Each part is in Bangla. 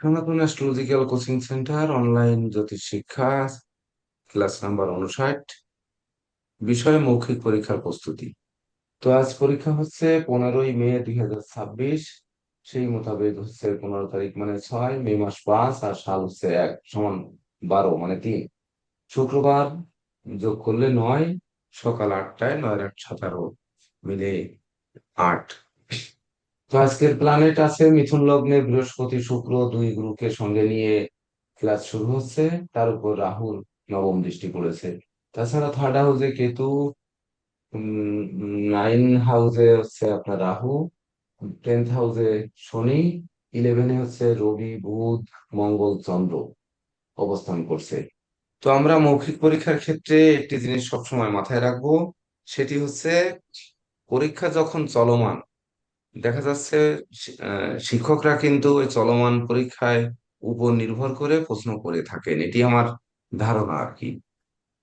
সনাতন অ্যাস্ট্রোলজিক্যাল কোচিং সেন্টার অনলাইন জ্যোতিষ শিক্ষা ক্লাস নাম্বার 59। বিষয় মৌখিক পরীক্ষার প্রস্তুতি। তো আজ পরীক্ষা হচ্ছে 15ই মে 2026। সেই মোতাবেক হচ্ছে 15 তারিখ মানে 6, মে মাস 5, আর সাল হচ্ছে 1 = 12 মানে 3। শুক্রবার, যোগ করলে 9, সকাল 8টায়, 9 আর 8 17 মিলে 8। তো আজকের প্ল্যানেট আছে মিথুন লগ্নে বৃহস্পতি শুক্র দুই গ্রহকে সঙ্গে নিয়ে ক্লাস শুরু হচ্ছে। তার উপর রাহুর নবম দৃষ্টি পড়েছে। তাছাড়া থার্ড হাউসে কেতু, 9 হাউসে হচ্ছে আপনার রাহু, 10th হাউসে শনি, 11-এ হচ্ছে রবি বুধ মঙ্গল চন্দ্র অবস্থান করছে। তো আমরা মৌখিক পরীক্ষার ক্ষেত্রে একটি জিনিস সবসময় মাথায় রাখবো, সেটি হচ্ছে পরীক্ষা যখন চলমান দেখা যাচ্ছে শিক্ষকরা কিন্তু ওই চলমান পরীক্ষায় উপর নির্ভর করে প্রশ্ন করে থাকেন, এটি আমার ধারণা আর কি।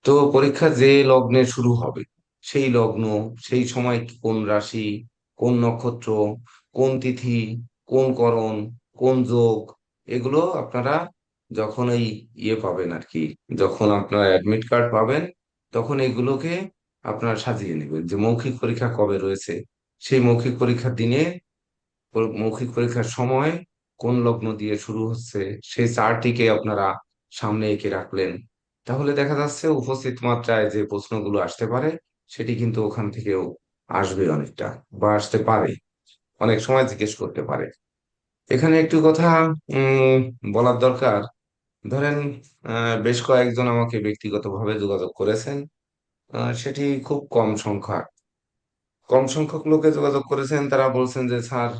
তো পরীক্ষা যে লগ্নে শুরু হবে সেই লগ্ন, সেই সময় কোন রাশি, কোন নক্ষত্র, কোন তিথি, কোন করণ, কোন যোগ, এগুলো আপনারা যখন এই পাবেন আর কি, যখন আপনারা অ্যাডমিট কার্ড পাবেন তখন এগুলোকে আপনারা সাজিয়ে নেবেন যে মৌখিক পরীক্ষা কবে রয়েছে। সেই মৌখিক পরীক্ষার দিনে মৌখিক পরীক্ষার সময় কোন লগ্ন দিয়ে শুরু হচ্ছে সেই চারটিকে আপনারা সামনে এঁকে রাখলেন। তাহলে দেখা যাচ্ছে উপস্থিত মাত্রায় যে প্রশ্নগুলো আসতে পারে সেটি কিন্তু ওখান থেকেও আসবে অনেকটা, বা আসতে পারে, অনেক সময় জিজ্ঞেস করতে পারে। এখানে একটু কথা উম বলার দরকার। ধরেন বেশ কয়েকজন আমাকে ব্যক্তিগতভাবে যোগাযোগ করেছেন। সেটি খুব কম সংখ্যক লোকে যোগাযোগ করেছেন। তারা বলছেন যে স্যার,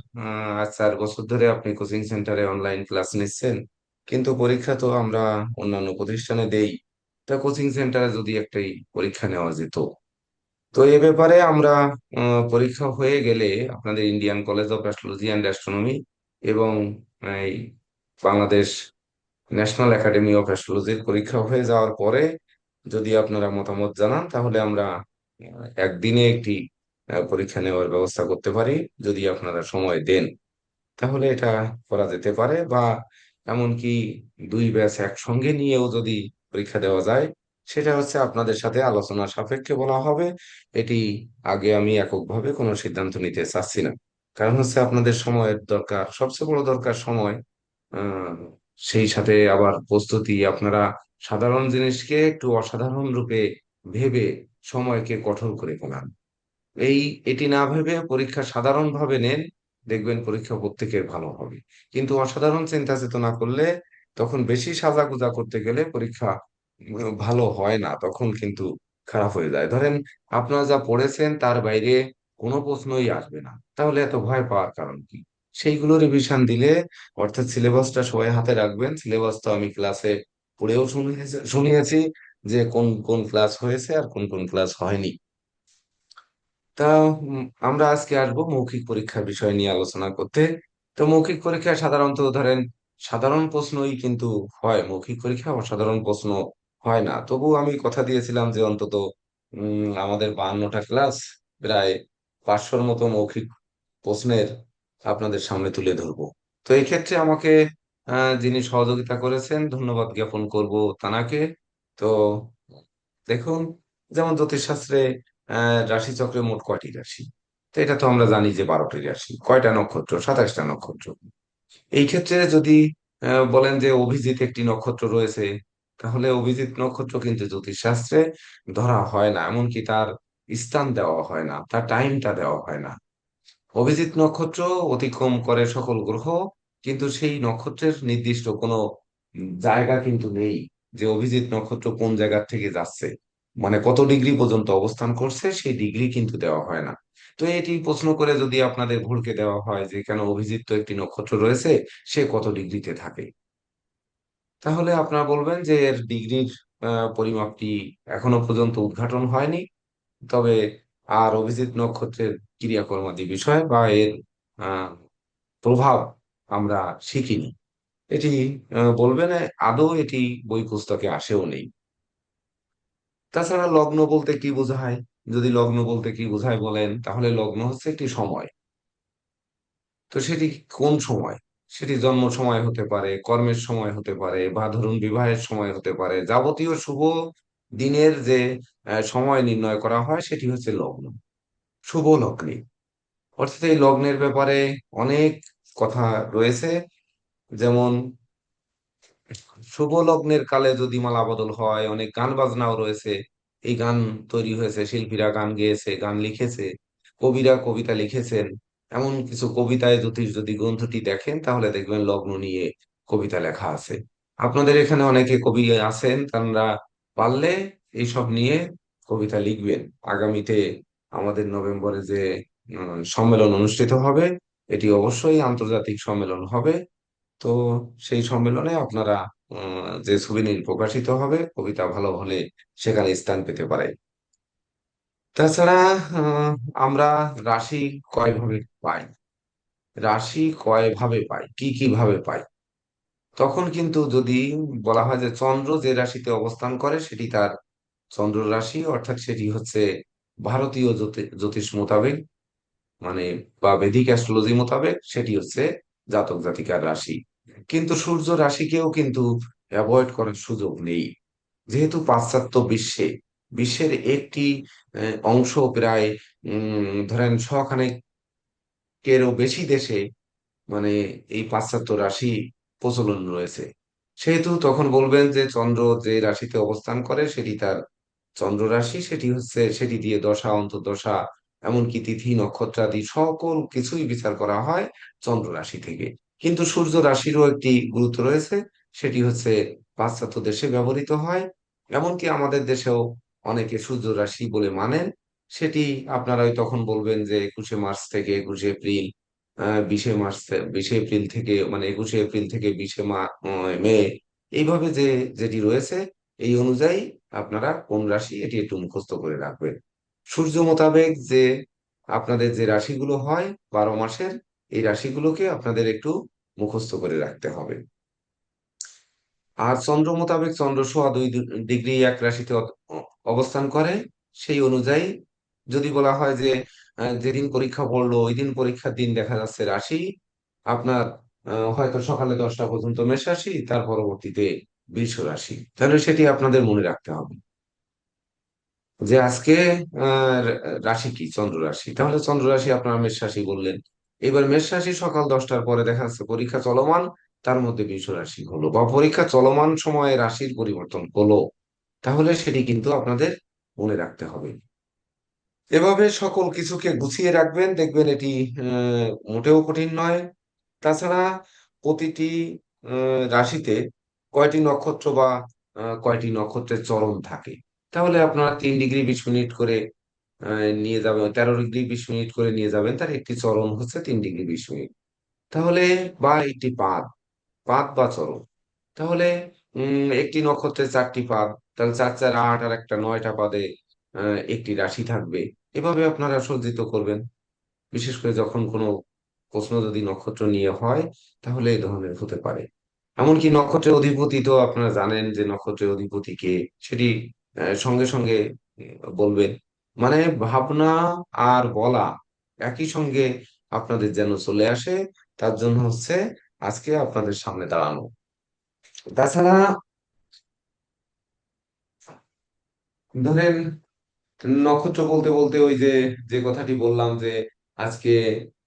আজ 4 বছর ধরে আপনি কোচিং সেন্টারে অনলাইন ক্লাস নিচ্ছেন, কিন্তু পরীক্ষা তো আমরা অন্যান্য প্রতিষ্ঠানে দেই। তা কোচিং সেন্টারে যদি একটাই পরীক্ষা নেওয়া যেত। তো এ ব্যাপারে আমরা পরীক্ষা হয়ে গেলে আপনাদের Indian college of astrology and astronomy এবং এই বাংলাদেশ ন্যাশনাল একাডেমি অফ অ্যাস্ট্রোলজির পরীক্ষা হয়ে যাওয়ার পরে যদি আপনারা মতামত জানান তাহলে আমরা একদিনে একটি পরীক্ষা নেওয়ার ব্যবস্থা করতে পারি। যদি আপনারা সময় দেন তাহলে এটা করা যেতে পারে, বা এমনকি 2 ব্যাচ একসঙ্গে নিয়েও যদি পরীক্ষা দেওয়া যায়, সেটা হচ্ছে আপনাদের সাথে আলোচনা সাপেক্ষে বলা হবে। এটি আগে আমি এককভাবে কোনো সিদ্ধান্ত নিতে চাচ্ছি না। কারণ হচ্ছে আপনাদের সময়ের দরকার, সবচেয়ে বড় দরকার সময়। আহ সেই সাথে আবার প্রস্তুতি, আপনারা সাধারণ জিনিসকে একটু অসাধারণ রূপে ভেবে সময়কে কঠোর করে ফেলান। এটি না ভেবে পরীক্ষা সাধারণ ভাবে নেন, দেখবেন পরীক্ষা প্রত্যেকের ভালো হবে। কিন্তু অসাধারণ চিন্তা চেতনা করলে তখন বেশি সাজাগুজা করতে গেলে পরীক্ষা ভালো হয় না, তখন কিন্তু খারাপ হয়ে যায়। ধরেন আপনারা যা পড়েছেন তার বাইরে কোনো প্রশ্নই আসবে না, তাহলে এত ভয় পাওয়ার কারণ কি? সেইগুলো রিভিশন দিলে, অর্থাৎ সিলেবাসটা সবাই হাতে রাখবেন। সিলেবাস তো আমি ক্লাসে পড়েও শুনিয়েছি যে কোন কোন ক্লাস হয়েছে আর কোন কোন ক্লাস হয়নি। তা আমরা আজকে আসবো মৌখিক পরীক্ষার বিষয় নিয়ে আলোচনা করতে। তো মৌখিক পরীক্ষায় সাধারণত ধরেন সাধারণ প্রশ্নই কিন্তু হয়, মৌখিক পরীক্ষা অসাধারণ প্রশ্ন হয় না। তবু আমি কথা দিয়েছিলাম যে অন্তত আমাদের 52টা ক্লাস, প্রায় 500-র মতো মৌখিক প্রশ্নের আপনাদের সামনে তুলে ধরবো। তো এই ক্ষেত্রে আমাকে যিনি সহযোগিতা করেছেন ধন্যবাদ জ্ঞাপন করব তানাকে। তো দেখুন, যেমন জ্যোতিষশাস্ত্রে রাশিচক্রে মোট কয়টি রাশি? তো এটা তো আমরা জানি যে 12টি রাশি। কয়টা নক্ষত্র? 27টা নক্ষত্র। এই ক্ষেত্রে যদি বলেন যে অভিজিৎ একটি নক্ষত্র রয়েছে, তাহলে অভিজিৎ নক্ষত্র কিন্তু জ্যোতিষশাস্ত্রে ধরা হয় না, এমনকি তার স্থান দেওয়া হয় না, তার টাইমটা দেওয়া হয় না। অভিজিৎ নক্ষত্র অতিক্রম করে সকল গ্রহ, কিন্তু সেই নক্ষত্রের নির্দিষ্ট কোনো জায়গা কিন্তু নেই যে অভিজিৎ নক্ষত্র কোন জায়গা থেকে যাচ্ছে, মানে কত ডিগ্রি পর্যন্ত অবস্থান করছে সেই ডিগ্রি কিন্তু দেওয়া হয় না। তো এটি প্রশ্ন করে যদি আপনাদের ভুলকে দেওয়া হয় যে কেন অভিজিৎ তো একটি নক্ষত্র রয়েছে, সে কত ডিগ্রিতে থাকে, তাহলে আপনারা বলবেন যে এর ডিগ্রির পরিমাপটি এখনো পর্যন্ত উদ্ঘাটন হয়নি। তবে আর অভিজিৎ নক্ষত্রের ক্রিয়াকর্মাদি বিষয় বা এর আহ, প্রভাব আমরা শিখিনি, এটি বলবেন। আদৌ এটি বই পুস্তকে আসেও নেই। তাছাড়া লগ্ন বলতে কি বোঝায়? যদি লগ্ন বলতে কি বোঝায় বলেন, তাহলে লগ্ন হচ্ছে একটি সময়। তো সেটি কোন সময়? সেটি জন্ম সময় হতে পারে, কর্মের সময় হতে পারে, বা ধরুন বিবাহের সময় হতে পারে। যাবতীয় শুভ দিনের যে সময় নির্ণয় করা হয় সেটি হচ্ছে লগ্ন, শুভ লগ্নে। অর্থাৎ এই লগ্নের ব্যাপারে অনেক কথা রয়েছে। যেমন শুভ লগ্নের কালে যদি মালা বদল হয়, অনেক গান বাজনাও রয়েছে। এই গান তৈরি হয়েছে, শিল্পীরা গান গেয়েছে, গান লিখেছে, কবিরা কবিতা লিখেছেন। এমন কিছু কবিতায় জ্যোতিষ যদি গ্রন্থটি দেখেন তাহলে দেখবেন লগ্ন নিয়ে কবিতা লেখা আছে। আপনাদের এখানে অনেকে কবি আছেন, তারা পারলে এইসব নিয়ে কবিতা লিখবেন। আগামীতে আমাদের নভেম্বরে যে সম্মেলন অনুষ্ঠিত হবে, এটি অবশ্যই আন্তর্জাতিক সম্মেলন হবে। তো সেই সম্মেলনে আপনারা যে সুবিনির প্রকাশিত হবে, কবিতা ভালো হলে সেখানে স্থান পেতে পারে। তাছাড়া আহ, আমরা রাশি কয়ভাবে পাই, রাশি কয়ভাবে পাই, কি কি ভাবে পাই, তখন কিন্তু যদি বলা হয় যে চন্দ্র যে রাশিতে অবস্থান করে সেটি তার চন্দ্র রাশি, অর্থাৎ সেটি হচ্ছে ভারতীয় জ্যোতিষ মোতাবেক, মানে বা বৈদিক অ্যাস্ট্রোলজি মোতাবেক সেটি হচ্ছে জাতক জাতিকার রাশি। কিন্তু সূর্য রাশিকেও কিন্তু অ্যাভয়েড করার সুযোগ নেই। যেহেতু পাশ্চাত্য বিশ্বের একটি অংশ প্রায় ধরেন শখানেকেরও বেশি দেশে মানে এই পাশ্চাত্য রাশি প্রচলন রয়েছে। সেহেতু তখন বলবেন যে চন্দ্র যে রাশিতে অবস্থান করে সেটি তার চন্দ্র রাশি, সেটি হচ্ছে সেটি দিয়ে দশা অন্তর্দশা এমনকি তিথি নক্ষত্রাদি সকল কিছুই বিচার করা হয় চন্দ্র রাশি থেকে। কিন্তু সূর্য রাশিরও একটি গুরুত্ব রয়েছে, সেটি হচ্ছে পাশ্চাত্য দেশে ব্যবহৃত হয়, এমনকি আমাদের দেশেও অনেকে সূর্য রাশি বলে মানেন। সেটি আপনারা ওই তখন বলবেন যে 21শে মার্চ থেকে 21শে এপ্রিল, 20শে মার্চ, 20শে এপ্রিল থেকে মানে 21শে এপ্রিল থেকে 20শে মে, এইভাবে যে যেটি রয়েছে এই অনুযায়ী আপনারা কোন রাশি এটি একটু মুখস্থ করে রাখবেন। সূর্য মোতাবেক যে আপনাদের যে রাশিগুলো হয় 12 মাসের, এই রাশিগুলোকে আপনাদের একটু মুখস্থ করে রাখতে হবে। আর চন্দ্র মোতাবেক চন্দ্র সোয়া 2 ডিগ্রি এক রাশিতে অবস্থান করে। সেই অনুযায়ী যদি বলা হয় যে যেদিন পরীক্ষা পড়লো ওই দিন পরীক্ষার দিন দেখা যাচ্ছে রাশি আপনার হয়তো সকালে 10টা পর্যন্ত মেষ রাশি, তার পরবর্তীতে বৃষ রাশি, তাহলে সেটি আপনাদের মনে রাখতে হবে যে আজকে রাশি কি চন্দ্র রাশি, তাহলে চন্দ্র রাশি আপনার মেষ রাশি বললেন। এবার মেষ রাশি সকাল 10টার পরে দেখা যাচ্ছে পরীক্ষা চলমান, তার মধ্যে বৃষ রাশি হলো বা পরীক্ষা চলমান সময়ে রাশির পরিবর্তন হলো, তাহলে সেটি কিন্তু আপনাদের মনে রাখতে হবে। এভাবে সকল কিছুকে গুছিয়ে রাখবেন, দেখবেন এটি মোটেও কঠিন নয়। তাছাড়া প্রতিটি রাশিতে কয়টি নক্ষত্র বা কয়টি নক্ষত্রের চরণ থাকে, তাহলে আপনারা 3 ডিগ্রি 20 মিনিট করে নিয়ে যাবেন, 13 ডিগ্রি 20 মিনিট করে নিয়ে যাবেন, তার একটি চরণ হচ্ছে 3 ডিগ্রি 20 মিনিট। তাহলে বা একটি পাদ, পাদ বা চরণ, তাহলে একটি নক্ষত্রের 4টি পাদ, তাহলে 4 4 8 আর একটা 9টা পাদে একটি রাশি থাকবে। এভাবে আপনারা সজ্জিত করবেন। বিশেষ করে যখন কোনো প্রশ্ন যদি নক্ষত্র নিয়ে হয় তাহলে এই ধরনের হতে পারে। এমনকি নক্ষত্রের অধিপতি তো আপনারা জানেন যে নক্ষত্রের অধিপতি কে, সেটি সঙ্গে সঙ্গে বলবেন। মানে ভাবনা আর বলা একই সঙ্গে আপনাদের যেন চলে আসে, তার জন্য হচ্ছে আজকে আপনাদের সামনে দাঁড়ানো। তাছাড়া ধরেন নক্ষত্র বলতে বলতে ওই যে যে কথাটি বললাম যে আজকে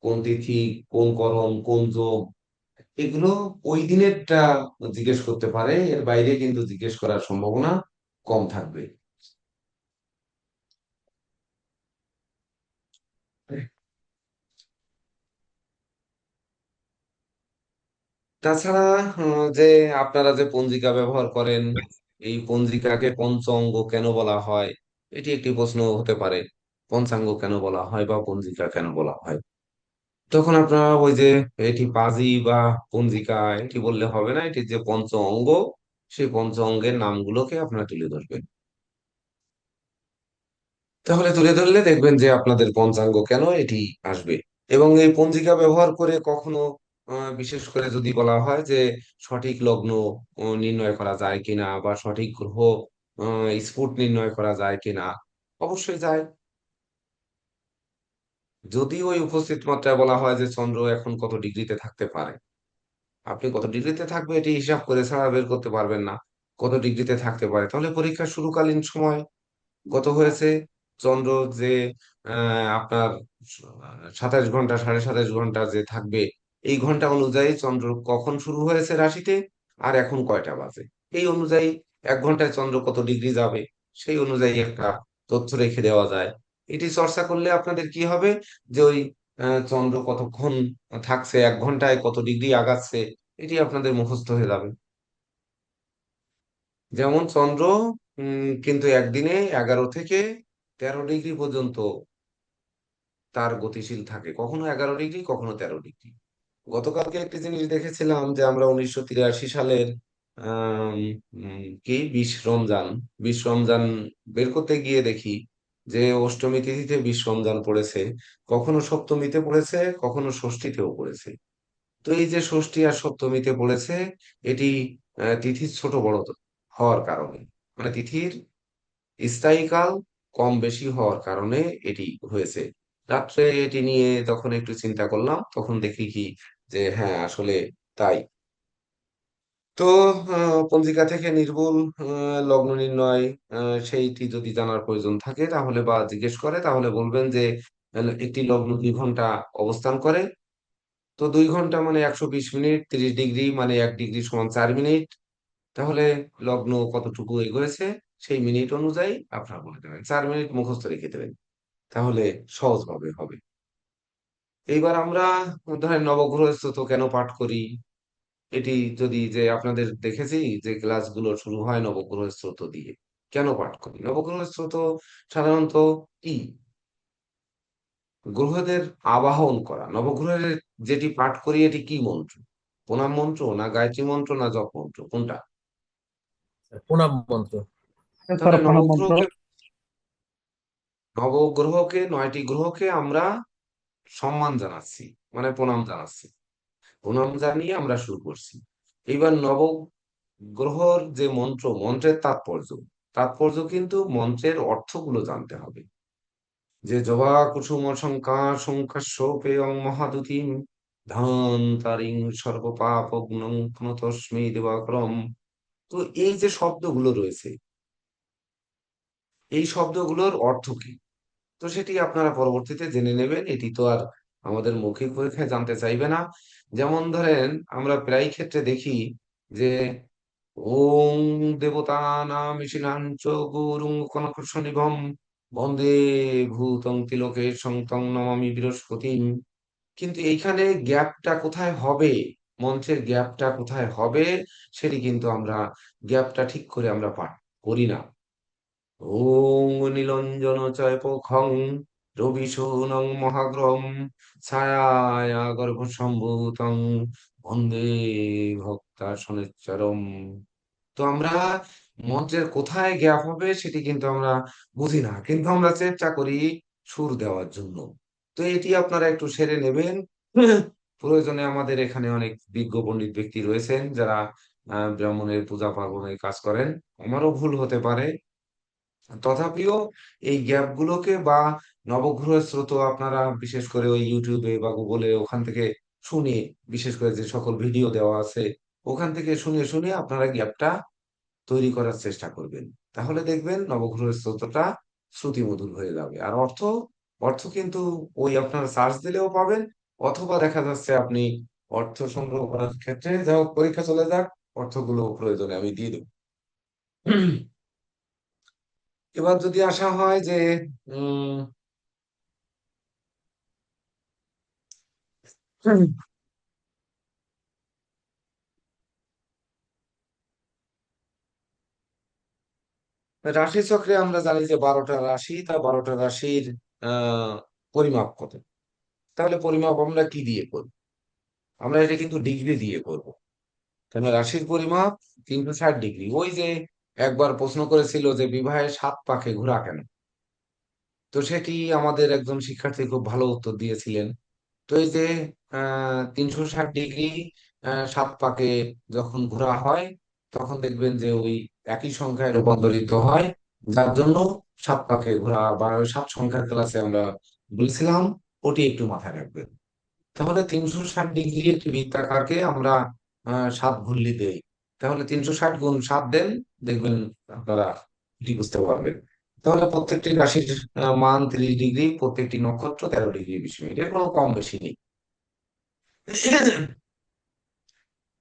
কোন তিথি, কোন করণ, কোন যোগ, এগুলো ওই দিনেরটা জিজ্ঞেস করতে পারে, এর বাইরে কিন্তু জিজ্ঞেস করার সম্ভাবনা কম থাকবে। তাছাড়া যে আপনারা যে পঞ্জিকা ব্যবহার করেন, এই পঞ্জিকাকে পঞ্চ অঙ্গ কেন বলা হয়, এটি একটি প্রশ্ন হতে পারে। পঞ্চাঙ্গ কেন বলা হয় বা পঞ্জিকা কেন বলা হয়, তখন আপনারা ওই যে এটি পাজি বা পঞ্জিকা এটি বললে হবে না, এটি যে পঞ্চ অঙ্গ, সেই পঞ্চ অঙ্গের নামগুলোকে আপনারা তুলে ধরবেন। তাহলে তুলে ধরলে দেখবেন যে আপনাদের পঞ্চাঙ্গ কেন এটি আসবে। এবং এই পঞ্জিকা ব্যবহার করে কখনো বিশেষ করে যদি বলা হয় যে সঠিক লগ্ন নির্ণয় করা যায় কিনা বা সঠিক গ্রহ স্ফুট নির্ণয় করা যায় কিনা, অবশ্যই যায়। যদি ওই উপস্থিত মাত্রায় বলা হয় যে চন্দ্র এখন কত ডিগ্রিতে থাকতে পারে, আপনি কত ডিগ্রিতে থাকবে এটি হিসাব করে ছাড়া বের করতে পারবেন না কত ডিগ্রিতে থাকতে পারে। তাহলে পরীক্ষা শুরুকালীন সময় গত হয়েছে চন্দ্র যে আপনার 27 ঘন্টা 27.5 ঘন্টা যে থাকবে, এই ঘন্টা অনুযায়ী চন্দ্র কখন শুরু হয়েছে রাশিতে আর এখন কয়টা বাজে, এই অনুযায়ী 1 ঘন্টায় চন্দ্র কত ডিগ্রি যাবে সেই অনুযায়ী একটা তথ্য রেখে দেওয়া যায়। এটি চর্চা করলে আপনাদের কি হবে যে ওই চন্দ্র কতক্ষণ থাকছে, 1 ঘন্টায় কত ডিগ্রি আগাচ্ছে, এটি আপনাদের মুখস্থ হয়ে যাবে। যেমন চন্দ্র কিন্তু একদিনে 11 থেকে 13 ডিগ্রি পর্যন্ত তার গতিশীল থাকে, কখনো 11 ডিগ্রি কখনো 13 ডিগ্রি। গতকালকে একটি জিনিস দেখেছিলাম যে আমরা 1983 সালের আম, কি 20 রমজান, 20 রমজান বের করতে গিয়ে দেখি যে অষ্টমী তিথিতে 20 রমজান পড়েছে, কখনো সপ্তমীতে পড়েছে, কখনো ষষ্ঠীতেও পড়েছে। তো এই যে ষষ্ঠী আর সপ্তমীতে পড়েছে, এটি তিথির ছোট বড় হওয়ার কারণে, মানে তিথির স্থায়ীকাল কম বেশি হওয়ার কারণে এটি হয়েছে। রাত্রে এটি নিয়ে যখন একটু চিন্তা করলাম তখন দেখি কি যে হ্যাঁ আসলে তাই। তো পঞ্জিকা থেকে নির্ভুল লগ্ন নির্ণয় সেইটি যদি জানার প্রয়োজন থাকে তাহলে বা জিজ্ঞেস করে তাহলে বলবেন যে একটি লগ্ন 2 ঘন্টা অবস্থান করে। তো 2 ঘন্টা মানে 120 মিনিট, 30 ডিগ্রি মানে 1 ডিগ্রি সমান 4 মিনিট। তাহলে লগ্ন কতটুকু এগোয়েছে সেই মিনিট অনুযায়ী আপনার বলে দেবেন, 4 মিনিট মুখস্থ রেখে দেবেন, তাহলে সহজভাবে হবে। এইবার আমরা ধরেন নবগ্রহ স্তোত্র কেন পাঠ করি, এটি যদি যে আপনাদের দেখেছি যে ক্লাসগুলো শুরু হয় নবগ্রহ স্তোত্র দিয়ে, কেন পাঠ করি নবগ্রহ স্তোত্র? সাধারণত কি গ্রহদের আবাহন করা, নবগ্রহের যেটি পাঠ করি এটি কি মন্ত্র? প্রণাম মন্ত্র না গায়ত্রী মন্ত্র না জপ মন্ত্র, কোনটা? প্রণাম মন্ত্র। স্যার তাহলে প্রণাম মন্ত্র। নবগ্রহকে 9টি গ্রহকে আমরা সম্মান জানাচ্ছি, মানে প্রণাম জানাচ্ছি, প্রণাম জানিয়ে আমরা শুরু করছি। এইবার নবগ্রহর যে মন্ত্র, মন্ত্রের তাৎপর্য, তাৎপর্য কিন্তু মন্ত্রের অর্থগুলো জানতে হবে। যে জবা কুসুম শঙ্কা শঙ্কাস্য পেয়ং মহাদুতিম ধান্তারিং সর্বপাপগ্নং প্রণতস্মৈ দিবাকরম। তো এই যে শব্দগুলো রয়েছে, এই শব্দগুলোর অর্থ কি? তো সেটি আপনারা পরবর্তীতে জেনে নেবেন, এটি তো আর আমাদের মৌখিক পরীক্ষায় জানতে চাইবে না। যেমন ধরেন আমরা প্রায় ক্ষেত্রে দেখি যে ওং দেবতানাম ঈশিনাঞ্চ গুরুং কনকশনিভম বন্দে ভূতং তিলকে সংতং নমামি বৃহস্পতিম। কিন্তু এইখানে গ্যাপটা কোথায় হবে, মঞ্চের গ্যাপটা কোথায় হবে, সেটি কিন্তু আমরা গ্যাপটা ঠিক করে আমরা পাঠ করি না। ওং নীলঞ্জন চয়পখং রবিশূনং মহাগ্রহম ছায়ায়া গর্ভসম্ভূতং বন্দে ভক্তা শনিচ্চরম। তো আমরা মন্ত্রের কোথায় গ্যাপ হবে সেটি কিন্তু আমরা বুঝি না, কিন্তু আমরা চেষ্টা করি সুর দেওয়ার জন্য। তো এটি আপনারা একটু সেরে নেবেন। প্রয়োজনে আমাদের এখানে অনেক বিজ্ঞ পণ্ডিত ব্যক্তি রয়েছেন যারা ব্রাহ্মণের পূজা পার্বণের কাজ করেন, আমারও ভুল হতে পারে। তথাপিও এই গ্যাপ গুলোকে বা নবগ্রহ স্রোত আপনারা বিশেষ করে ওই ইউটিউবে বা গুগলে ওখান থেকে শুনে, বিশেষ করে যে সকল ভিডিও দেওয়া আছে ওখান থেকে শুনে শুনে আপনারা গ্যাপটা তৈরি করার চেষ্টা করবেন। তাহলে দেখবেন নবগ্রহ স্তোত্রটা শ্রুতিমধুর হয়ে যাবে। আর অর্থ, অর্থ কিন্তু ওই আপনারা সার্চ দিলেও পাবেন, অথবা দেখা যাচ্ছে আপনি অর্থ সংগ্রহ করার ক্ষেত্রে যা হোক পরীক্ষা চলে যাক, অর্থগুলো প্রয়োজনে আমি দিয়ে দেবো। এবার যদি আসা হয় যে উম রাশিচক্রে আমরা জানি যে 12টা রাশি, তা 12টা রাশির আহ পরিমাপ কত? তাহলে পরিমাপ আমরা কি দিয়ে করব? আমরা এটা কিন্তু ডিগ্রি দিয়ে করব, কেন রাশির পরিমাপ 360 ডিগ্রি। ওই যে একবার প্রশ্ন করেছিল যে বিবাহের 7 পাকে ঘোরা কেন, তো সেটি আমাদের একজন শিক্ষার্থী খুব ভালো উত্তর দিয়েছিলেন। তো এই যে 360 ডিগ্রি 7 পাকে যখন ঘোরা হয় তখন দেখবেন যে ওই একই সংখ্যায় রূপান্তরিত হয়, যার জন্য 7 পাকে ঘোরা বা ওই 7 সংখ্যার ক্লাসে আমরা বলছিলাম, ওটি একটু মাথায় রাখবেন। তাহলে 360 ডিগ্রি একটি বৃত্তাকারকে আমরা সাত ঘুরলি দেই, তাহলে 360 গুণ 7 দেন, দেখবেন আপনারা এটি বুঝতে পারবেন। তাহলে প্রত্যেকটি রাশির মান 30 ডিগ্রি, প্রত্যেকটি নক্ষত্র 13 ডিগ্রি 20 মিনিট, এর কোনো কম বেশি নেই।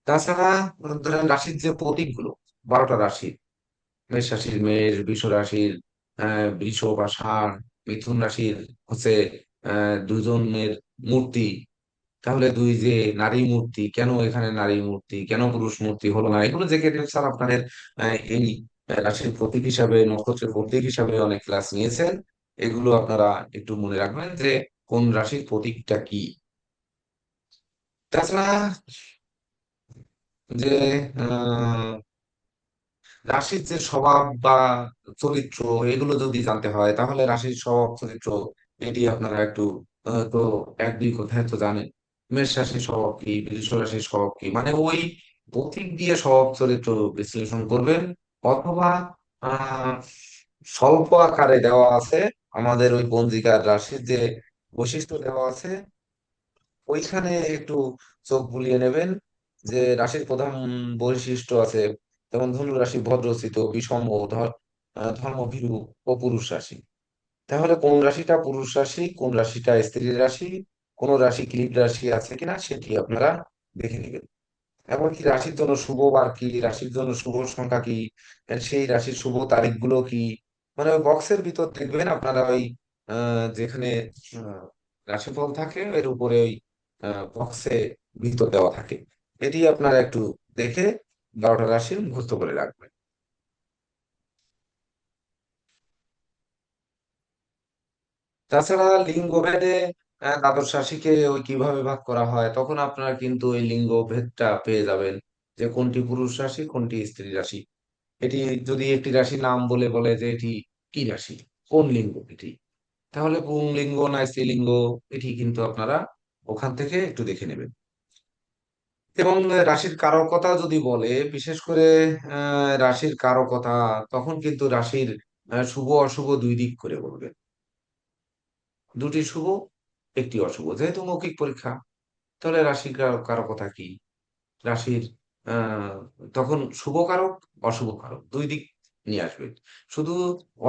তাছাড়া ধরেন রাশির যে প্রতীকগুলো, 12টা রাশি, মেষ রাশির মেষ, বৃষ রাশির বৃষ বা ষাঁড়, মিথুন রাশির হচ্ছে দুজনের মূর্তি। তাহলে দুই যে নারী মূর্তি, কেন এখানে নারী মূর্তি, কেন পুরুষ মূর্তি হলো না, এগুলো যে কেটে স্যার আপনাদের এই রাশির প্রতীক হিসাবে, নক্ষত্রের প্রতীক হিসাবে অনেক ক্লাস নিয়েছেন। এগুলো আপনারা একটু মনে রাখবেন যে কোন রাশির প্রতীকটা কি। তাছাড়া যে রাশির যে স্বভাব বা চরিত্র, এগুলো যদি জানতে হয়, তাহলে রাশির স্বভাব চরিত্র এটি আপনারা একটু তো এক দুই কথায় তো জানেন। মেষ রাশির স্বভাব কি, বৃষ রাশির স্বভাব কি, মানে ওই প্রতীক দিয়ে স্বভাব চরিত্র বিশ্লেষণ করবেন। অথবা আহ স্বল্প আকারে দেওয়া আছে আমাদের ওই পঞ্জিকার রাশির যে বৈশিষ্ট্য দেওয়া আছে, ওইখানে একটু চোখ বুলিয়ে নেবেন যে রাশির প্রধান বৈশিষ্ট্য আছে। যেমন ধনু রাশি ভদ্রস্থিত, বিষম, ধর্মভীরু ও পুরুষ রাশি। তাহলে কোন রাশিটা পুরুষ রাশি, কোন রাশিটা স্ত্রী রাশি, কোন রাশি ক্লীব রাশি আছে কিনা, সেটি আপনারা দেখে নেবেন। এমনকি রাশির জন্য শুভ বার কি, রাশির জন্য শুভ সংখ্যা কি, সেই রাশির শুভ তারিখ গুলো কি, মানে ওই বক্সের ভিতর দেখবেন আপনারা ওই যেখানে আহ, রাশিফল থাকে এর উপরে ওই বক্সে ভিতর দেওয়া থাকে। এটি আপনারা একটু দেখে 12টা রাশির মুখস্থ করে রাখবেন। তাছাড়া লিঙ্গ ভেদে দ্বাদশ রাশিকে ওই কিভাবে ভাগ করা হয়, তখন আপনারা কিন্তু ওই লিঙ্গ ভেদটা পেয়ে যাবেন যে কোনটি পুরুষ রাশি, কোনটি স্ত্রী রাশি। এটি যদি একটি রাশির নাম বলে বলে যে এটি কি রাশি, কোন লিঙ্গ এটি, তাহলে পুংলিঙ্গ না স্ত্রীলিঙ্গ, এটি কিন্তু আপনারা ওখান থেকে একটু দেখে নেবেন। এবং রাশির কারকতা যদি বলে, বিশেষ করে রাশির কারকতা, তখন কিন্তু রাশির শুভ অশুভ দুই দিক করে বলবে। দুটি শুভ, একটি অশুভ, যেহেতু মৌখিক পরীক্ষা, তাহলে রাশির কারকতা কি, রাশির আহ তখন শুভ কারক অশুভ কারক দুই দিক নিয়ে আসবে। শুধু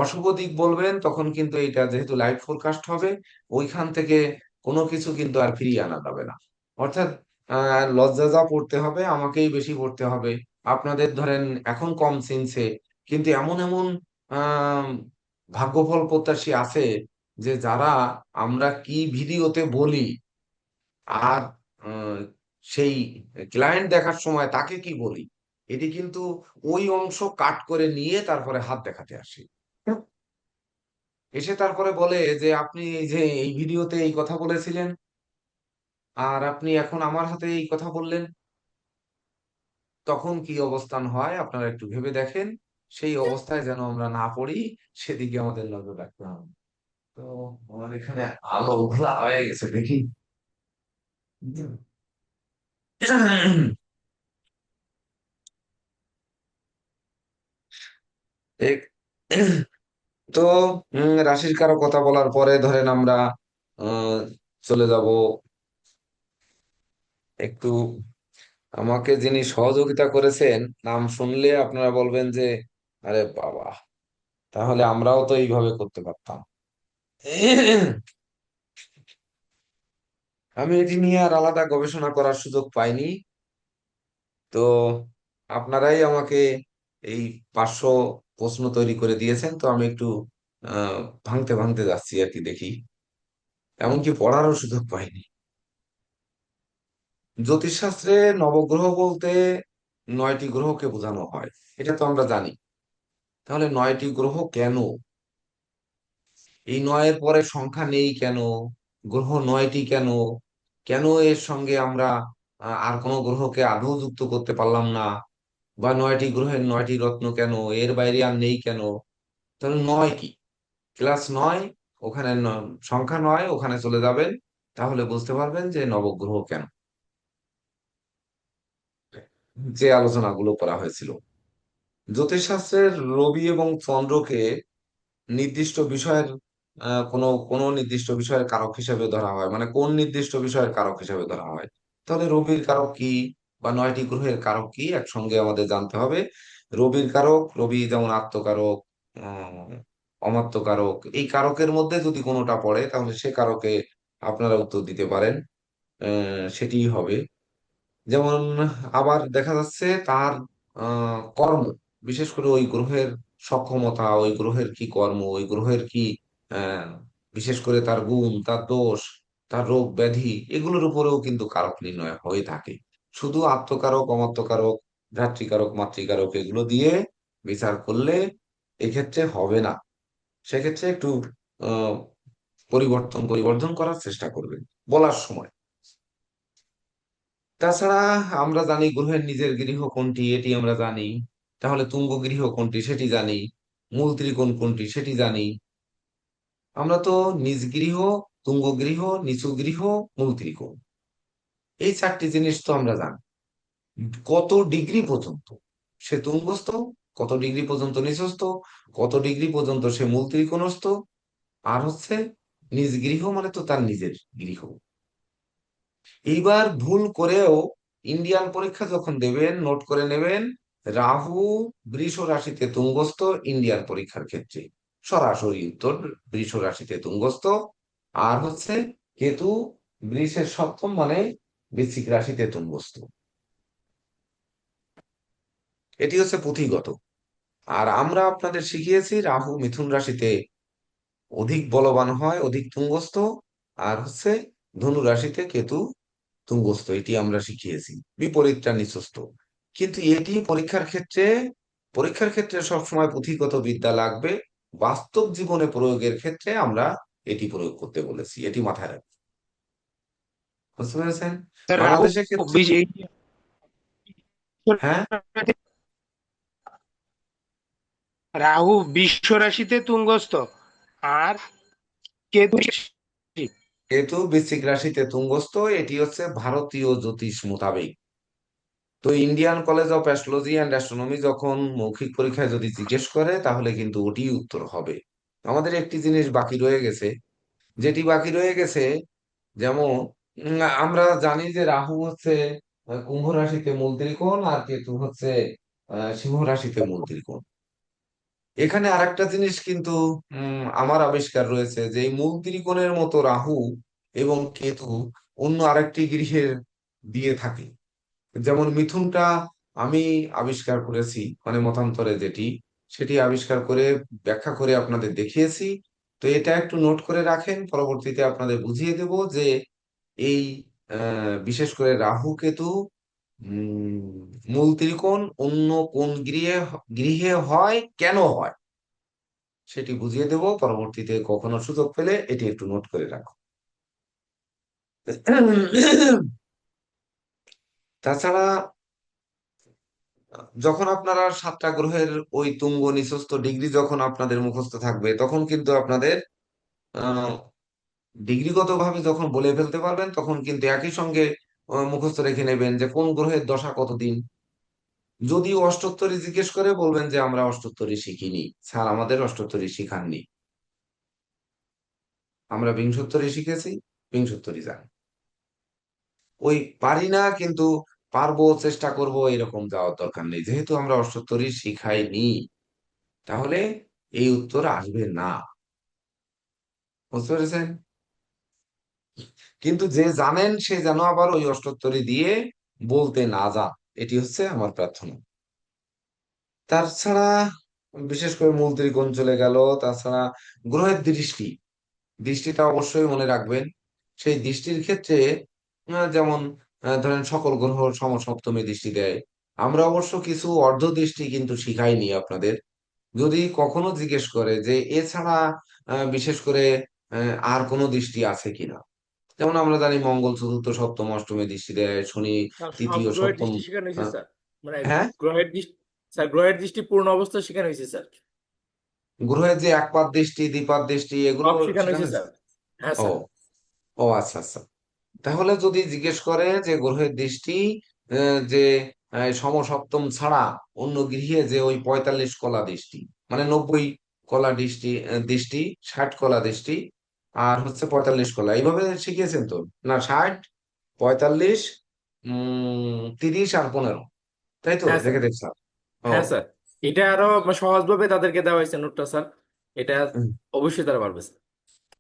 অশুভ দিক বলবেন, তখন কিন্তু এটা যেহেতু লাইভ ফোরকাস্ট হবে, ওইখান থেকে কোনো কিছু কিন্তু আর ফিরিয়ে আনা যাবে না। অর্থাৎ লজ্জা যা পড়তে হবে আমাকেই বেশি পড়তে হবে। আপনাদের ধরেন এখন কম চিনছে, কিন্তু এমন এমন আহ ভাগ্যফল প্রত্যাশী আছে যে যারা আমরা কি ভিডিওতে বলি, আর আহ, সেই ক্লায়েন্ট দেখার সময় তাকে কি বলি, এটি কিন্তু ওই অংশ কাট করে নিয়ে তারপরে হাত দেখাতে আসে। এসে তারপরে বলে যে আপনি এই যে এই ভিডিওতে এই কথা বলেছিলেন, আর আপনি এখন আমার হাতে এই কথা বললেন, তখন কি অবস্থান হয় আপনারা একটু ভেবে দেখেন। সেই অবস্থায় যেন আমরা না পড়ি, সেদিকে আমাদের নজর রাখতে হবে। তো আমার এখানে আলো ঘোলা হয়ে গেছে দেখি। এক- তো রাশির কারো কথা বলার পরে ধরেন আমরা আহ, চলে যাব একটু, আমাকে যিনি সহযোগিতা করেছেন নাম শুনলে আপনারা বলবেন যে আরে বাবা, তাহলে আমরাও তো এইভাবে করতে পারতাম। আমি এটি নিয়ে আর আলাদা গবেষণা করার সুযোগ পাইনি। তো আপনারাই আমাকে এই 500 প্রশ্ন তৈরি করে দিয়েছেন, তো আমি একটু আহ ভাঙতে ভাঙতে যাচ্ছি আর কি, দেখি। এমনকি পড়ারও সুযোগ পাইনি। জ্যোতিষশাস্ত্রে নবগ্রহ বলতে 9টি গ্রহকে বোঝানো হয়, এটা তো আমরা জানি। তাহলে 9টি গ্রহ কেন, এই 9-এর পরে সংখ্যা নেই কেন, গ্রহ 9টি কেন, কেন এর সঙ্গে আমরা আর কোনো গ্রহকে আদৌ যুক্ত করতে পারলাম না, বা 9টি গ্রহের 9টি রত্ন কেন, এর বাইরে আর নেই কেন, তাহলে 9 কি, ক্লাস 9, ওখানে সংখ্যা 9, ওখানে চলে যাবেন, তাহলে বুঝতে পারবেন যে নবগ্রহ কেন, যে আলোচনাগুলো করা হয়েছিল। জ্যোতিষশাস্ত্রের রবি এবং চন্দ্রকে নির্দিষ্ট বিষয়ের কোনো কোনো নির্দিষ্ট বিষয়ের কারক হিসেবে ধরা হয়, মানে কোন নির্দিষ্ট বিষয়ের কারক হিসেবে ধরা হয়। তাহলে রবির কারক কি, বা 9টি গ্রহের কারক কি একসঙ্গে আমাদের জানতে হবে। রবির কারক, রবি যেমন আত্মকারক, উম, অমাত্যকারক, এই কারকের মধ্যে যদি কোনোটা পড়ে তাহলে সে কারকে আপনারা উত্তর দিতে পারেন, সেটিই হবে। যেমন আবার দেখা যাচ্ছে তার কর্ম, বিশেষ করে ওই গ্রহের সক্ষমতা, ওই গ্রহের কি কর্ম, ওই গ্রহের কি আহ, বিশেষ করে তার গুণ, তার দোষ, তার রোগ ব্যাধি, এগুলোর উপরেও কিন্তু কারক নির্ণয় হয়ে থাকে। শুধু আত্মকারক, অমাত্যকারক, ভ্রাতৃকারক, মাতৃকারক এগুলো দিয়ে বিচার করলে এক্ষেত্রে হবে না। সেক্ষেত্রে একটু আহ পরিবর্তন পরিবর্ধন করার চেষ্টা করবেন বলার সময়। তাছাড়া আমরা জানি গ্রহের নিজের গৃহ কোনটি, এটি আমরা জানি। তাহলে তুঙ্গ গৃহ কোনটি সেটি জানি। মূল ত্রিকোণ কোনটি সেটি জানি। আমরা তো নিজ গৃহ, তুঙ্গ গৃহ, নিচু গৃহ, মূল ত্রিকোণ, এই 4টি জিনিস তো আমরা জানি। কত ডিগ্রি পর্যন্ত সে তুঙ্গস্থ, কত ডিগ্রি পর্যন্ত নিচস্থ, কত ডিগ্রি পর্যন্ত সে মূল ত্রিকোণস্থ, আর হচ্ছে নিজ গৃহ মানে তো তার নিজের গৃহ। এইবার ভুল করেও ইন্ডিয়ান পরীক্ষা যখন দেবেন নোট করে নেবেন, রাহু বৃষ রাশিতে তুঙ্গস্থ ইন্ডিয়ান পরীক্ষার ক্ষেত্রে সরাসরি উত্তর বৃষ রাশিতে তুঙ্গস্থ। আর হচ্ছে কেতু বৃষের সপ্তম মানে বৃশ্চিক রাশিতে তুঙ্গস্থ। এটি হচ্ছে পুঁথিগত। আর আমরা আপনাদের শিখিয়েছি রাহু মিথুন রাশিতে অধিক বলবান হয়, অধিক তুঙ্গস্থ। আর হচ্ছে ধনু রাশিতে কেতু তুঙ্গস্থ, এটি আমরা শিখিয়েছি, বিপরীতটা নিচস্থ। কিন্তু এটি পরীক্ষার ক্ষেত্রে সবসময় পুঁথিগত বিদ্যা লাগবে। বাস্তব জীবনে প্রয়োগের ক্ষেত্রে আমরা এটি প্রয়োগ করতে বলেছি, এটি মাথায় রাখবেন। বুঝতে পেরেছেন? স্যার রাহু বাংলাদেশের ক্ষেত্রে। বীজ এই হ্যাঁ, রাহু বিশ্ব রাশিতে তুঙ্গস্থ আর কেতু কেতু বৃশ্চিক রাশিতে তুঙ্গস্থ, এটি হচ্ছে ভারতীয় জ্যোতিষ মোতাবেক। তো Indian college of astrology and astronomy যখন মৌখিক পরীক্ষায় যদি জিজ্ঞেস করে তাহলে কিন্তু ওটি উত্তর হবে। আমাদের একটি জিনিস বাকি রয়ে গেছে, যেটি বাকি রয়ে গেছে, যেমন আমরা জানি যে রাহু হচ্ছে কুম্ভ রাশিতে মূল ত্রিকোণ, আর কেতু হচ্ছে সিংহ রাশিতে মূল ত্রিকোণ। এখানে আরেকটা জিনিস কিন্তু আমার আবিষ্কার রয়েছে যে এই মূল ত্রিকোণের মতো রাহু এবং কেতু অন্য আরেকটি গৃহের দিয়ে থাকে। যেমন মিথুনটা আমি আবিষ্কার করেছি, মানে মতান্তরে যেটি, সেটি আবিষ্কার করে ব্যাখ্যা করে আপনাদের দেখিয়েছি। তো এটা একটু নোট করে রাখেন, পরবর্তীতে আপনাদের বুঝিয়ে দেব যে এই বিশেষ করে রাহু কেতু মূল ত্রিকোণ অন্য কোন গৃহে গৃহে হয়, কেন হয়, সেটি বুঝিয়ে দেব পরবর্তীতে কখনো সুযোগ পেলে। এটি একটু নোট করে রাখো। তাছাড়া যখন আপনারা 7টা গ্রহের ওই তুঙ্গ নিচস্থ ডিগ্রি যখন আপনাদের মুখস্থ থাকবে তখন কিন্তু আপনাদের আহ ডিগ্রিগত ভাবে যখন বলে ফেলতে পারবেন তখন কিন্তু একই সঙ্গে মুখস্থ রেখে নেবেন যে কোন গ্রহের দশা কতদিন। যদি অষ্টোত্তরী জিজ্ঞেস করে বলবেন যে আমরা অষ্টোত্তরী শিখিনি, স্যার আমাদের অষ্টোত্তরী শিখাননি, আমরা বিংশোত্তরী শিখেছি, বিংশোত্তরী জানি। ওই পারি না কিন্তু পারবো, চেষ্টা করব, এরকম যাওয়ার দরকার নেই। যেহেতু আমরা অষ্টোত্তরী শিখাইনি তাহলে এই উত্তর আসবে না। বুঝতে পেরেছেন? কিন্তু যে জানেন সে যেন আবার ওই অষ্টোত্তরী দিয়ে বলতে না যান, এটি হচ্ছে আমার প্রার্থনা। তাছাড়া বিশেষ করে মূল ত্রিকোণ চলে গেল। তাছাড়া গ্রহের দৃষ্টি, দৃষ্টিটা অবশ্যই মনে রাখবেন। সেই দৃষ্টির ক্ষেত্রে যেমন ধরেন সকল গ্রহ সমসপ্তমে দৃষ্টি দেয়। আমরা অবশ্য কিছু অর্ধ দৃষ্টি কিন্তু শিখাইনি আপনাদের। যদি কখনো জিজ্ঞেস করে যে এছাড়া বিশেষ করে আর কোনো দৃষ্টি আছে কিনা, যেমন আমরা জানি মঙ্গল চতুর্থ সপ্তম অষ্টমে দৃষ্টি দেয়, শনি স্যার সব তৃতীয় গ্রহের সপ্তম। দৃষ্টি শেখানো হয়েছে আহ, স্যার, মানে হ্যাঁ, গ্রহের দৃষ্টি, স্যার গ্রহের দৃষ্টি পূর্ণ অবস্থা শেখানো হয়েছে স্যার। গ্রহের যে একপাত দৃষ্টি, দ্বিপাদ দৃষ্টি, এগুলো সব শেখানো শেখানো হয়েছে হয়েছে? স্যার। হ্যাঁ ও, স্যার। ও আচ্ছা আচ্ছা। তাহলে যদি জিজ্ঞেস করে যে গ্রহের দৃষ্টি যে সমসপ্তম ছাড়া অন্য গৃহে যে ওই 45 কলা দৃষ্টি, মানে 90 কলা দৃষ্টি, দৃষ্টি 60 কলা দৃষ্টি, আর হচ্ছে 45 কলা, এইভাবে শিখিয়েছেন তো? না, 60, 45, 30 আর 15, তাই তো হ্যাঁ স্যার। JK sir? ও, হ্যাঁ স্যার, এটা আরো সহজভাবে তাদেরকে দেওয়া হয়েছে নোটটা স্যার। এটা অবশ্যই তারা পারবে স্যার।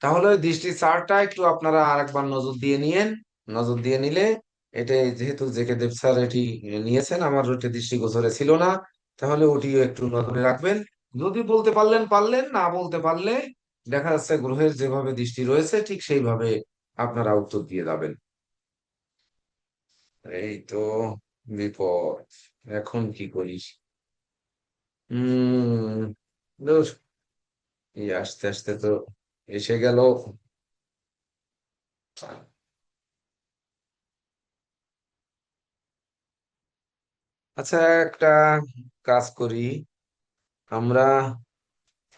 তাহলে ওই দৃষ্টির চারটা একটু আপনারা আরেকবার নজর দিয়ে নিয়েন। নজর দিয়ে নিলে, এটা যেহেতু জেকে দেব স্যার এটি নিয়েছেন, আমার ওটি দৃষ্টিগোচরে ছিল না, তাহলে ওটিও একটু নজরে রাখবেন। যদি বলতে পারলেন পারলেন, না বলতে পারলে দেখা যাচ্ছে গ্রহের যেভাবে দৃষ্টি রয়েছে ঠিক সেইভাবে আপনারা উত্তর দিয়ে যাবেন। এই তো বিপদ, এখন কি করিস? হম, ধুর, এই আস্তে আস্তে তো এসে গেল। আচ্ছা, একটা কাজ করি আমরা,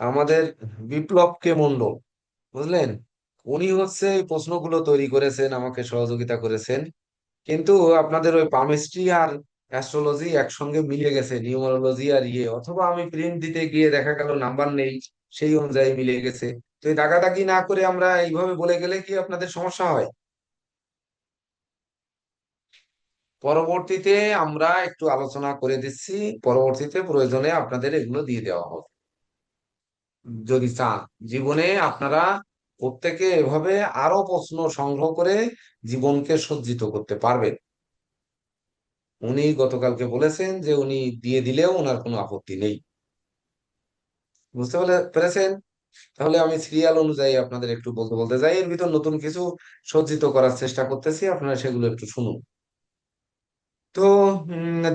আমাদের বিপ্লবকে মণ্ডল, বুঝলেন, উনি হচ্ছে এই প্রশ্নগুলো তৈরি করেছেন, আমাকে সহযোগিতা করেছেন। কিন্তু আপনাদের ওই পামিস্ট্রি আর অ্যাস্ট্রোলজি একসঙ্গে মিলে গেছে, নিউমারোলজি আর ইয়ে, অথবা আমি প্রিন্ট দিতে গিয়ে দেখা গেল নাম্বার নেই, সেই অনুযায়ী মিলে গেছে। তো এই দাগাদাগি না করে আমরা এইভাবে বলে গেলে কি আপনাদের সমস্যা হয়? পরবর্তীতে আমরা একটু আলোচনা করে দিচ্ছি, পরবর্তীতে প্রয়োজনে আপনাদের এগুলো দিয়ে দেওয়া হবে। যদি চান জীবনে আপনারা প্রত্যেকে এভাবে আরো প্রশ্ন সংগ্রহ করে জীবনকে সজ্জিত করতে পারবেন। উনি গতকালকে বলেছেন যে উনি দিয়ে দিলেও ওনার কোনো আপত্তি নেই। বুঝতে পেরেছেন? তাহলে আমি সিরিয়াল অনুযায়ী আপনাদের একটু বলতে বলতে যাই, এর ভিতর নতুন কিছু সজ্জিত করার চেষ্টা করতেছি, আপনারা সেগুলো একটু শুনুন। তো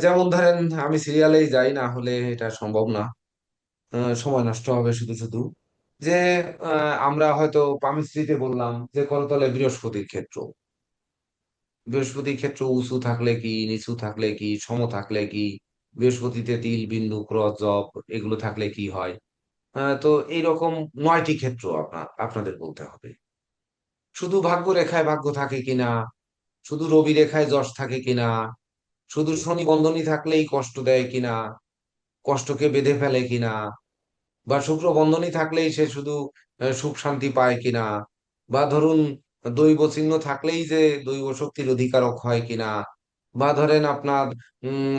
যেমন ধরেন, আমি সিরিয়ালেই যাই, না হলে এটা সম্ভব না, সময় নষ্ট হবে শুধু শুধু। যে আমরা হয়তো পামিস্ট্রিতে বললাম যে করতলে বৃহস্পতির ক্ষেত্র, বৃহস্পতির ক্ষেত্র উঁচু থাকলে কি, নিচু থাকলে কি, সম থাকলে কি, বৃহস্পতিতে তিল বিন্দু ক্রস জব এগুলো থাকলে কি হয়। তো এইরকম 9টি ক্ষেত্র আপনাদের বলতে হবে। শুধু ভাগ্য রেখায় ভাগ্য থাকে কিনা, শুধু রবি রেখায় যশ থাকে কিনা, শুধু শনি বন্ধনী থাকলেই কষ্ট দেয় কিনা, কষ্টকে বেঁধে ফেলে কিনা, বা শুক্র বন্ধনী থাকলেই সে শুধু সুখ শান্তি পায় কিনা, বা ধরুন দৈব চিহ্ন থাকলেই যে দৈব শক্তির অধিকারক হয় কিনা, বা ধরেন আপনার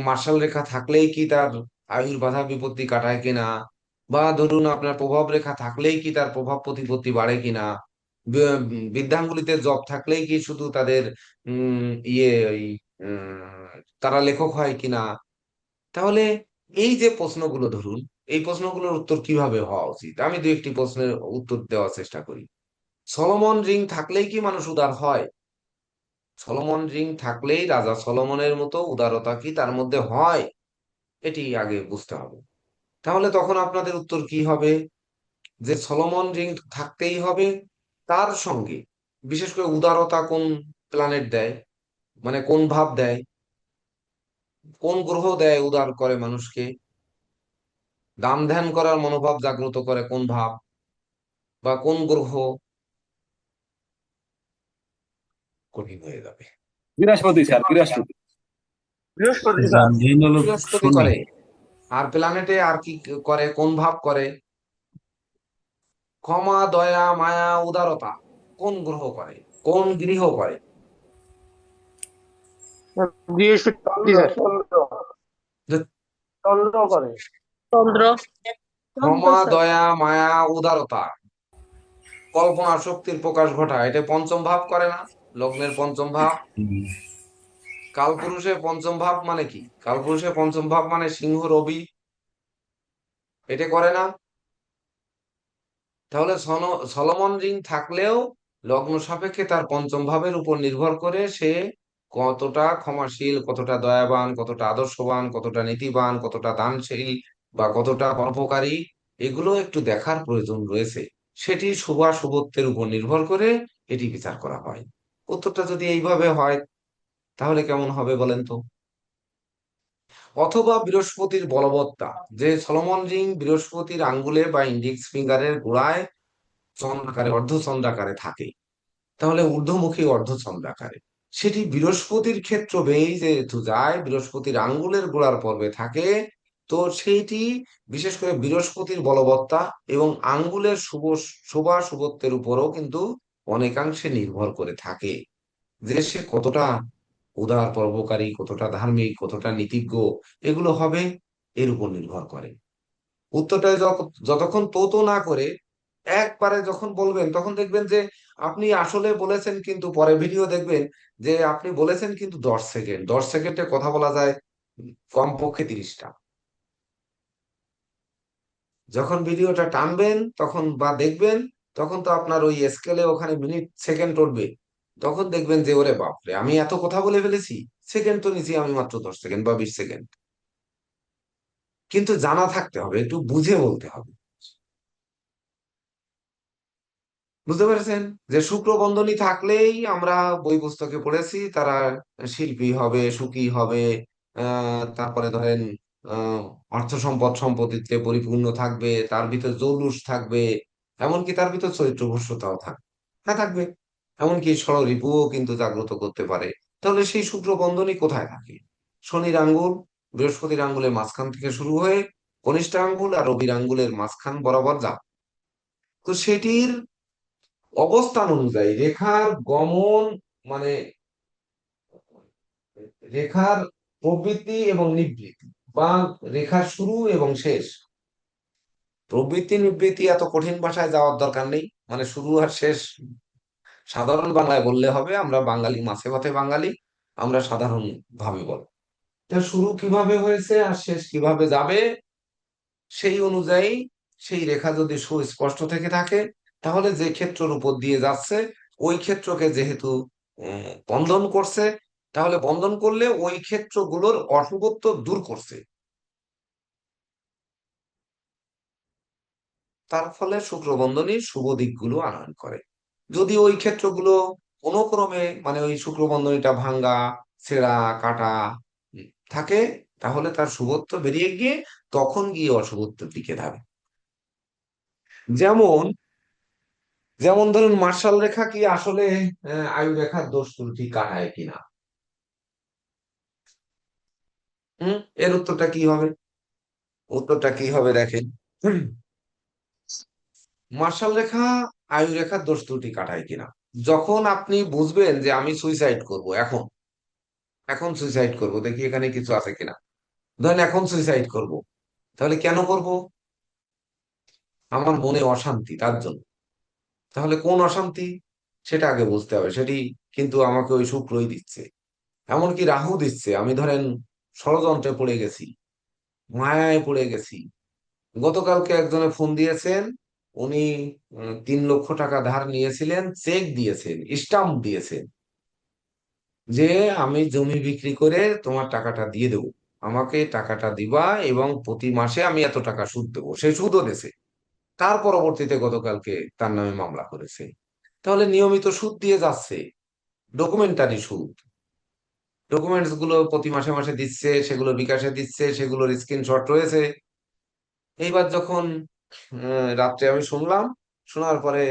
মার্শাল রেখা থাকলেই কি তার আয়ুর বাধা বিপত্তি কাটায় কিনা, বা ধরুন আপনার প্রভাব রেখা থাকলেই কি তার প্রভাব প্রতিপত্তি বাড়ে কিনা, বিদ্যাঙ্গুলিতে জব থাকলেই কি শুধু তাদের ইয়ে ওই তারা লেখক হয় কিনা। তাহলে এই যে প্রশ্নগুলো ধরুন, এই প্রশ্নগুলোর উত্তর কিভাবে হওয়া উচিত, আমি দু একটি প্রশ্নের উত্তর দেওয়ার চেষ্টা করি। সলোমন রিং থাকলেই কি মানুষ উদার হয়? সলোমন রিং থাকলেই রাজা সলোমনের মতো উদারতা কি তার মধ্যে হয়? এটি আগে বুঝতে হবে। তাহলে তখন আপনাদের উত্তর কি হবে? যে সলোমন রিং থাকতেই হবে, তার সঙ্গে বিশেষ করে উদারতা কোন প্ল্যানেট দেয়, মানে কোন ভাব দেয়, কোন গ্রহ দেয় উদার করে মানুষকে, দান ধ্যান করার মনোভাব জাগ্রত করে কোন ভাব বা কোন গ্রহ? কঠিন হয়ে যাবে। বৃহস্পতি স্যার, বৃহস্পতি। বৃহস্পতি স্যার। গান্ধীন হলো বৃহস্পতি শনি। করে। আর প্ল্যানেটে আর কি করে, কোন ভাব করে? ক্ষমা, দয়া, মায়া, উদারতা কোন গ্রহ করে, কোন গৃহ করে? বৃহস্পতি স্যার। যে চন্দ্র করে। চন্দ্র। চন্দ্র ক্ষমা, স্যার। দয়া, মায়া, উদারতা, কল্পনা শক্তির প্রকাশ ঘটায়, এটা পঞ্চম ভাব করে না? লগ্নের পঞ্চম ভাব। হুম। কালপুরুষের পঞ্চম ভাব মানে কি? কালপুরুষের পঞ্চম ভাব মানে সিংহ, রবি, এটা করে না? তাহলে সলোমন রিং থাকলেও লগ্ন সাপেক্ষে তার পঞ্চম ভাবের উপর নির্ভর করে সে কতটা ক্ষমাশীল, কতটা দয়াবান, কতটা আদর্শবান, কতটা নীতিবান, কতটা দানশীল, বা কতটা পরোপকারী, এগুলো একটু দেখার প্রয়োজন রয়েছে। সেটি শুভাশুভত্বের উপর নির্ভর করে এটি বিচার করা হয়। উত্তরটা যদি এইভাবে হয় তাহলে কেমন হবে বলেন তো? অথবা বৃহস্পতির বলবত্তা, যে সলোমন রিং বৃহস্পতির আঙ্গুলে বা ইন্ডেক্স ফিঙ্গারের গোড়ায় চন্দ্রাকারে, অর্ধচন্দ্রাকারে থাকে, তাহলে ঊর্ধ্বমুখী অর্ধচন্দ্রাকারে, সেটি বৃহস্পতির ক্ষেত্র বেয়েই যেহেতু যায়, বৃহস্পতির আঙ্গুলের গোড়ার পর্বে থাকে, তো সেইটি বিশেষ করে বৃহস্পতির বলবত্তা এবং আঙ্গুলের শোভা শুভত্বের উপরও কিন্তু অনেকাংশে নির্ভর করে থাকে, যে সে কতটা উদার পরোপকারী, কতটা ধার্মিক, কতটা নীতিজ্ঞ, এগুলো হবে এর উপর নির্ভর করে। উত্তরটা যতক্ষণ তো তো না করে একবারে যখন বলবেন, তখন দেখবেন যে আপনি আসলে বলেছেন, কিন্তু পরে ভিডিও দেখবেন যে আপনি বলেছেন কিন্তু 10 সেকেন্ড, 10 সেকেন্ডে কথা বলা যায় কমপক্ষে 30টা। যখন ভিডিওটা টানবেন তখন বা দেখবেন, তখন তো আপনার ওই স্কেলে ওখানে মিনিট সেকেন্ড উঠবে। তখন দেখবেন যে ওরে বাপরে, আমি এত কথা বলে ফেলেছি, সেকেন্ড তো নিচে আমি মাত্র 10 সেকেন্ড বা 20 সেকেন্ড। কিন্তু জানা থাকতে হবে, একটু বুঝে বলতে হবে। বুঝতে পেরেছেন যে শুক্র বন্ধনী থাকলেই আমরা বই পুস্তকে পড়েছি তারা শিল্পী হবে, সুখী হবে, তারপরে ধরেন আহ অর্থ সম্পদ সম্পত্তিতে পরিপূর্ণ থাকবে, তার ভিতর জৌলুস থাকবে, এমনকি তার ভিতর চরিত্রভ্রষ্টতাও থাকবে। হ্যাঁ, থাকবে। এমনকি ষড়রিপুও কিন্তু জাগ্রত করতে পারে। তাহলে সেই শুক্র বন্ধনী কোথায় থাকে? শনির আঙ্গুল, বৃহস্পতির আঙ্গুলের মাঝখান থেকে শুরু হয়ে কনিষ্ঠ আঙ্গুল আর রবির আঙ্গুলের মাঝখান বরাবর যা। তো সেটির অবস্থান অনুযায়ী রেখার গমন, মানে রেখার প্রবৃত্তি এবং নিবৃত্তি, বা রেখার শুরু এবং শেষ। প্রবৃত্তি নিবৃত্তি এত কঠিন ভাষায় যাওয়ার দরকার নেই, মানে শুরু আর শেষ সাধারণ বাংলায় বললে হবে। আমরা বাঙালি, মাছে ভাতে বাঙালি, আমরা সাধারণ ভাবে বল। এটা শুরু কিভাবে হয়েছে আর শেষ কিভাবে যাবে, সেই অনুযায়ী সেই রেখা যদি সুস্পষ্ট থেকে থাকে, তাহলে যে ক্ষেত্রের উপর দিয়ে যাচ্ছে ওই ক্ষেত্রকে যেহেতু বন্ধন করছে, তাহলে বন্ধন করলে ওই ক্ষেত্রগুলোর অশুভত্ব দূর করছে। তার ফলে শুক্র বন্ধনী শুভ দিকগুলো আনয়ন করে। যদি ওই ক্ষেত্রগুলো কোনো ক্রমে, মানে ওই শুক্র বন্ধনীটা ভাঙ্গা, ছেঁড়া, কাটা থাকে, তাহলে তার শুভত্ব বেরিয়ে গিয়ে তখন গিয়ে অশুভত্বের দিকে যাবে। যেমন যেমন ধরুন, মার্শাল রেখা কি আসলে আয়ু রেখার দোষ ত্রুটি কাটায় কিনা? এর উত্তরটা কি হবে? উত্তরটা কি হবে দেখেন। মার্শাল রেখা আয়ু রেখার দোষ ত্রুটি কাটায় কিনা, যখন আপনি বুঝবেন যে আমি সুইসাইড করব, এখন এখন সুইসাইড করব, দেখি এখানে কিছু আছে কিনা। ধরেন এখন সুইসাইড করব, তাহলে কেন করব? আমার মনে অশান্তি, তার জন্য। তাহলে কোন অশান্তি, সেটা আগে বুঝতে হবে। সেটি কিন্তু আমাকে ওই শুক্রই দিচ্ছে, এমনকি রাহু দিচ্ছে। আমি ধরেন ষড়যন্ত্রে পড়ে গেছি, মায়ায় পড়ে গেছি। গতকালকে একজনে ফোন দিয়েছেন, উনি 3 লক্ষ টাকা ধার নিয়েছিলেন, চেক দিয়েছেন, স্টাম্প দিয়েছেন যে আমি জমি বিক্রি করে তোমার টাকাটা দিয়ে দেবো, আমাকে টাকাটা দিবা এবং প্রতি মাসে আমি এত টাকা সুদ দেবো। সে সুদও দেছে। তার পরবর্তীতে গতকালকে তার নামে মামলা করেছে। তাহলে নিয়মিত সুদ দিয়ে যাচ্ছে, ডকুমেন্টারি সুদ। ডকুমেন্টস গুলো প্রতি মাসে মাসে দিচ্ছে, সেগুলো বিকাশে দিচ্ছে, সেগুলোর স্ক্রিনশট রয়েছে। এইবার যখন রাত্রে আমি শুনলাম, শোনার পরে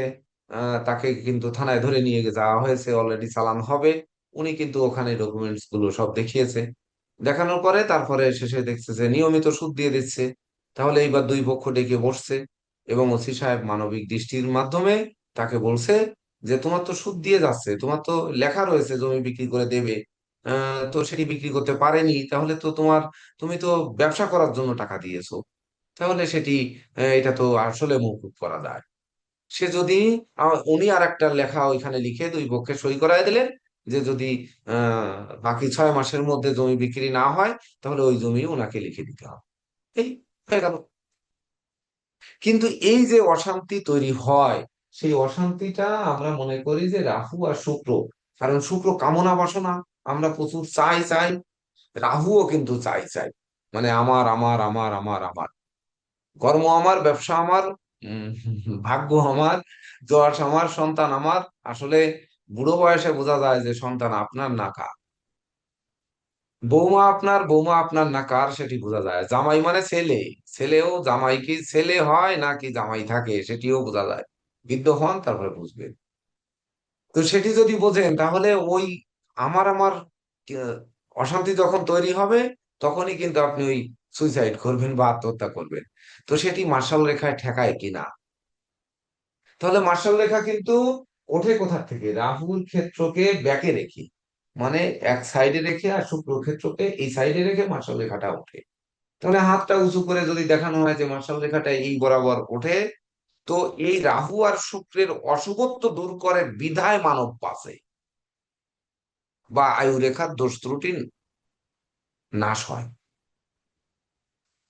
তাকে কিন্তু থানায় ধরে নিয়ে যাওয়া হয়েছে, অলরেডি চালান হবে। উনি কিন্তু ওখানে ডকুমেন্টস গুলো সব দেখিয়েছে। দেখানোর পরে তারপরে শেষে দেখছে যে নিয়মিত সুদ দিয়ে দিচ্ছে। তাহলে এইবার দুই পক্ষ ডেকে বসছে এবং ওসি সাহেব মানবিক দৃষ্টির মাধ্যমে তাকে বলছে যে তোমার তো সুদ দিয়ে যাচ্ছে, তোমার তো লেখা রয়েছে জমি বিক্রি করে দেবে, তো সেটি বিক্রি করতে পারেনি, তাহলে তো তুমি তো ব্যবসা করার জন্য টাকা দিয়েছো, তাহলে সেটি এটা তো আসলে মওকুফ করা যায়। সে যদি উনি আর একটা লেখা ওইখানে লিখে দুই পক্ষে সই করায় দিলেন যে যদি বাকি 6 মাসের মধ্যে জমি বিক্রি না হয়, তাহলে ওই জমি ওনাকে লিখে দিতে হবে। এই হয়ে গেল। কিন্তু এই যে অশান্তি তৈরি হয়, সেই অশান্তিটা আমরা মনে করি যে রাহু আর শুক্র। কারণ শুক্র কামনা বাসনা, আমরা প্রচুর চাই চাই। রাহুও কিন্তু চাই চাই, মানে আমার আমার আমার আমার আমার, কর্ম আমার, ব্যবসা আমার, উম, ভাগ্য আমার, যশ আমার, সন্তান আমার। আসলে বুড়ো বয়সে বোঝা যায় যে সন্তান আপনার না কার। বৌমা আপনার, বৌমা আপনার না কার, সেটি বোঝা যায়। জামাই মানে ছেলে, ছেলেও জামাই কি ছেলে হয় নাকি জামাই থাকে, সেটিও বোঝা যায়। বৃদ্ধ হন, তারপরে বুঝবেন। তো সেটি যদি বোঝেন, তাহলে ওই আমার আমার আহ, অশান্তি যখন তৈরি হবে, তখনই কিন্তু আপনি ওই সুইসাইড করবেন বা আত্মহত্যা করবেন। তো সেটি মার্শাল রেখায় ঠেকায় কিনা? তাহলে মার্শাল রেখা কিন্তু ওঠে কোথা থেকে? রাহুর ক্ষেত্রকে ব্যাকে রেখে। মানে এক সাইডে রেখে আর শুক্র ক্ষেত্রকে এই সাইডে রেখে মার্শাল রেখাটা ওঠে। তাহলে হাতটা উঁচু করে যদি দেখানো হয় যে মার্শাল রেখাটা এই বরাবর ওঠে, তো এই রাহু আর শুক্রের অশুভত্ব দূর করে বিধায় মানব পাশে বা আয়ু রেখার দোষ ত্রুটি নাশ হয়।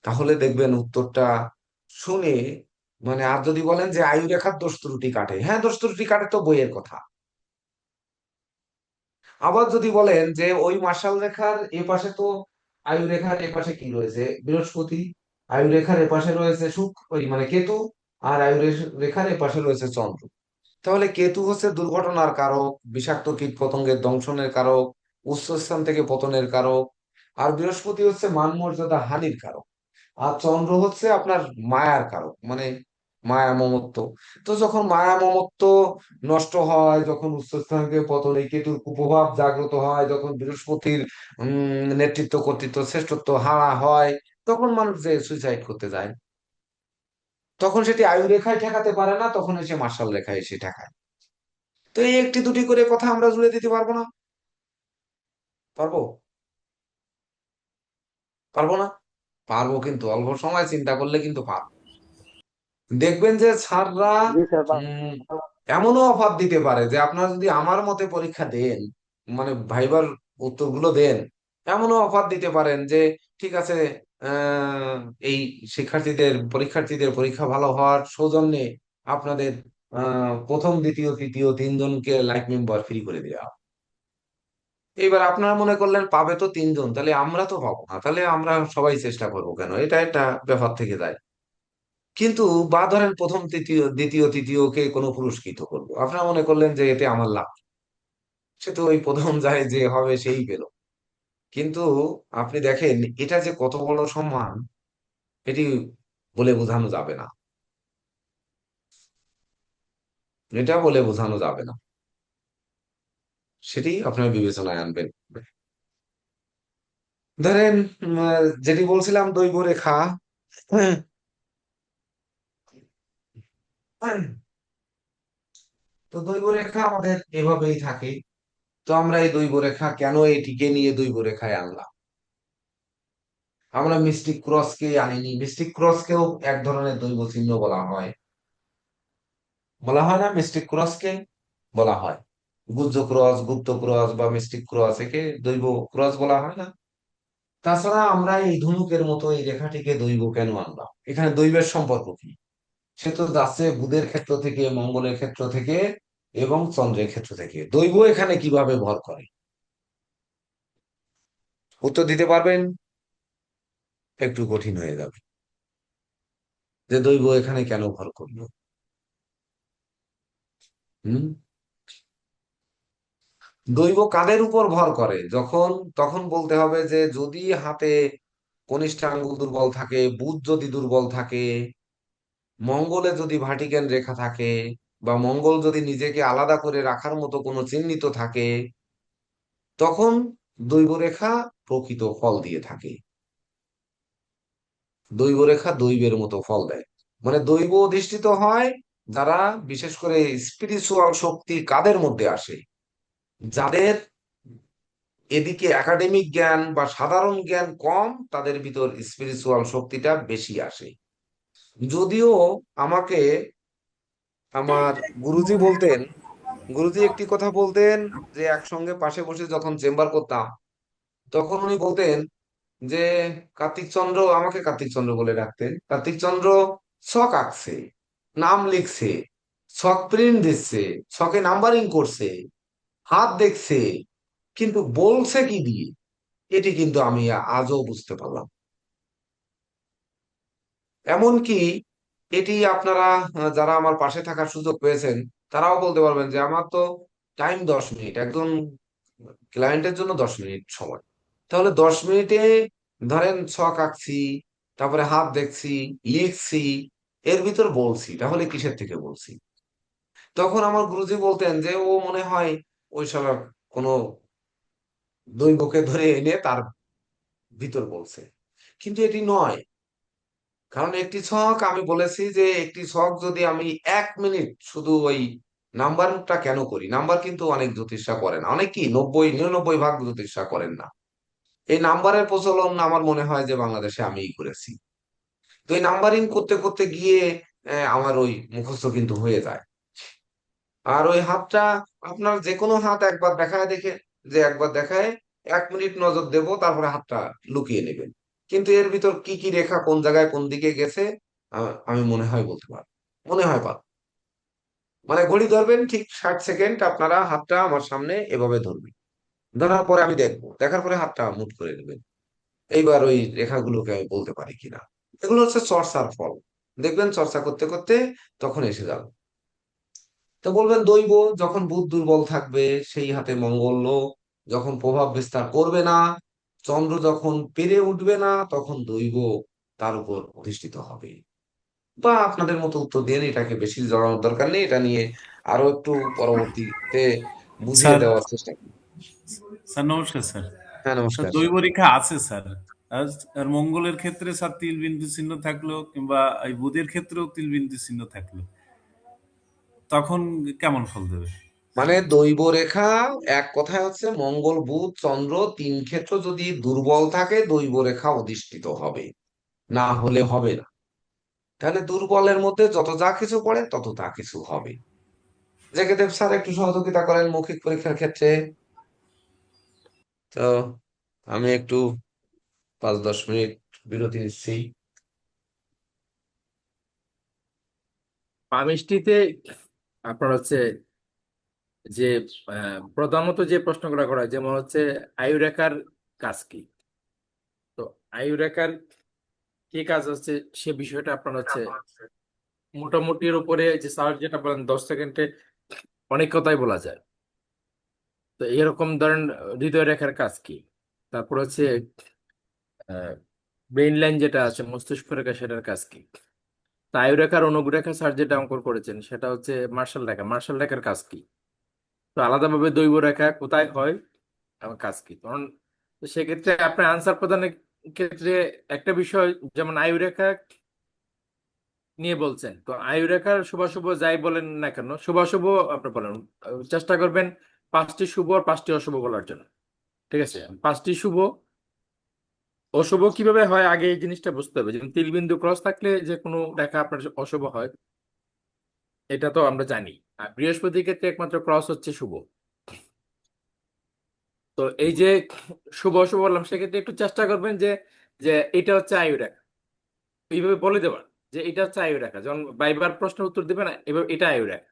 তাহলে দেখবেন উত্তরটা শুনে, মানে আর যদি বলেন যে আয়ু রেখার দোষ ত্রুটি কাটে, হ্যাঁ দোষ ত্রুটি কাটে তো বইয়ের কথা। আবার যদি বলেন যে ওই মার্শাল রেখার এ পাশে তো, আয়ু রেখার এ পাশে কি রয়েছে, বৃহস্পতি। আয়ু রেখার এ পাশে রয়েছে ওই মানে কেতু। আর রেখার এ পাশে রয়েছে চন্দ্র। তাহলে কেতু হচ্ছে দুর্ঘটনার কারক, বিষাক্ত কীট পতঙ্গের দংশনের কারক, উচ্চস্থান থেকে পতনের কারক। আর বৃহস্পতি হচ্ছে মান মর্যাদা হানির কারক। আর চন্দ্র হচ্ছে আপনার মায়ার কারক, মানে মায়া মমত্ব। তো যখন মায়া মমত্ব নষ্ট হয়, যখন উচ্চস্থান থেকে পতন, এই কেতুর কুপ্রভাব জাগ্রত হয়, যখন বৃহস্পতির নেতৃত্ব কর্তৃত্ব শ্রেষ্ঠত্ব হারা হয়, তখন মানুষ যে সুইসাইড করতে যায়, তখন সেটি আয়ু রেখায় ঠেকাতে পারে না, তখন এসে মার্শাল রেখায় এসে ঠেকায়। তো এই একটি দুটি করে কথা আমরা জুড়ে দিতে পারবো না? পারবো? পারবো না? পারবো, কিন্তু অল্প সময় চিন্তা করলে কিন্তু পারবো। দেখবেন যে স্যাররা জি স্যার। উম এমনও অফার দিতে পারে যে আপনারা যদি আমার মতে পরীক্ষা দেন, মানে ভাইবার উত্তরগুলো দেন, এমনও অফার দিতে পারেন যে ঠিক আছে, আহ এই পরীক্ষার্থীদের পরীক্ষা ভালো হওয়ার সৌজন্যে আপনাদের প্রথম দ্বিতীয় তৃতীয় তিনজনকে লাইফ মেম্বার ফ্রি করে দেওয়া। এবার আপনারা মনে করলেন পাবে তো তিনজন, তাহলে আমরা তো পাবো না, তাহলে আমরা সবাই চেষ্টা করবো কেন, এটা একটা ব্যাপার থেকে যায়। কিন্তু বা ধরেন প্রথম দ্বিতীয় তৃতীয়কে কোনো পুরস্কৃত করবো, আপনারা মনে করলেন যে এতে আমার লাভ, সে তো ওই প্রথম যায় যে হবে সেই পেল। কিন্তু আপনি দেখেন এটা যে কত বড় সম্মান, এটি বলে বোঝানো যাবে না, এটা বলে বোঝানো যাবে না, সেটি আপনার বিবেচনায় আনবেন। ধরেন যেটি বলছিলাম দৈব রেখা। তো দৈব রেখা আমাদের এভাবেই থাকে। তো আমরা এই দৈব রেখা কেন এটিকে নিয়ে দৈব রেখায় আনলাম? আমরা মিস্টিক ক্রসকে আনিনি, মিস্টিক ক্রসকেও এক ধরনের দৈব চিহ্ন বলা হয়। বলা হয় না মিস্টিক ক্রসকে? বলা হয়। গুজ্জ ক্রস, গুপ্ত ক্রস বা মিস্টিক ক্রস, একে দৈব ক্রস বলা হয় না? তাছাড়া আমরা এই ধনুকের মতো এই রেখাটিকে দৈব কেন আনলাম? এখানে দৈবের সম্পর্ক কি? সে তো যাচ্ছে বুধের ক্ষেত্র থেকে, মঙ্গলের ক্ষেত্র থেকে এবং চন্দ্রের ক্ষেত্র থেকে। দৈব এখানে কিভাবে ভর করে? উত্তর দিতে পারবেন? একটু কঠিন হয়ে যাবে যে দৈব এখানে কেন ভর করলো। হম দৈব কাদের উপর ভর করে যখন, তখন বলতে হবে যে যদি হাতে কনিষ্ঠ আঙ্গুল দুর্বল থাকে, বুধ যদি দুর্বল থাকে, মঙ্গলে যদি ভাটিকান রেখা থাকে, বা মঙ্গল যদি নিজেকে আলাদা করে রাখার মতো কোনো চিহ্নিত থাকে, তখন দৈব রেখা প্রকৃত ফল দিয়ে থাকে। দৈব রেখা দৈবের মতো ফল দেয়। মানে দৈব অধিষ্ঠিত হয় যারা, বিশেষ করে স্পিরিচুয়াল শক্তি কাদের মধ্যে আসে, যাদের এদিকে একাডেমিক জ্ঞান বা সাধারণ জ্ঞান কম, তাদের ভিতর স্পিরিচুয়াল শক্তিটা বেশি আসে। যদিও আমাকে আমার গুরুজি বলতেন, গুরুজি একটি কথা বলতেন, যে একসঙ্গে পাশে বসে যখন চেম্বার করতাম, তখন উনি বলতেন যে কার্তিক চন্দ্র, আমাকে কার্তিক চন্দ্র বলে ডাকতেন, কার্তিক চন্দ্র ছক আঁকছে, নাম লিখছে, ছক প্রিন্ট দিচ্ছে, ছকে নাম্বারিং করছে, হাত দেখছে, কিন্তু বলছে কি দিয়ে, এটি কিন্তু আমি আজও বুঝতে পারলাম। এমনকি এটি আপনারা যারা আমার পাশে থাকার সুযোগ পেয়েছেন, তারাও বলতে পারবেন যে আমার তো টাইম 10 মিনিট, একজন ক্লায়েন্টের জন্য 10 মিনিট সময়। তাহলে 10 মিনিটে ধরেন ছক আঁকছি, তারপরে হাত দেখছি, লিখছি, এর ভিতর বলছি, তাহলে কিসের থেকে বলছি? তখন আমার গুরুজি বলতেন যে ও মনে হয় ওই সব কোনো দৈবকে ধরে এনে তার ভিতর বলছে। কিন্তু এটি নয়। কারণ একটি ছক, আমি বলেছি যে একটি ছক যদি আমি 1 মিনিট শুধু ওই নাম্বারটা কেন করি? নাম্বার কিন্তু অনেক জ্যোতিষরা করে না, অনেক কি 90-99 ভাগ জ্যোতিষরা করেন না। এই নাম্বারের প্রচলন আমার মনে হয় যে বাংলাদেশে আমিই করেছি। তো এই নাম্বারিং করতে করতে গিয়ে আমার ওই মুখস্থ কিন্তু হয়ে যায়। আর ওই হাতটা, আপনার যে কোনো হাত একবার দেখায় দেখে, যে একবার দেখায় 1 মিনিট নজর দেবো, তারপরে হাতটা লুকিয়ে নেবেন। কিন্তু এর ভিতর কি কি রেখা কোন জায়গায় কোন দিকে গেছে আমি মনে হয় বলতে পারবো, মনে হয় পারবো। মানে ঘড়ি ধরবেন, ঠিক 60 সেকেন্ড আপনারা হাতটা আমার সামনে এভাবে ধরবেন, ধরার পরে আমি দেখবো, দেখার পরে হাতটা মুট করে নেবেন। এইবার ওই রেখাগুলোকে আমি বলতে পারি কিনা। এগুলো হচ্ছে চর্চার ফল। দেখবেন চর্চা করতে করতে তখন এসে যাবে। তো বলবেন দৈব, যখন বুধ দুর্বল থাকবে সেই হাতে মঙ্গল, যখন প্রভাব বিস্তার করবে না, চন্দ্র যখন পেরে উঠবে না, তখন দৈব তার উপর অধিষ্ঠিত হবে। বা আপনাদের মতো উত্তর দিয়ে এটাকে বেশি জড়ানোর দরকার নেই, এটা নিয়ে আরো একটু পরবর্তীতে বুঝিয়ে স্যার দেওয়ার চেষ্টা করি। স্যার নমস্কার স্যার। হ্যাঁ, স্যার নমস্কার। দৈব রেখা আছে স্যার। আর আর মঙ্গলের ক্ষেত্রে স্যার তিল বিন্দু চিহ্ন থাকলো কিংবা এই বুধের ক্ষেত্রেও তিল বিন্দু চিহ্ন থাকলো, তখন কেমন ফল দেবে? মানে দৈব রেখা, এক কথায় হচ্ছে মঙ্গল বুধ চন্দ্র 3 ক্ষেত্র যদি দুর্বল থাকে দৈব রেখা অধিষ্ঠিত হবে, না হলে হবে না। তাহলে দুর্বলের মধ্যে যত যা কিছু পড়ে তত তা কিছু হবে। জেকে দেব স্যার একটু সহযোগিতা করেন মৌখিক পরীক্ষার ক্ষেত্রে। তো আমি একটু 5-10 মিনিট বিরতি নিচ্ছি। পামিষ্টিতে আপনার হচ্ছে যে প্রধানত যে প্রশ্নগুলো করা হয়, যেমন হচ্ছে আয়ুরেখার কাজ কি। তো আয়ুরেখার কি কাজ হচ্ছে সে বিষয়টা আপনার হচ্ছে মোটামুটির উপরে যে স্যার যেটা বলেন 10 সেকেন্ডে অনেক কথাই বলা যায়। তো এরকম ধরেন হৃদয় রেখার কাজ কি, তারপর হচ্ছে ব্রেইন লাইন যেটা আছে মস্তিষ্ক রেখা সেটার কাজ কি। তো আয়ুরেখার অনুরেখা স্যার যেটা অঙ্কন করেছেন সেটা হচ্ছে মার্শাল রেখা, মার্শাল রেখার কাজ কি। তো আলাদাভাবে দৈব রেখা কোথায় হয় আমার কাজ কি তখন। তো সেক্ষেত্রে আপনার আনসার প্রদানের ক্ষেত্রে একটা বিষয়, যেমন আয়ুরেখা নিয়ে বলছেন, তো আয়ুরেখার শুভাশুভ যাই বলেন না কেন, শুভাশুভ আপনি বলেন, চেষ্টা করবেন 5টি শুভ আর 5টি অশুভ বলার জন্য। ঠিক আছে, 5টি শুভ অশুভ কিভাবে হয় আগে এই জিনিসটা বুঝতে হবে। যেমন তিলবিন্দু ক্রস থাকলে যে কোনো রেখা আপনার অশুভ হয়, এটা তো আমরা জানি। আর বৃহস্পতির ক্ষেত্রে একমাত্র ক্রস হচ্ছে শুভ। তো এই যে শুভ অশুভ বললাম, সেক্ষেত্রে একটু চেষ্টা করবেন যে যে এটা হচ্ছে আয়ু রেখা, এইভাবে বলে দেবেন যে এটা হচ্ছে আয়ু রেখা। যখন বাইবার প্রশ্নের উত্তর দিবেন এবার এটা আয়ু রেখা।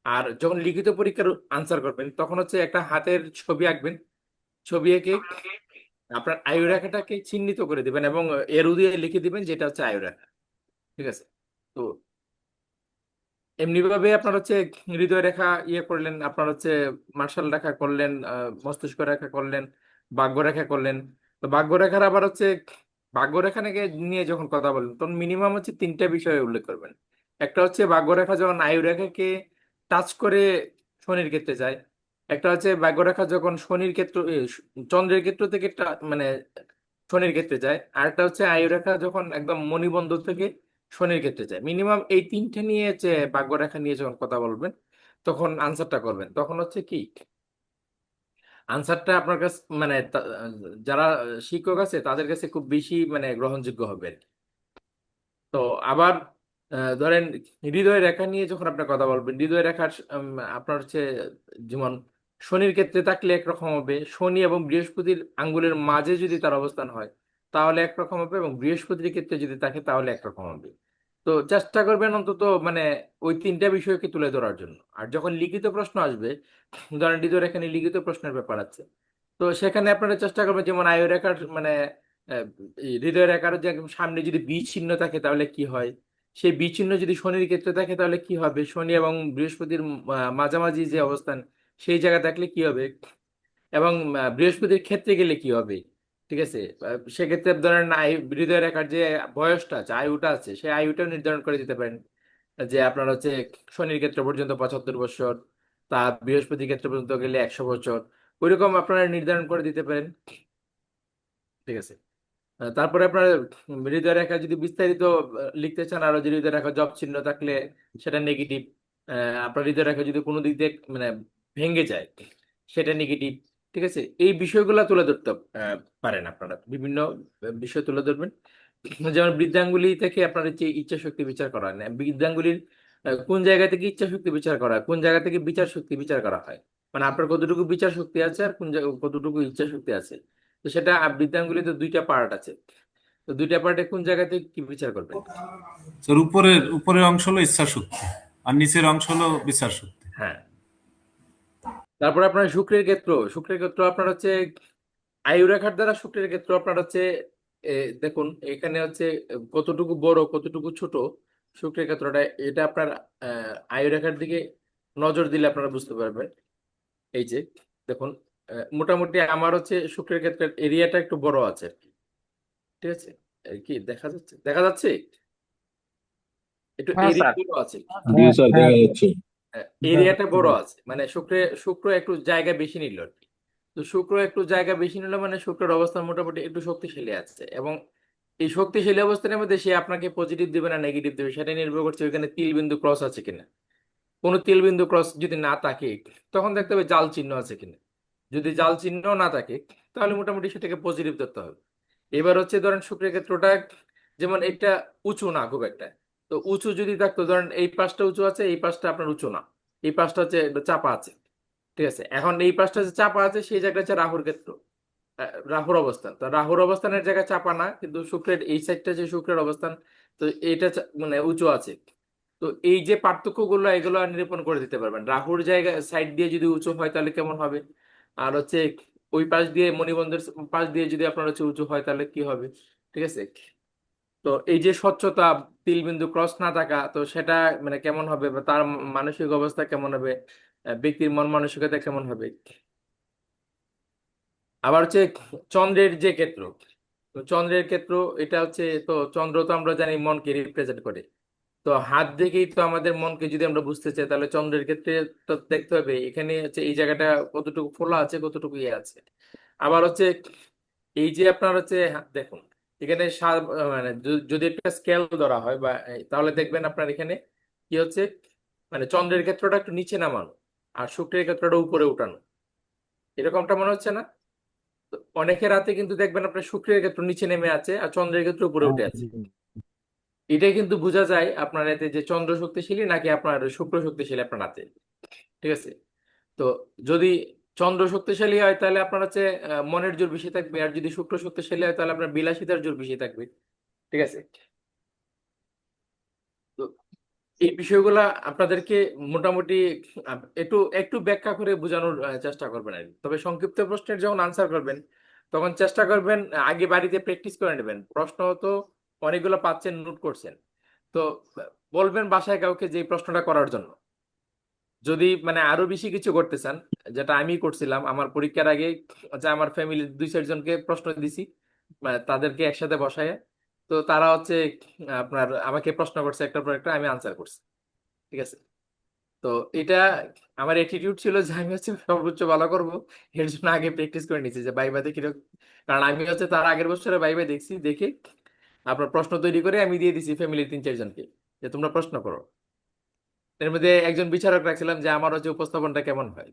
আর যখন লিখিত পরীক্ষার আনসার করবেন তখন হচ্ছে একটা হাতের ছবি আঁকবেন, ছবি এঁকে আপনার আয়ু রেখাটাকে চিহ্নিত করে দিবেন এবং এরু দিয়ে লিখে দিবেন যেটা হচ্ছে আয়ু রেখা। ঠিক আছে। তো এমনি ভাবে আপনার হচ্ছে হৃদয় রেখা ইয়ে করলেন, আপনার হচ্ছে মার্শাল রেখা করলেন, মস্তিষ্ক রেখা করলেন, ভাগ্য রেখা করলেন। তো ভাগ্য রেখার আবার হচ্ছে ভাগ্য রেখা নিয়ে যখন কথা বলবেন তখন মিনিমাম হচ্ছে 3টা বিষয় উল্লেখ করবেন। একটা হচ্ছে ভাগ্য রেখা যখন আয়ু রেখাকে টাচ করে শনির ক্ষেত্রে যায়। একটা হচ্ছে ভাগ্য রেখা যখন শনির ক্ষেত্র চন্দ্রের ক্ষেত্র থেকে মানে শনির ক্ষেত্রে যায়। আর একটা হচ্ছে আয়ু রেখা যখন একদম মণিবন্ধ থেকে শনির ক্ষেত্রে যায়। মিনিমাম এই 3টে নিয়ে যে ভাগ্যরেখা নিয়ে যখন কথা বলবেন তখন আনসারটা করবেন, তখন হচ্ছে কি আনসারটা আপনার কাছে মানে যারা শিক্ষক আছে তাদের কাছে খুব বেশি মানে গ্রহণযোগ্য হবে আর কি। তো আবার ধরেন হৃদয় রেখা নিয়ে যখন আপনার কথা বলবেন, হৃদয় রেখার আপনার হচ্ছে যেমন শনির ক্ষেত্রে থাকলে একরকম হবে, শনি এবং বৃহস্পতির আঙ্গুলের মাঝে যদি তার অবস্থান হয় তাহলে একরকম হবে, এবং বৃহস্পতির ক্ষেত্রে যদি থাকে তাহলে একরকম হবে। তো চেষ্টা করবেন অন্তত মানে ওই 3টা বিষয়কে তুলে ধরার জন্য। আর যখন লিখিত প্রশ্ন আসবে, ধরেন হৃদয় রেখা নিয়ে লিখিত প্রশ্নের ব্যাপার আছে, তো সেখানে আপনারা চেষ্টা করবেন যেমন আয়ু রেখার মানে আহ, এই হৃদয় রেখার যে একদম সামনে যদি বি চিহ্ন থাকে তাহলে কি হয়, সেই বি চিহ্ন যদি শনির ক্ষেত্রে থাকে তাহলে কি হবে, শনি এবং বৃহস্পতির মাঝামাঝি যে অবস্থান সেই জায়গা থাকলে কি হবে, এবং বৃহস্পতির ক্ষেত্রে গেলে কি হবে। ঠিক আছে। সেক্ষেত্রে ধরেন হৃদয় রেখার যে বয়সটা আছে, আয়ুটা আছে, সেই আয়ুটা নির্ধারণ করে দিতে পারেন যে আপনার হচ্ছে শনির ক্ষেত্র পর্যন্ত 75 বছর, তা বৃহস্পতির ক্ষেত্র পর্যন্ত গেলে 100 বছর, ওইরকম আপনারা নির্ধারণ করে দিতে পারেন। ঠিক আছে। তারপরে আপনার হৃদয় রেখা যদি বিস্তারিত লিখতে চান, আরো যদি হৃদয় রেখা জব চিহ্ন থাকলে সেটা নেগেটিভ, আপনার হৃদয় রেখা যদি কোনো দিক দিয়ে মানে ভেঙে যায়, সেটা নেগেটিভ। ঠিক আছে, এই বিষয়গুলো তুলে ধরতে পারেন, আপনারা বিভিন্ন বিষয় তুলে ধরবেন। যেমন বৃদ্ধাঙ্গুলি থেকে আপনার হচ্ছে ইচ্ছা শক্তি বিচার করা হয় না, বৃদ্ধাঙ্গুলির কোন জায়গা থেকে ইচ্ছা শক্তি বিচার করা হয়, কোন জায়গা থেকে বিচার শক্তি বিচার করা হয়, মানে আপনার কতটুকু বিচার শক্তি আছে আর কতটুকু ইচ্ছা শক্তি আছে। তো সেটা বৃদ্ধাঙ্গুলিতে দুইটা পার্ট আছে, তো দুইটা পার্টে কোন জায়গা থেকে কি বিচার করবেন। তোর উপরের অংশ হলো ইচ্ছা শক্তি, আর নিচের অংশ হলো বিচার শক্তি। হ্যাঁ, তারপর আপনার শুক্রের ক্ষেত্র আপনার হচ্ছে আয়ু রেখার দ্বারা শুক্রের ক্ষেত্র আপনার হচ্ছে এ, দেখুন এখানে হচ্ছে কতটুকু বড় কতটুকু ছোট শুক্রের ক্ষেত্রটা, এটা আপনার আয়ু রেখার দিকে নজর দিলে আপনারা বুঝতে পারবেন। এই যে দেখুন, মোটামুটি আমার হচ্ছে শুক্রের ক্ষেত্রের এরিয়াটা একটু বড় আছে আর কি। ঠিক আছে, এই কি দেখা যাচ্ছে একটু হ্যাঁ এরিয়া স্যার। বড় আছে, জি স্যার, দেখা যাচ্ছে। এরিয়াটা বড় আছে, মানে শুক্র একটু জায়গা বেশি নিল আর কি। তো শুক্র একটু জায়গা বেশি নিল মানে শুক্রের অবস্থান মোটামুটি একটু শক্তিশালী আছে, এবং এই শক্তিশালী অবস্থানের মধ্যে সে আপনাকে পজিটিভ দেবে না নেগেটিভ দেবে সেটা নির্ভর করছে ওইখানে তিল বিন্দু ক্রস আছে কিনা। কোনো তিল বিন্দু ক্রস যদি না থাকে তখন দেখতে হবে জাল চিহ্ন আছে কিনা। যদি জাল চিহ্ন না থাকে তাহলে মোটামুটি সেটাকে পজিটিভ ধরতে হবে। এবার হচ্ছে ধরেন শুক্রের ক্ষেত্রটা যেমন এটা উঁচু না খুব একটা, তো উঁচু যদি থাকতো ধরেন এই পাশটা উঁচু আছে এই পাশটা আপনার উঁচু না, এই পাশটা হচ্ছে একটু চাপা আছে। ঠিক আছে, এখন এই পাশটা যে চাপা আছে সেই জায়গা হচ্ছে রাহুর ক্ষেত্র, রাহুর অবস্থান। তো রাহুর অবস্থানের জায়গায় চাপা না, কিন্তু শুক্রের এই সাইডটা যে শুক্রের অবস্থান, তো এটা মানে উঁচু আছে। তো এই যে পার্থক্যগুলো এগুলো নিরূপণ করে দিতে পারবেন, রাহুর জায়গা সাইড দিয়ে যদি উঁচু হয় তাহলে কেমন হবে, আর হচ্ছে ওই পাশ দিয়ে মণিবন্ধের পাশ দিয়ে যদি আপনার হচ্ছে উঁচু হয় তাহলে কি হবে। ঠিক আছে, তো এই যে স্বচ্ছতা, তিল বিন্দু ক্রস না থাকা, তো সেটা মানে কেমন হবে বা তার মানসিক অবস্থা কেমন হবে, ব্যক্তির মন মানসিকতা কেমন হবে। আবার হচ্ছে চন্দ্রের যে ক্ষেত্র, তো চন্দ্রের ক্ষেত্র এটা হচ্ছে, তো চন্দ্র তো আমরা জানি মনকে রিপ্রেজেন্ট করে। তো হাত দেখেই তো আমাদের মনকে যদি আমরা বুঝতে চাই তাহলে চন্দ্রের ক্ষেত্রে তো দেখতে হবে এখানে হচ্ছে এই জায়গাটা কতটুকু ফোলা আছে কতটুকু ইয়ে আছে। আবার হচ্ছে এই যে আপনার হচ্ছে দেখুন এখানে মানে যদি একটা স্কেল ধরা হয় বা তাহলে দেখবেন আপনার এখানে কি হচ্ছে, মানে চন্দ্রের ক্ষেত্রটা একটু নিচে নামানো আর শুক্রের ক্ষেত্রটা উপরে উঠানো, এরকমটা মনে হচ্ছে না। তো অনেকের হাতে কিন্তু দেখবেন আপনার শুক্রের ক্ষেত্র নিচে নেমে আছে আর চন্দ্রের ক্ষেত্র উপরে উঠে আছে। এটাই কিন্তু বোঝা যায় আপনার এতে যে চন্দ্র শক্তিশালী নাকি আপনার শুক্র শক্তিশালী আপনার হাতে। ঠিক আছে, তো যদি চন্দ্র শক্তিশালী হয় তাহলে আপনার হচ্ছে মনের জোর বেশি থাকবে, আর যদি শুক্র শক্তিশালী হয় তাহলে আপনার বিলাসিতার জোর বেশি থাকবে। ঠিক আছে, তো এই বিষয়গুলা আপনাদেরকে মোটামুটি একটু একটু ব্যাখ্যা করে বোঝানোর চেষ্টা করবেন আর কি। তবে সংক্ষিপ্ত প্রশ্নের যখন আনসার করবেন তখন চেষ্টা করবেন আগে বাড়িতে প্র্যাকটিস করে নেবেন, প্রশ্ন তো অনেকগুলো পাচ্ছেন নোট করছেন, তো বলবেন বাসায় কাউকে যে এই প্রশ্নটা করার জন্য। যদি মানে আরো বেশি কিছু করতে চান, যেটা আমি করছিলাম আমার পরীক্ষার আগে, যে আমার ফ্যামিলির 2-4 জনকে প্রশ্ন দিছি, তাদেরকে একসাথে বসায়, তো তারা হচ্ছে আপনার আমাকে প্রশ্ন করছে একটার পর একটা, আমি আনসার করছি। ঠিক আছে, তো এটা আমার অ্যাটিটিউড ছিল যে আমি হচ্ছে সর্বোচ্চ ভালো করব, এর জন্য আগে প্র্যাকটিস করে নিচ্ছি যে বাইবাতে কিরকম। কারণ আমি হচ্ছে তার আগের বছরে বাইবা দেখছি, দেখে আপনার প্রশ্ন তৈরি করে আমি দিয়ে দিছি ফ্যামিলির 3-4 জনকে যে তোমরা প্রশ্ন করো। এর মধ্যে একজন বিচারক রাখছিলাম যে আমার হচ্ছে উপস্থাপনটা কেমন হয়।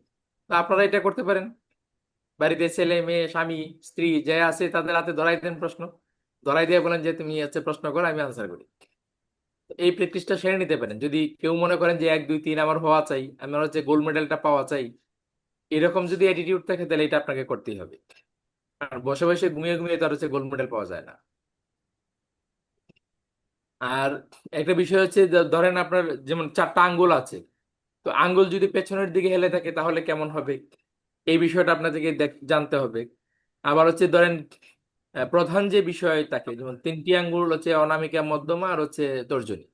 তো আপনারা এটা করতে পারেন, বাড়িতে ছেলে মেয়ে স্বামী স্ত্রী যে আছে তাদের হাতে ধরাই দেন প্রশ্ন, ধরাই দিয়ে বলেন যে তুমি হচ্ছে প্রশ্ন করো আমি আনসার করি। তো এই প্র্যাকটিসটা সেরে নিতে পারেন। যদি কেউ মনে করেন যে 1 2 3 আমার হওয়া চাই, আমার হচ্ছে গোল্ড মেডেলটা পাওয়া চাই, এরকম যদি অ্যাটিটিউড থাকে তাহলে এটা আপনাকে করতেই হবে। আর বসে বসে ঘুমিয়ে ঘুমিয়ে তার হচ্ছে গোল্ড মেডেল পাওয়া যায় না। আর একটা বিষয় হচ্ছে ধরেন আপনার যেমন 4টা আঙ্গুল আছে, তো আঙ্গুল যদি পেছনের দিকে হেলে থাকে তাহলে কেমন হবে, এই বিষয়টা আপনাদেরকে জানতে হবে। আবার হচ্ছে ধরেন প্রধান যে বিষয় থাকে, যেমন 3টি আঙ্গুল হচ্ছে অনামিকা মধ্যমা আর হচ্ছে তর্জনী,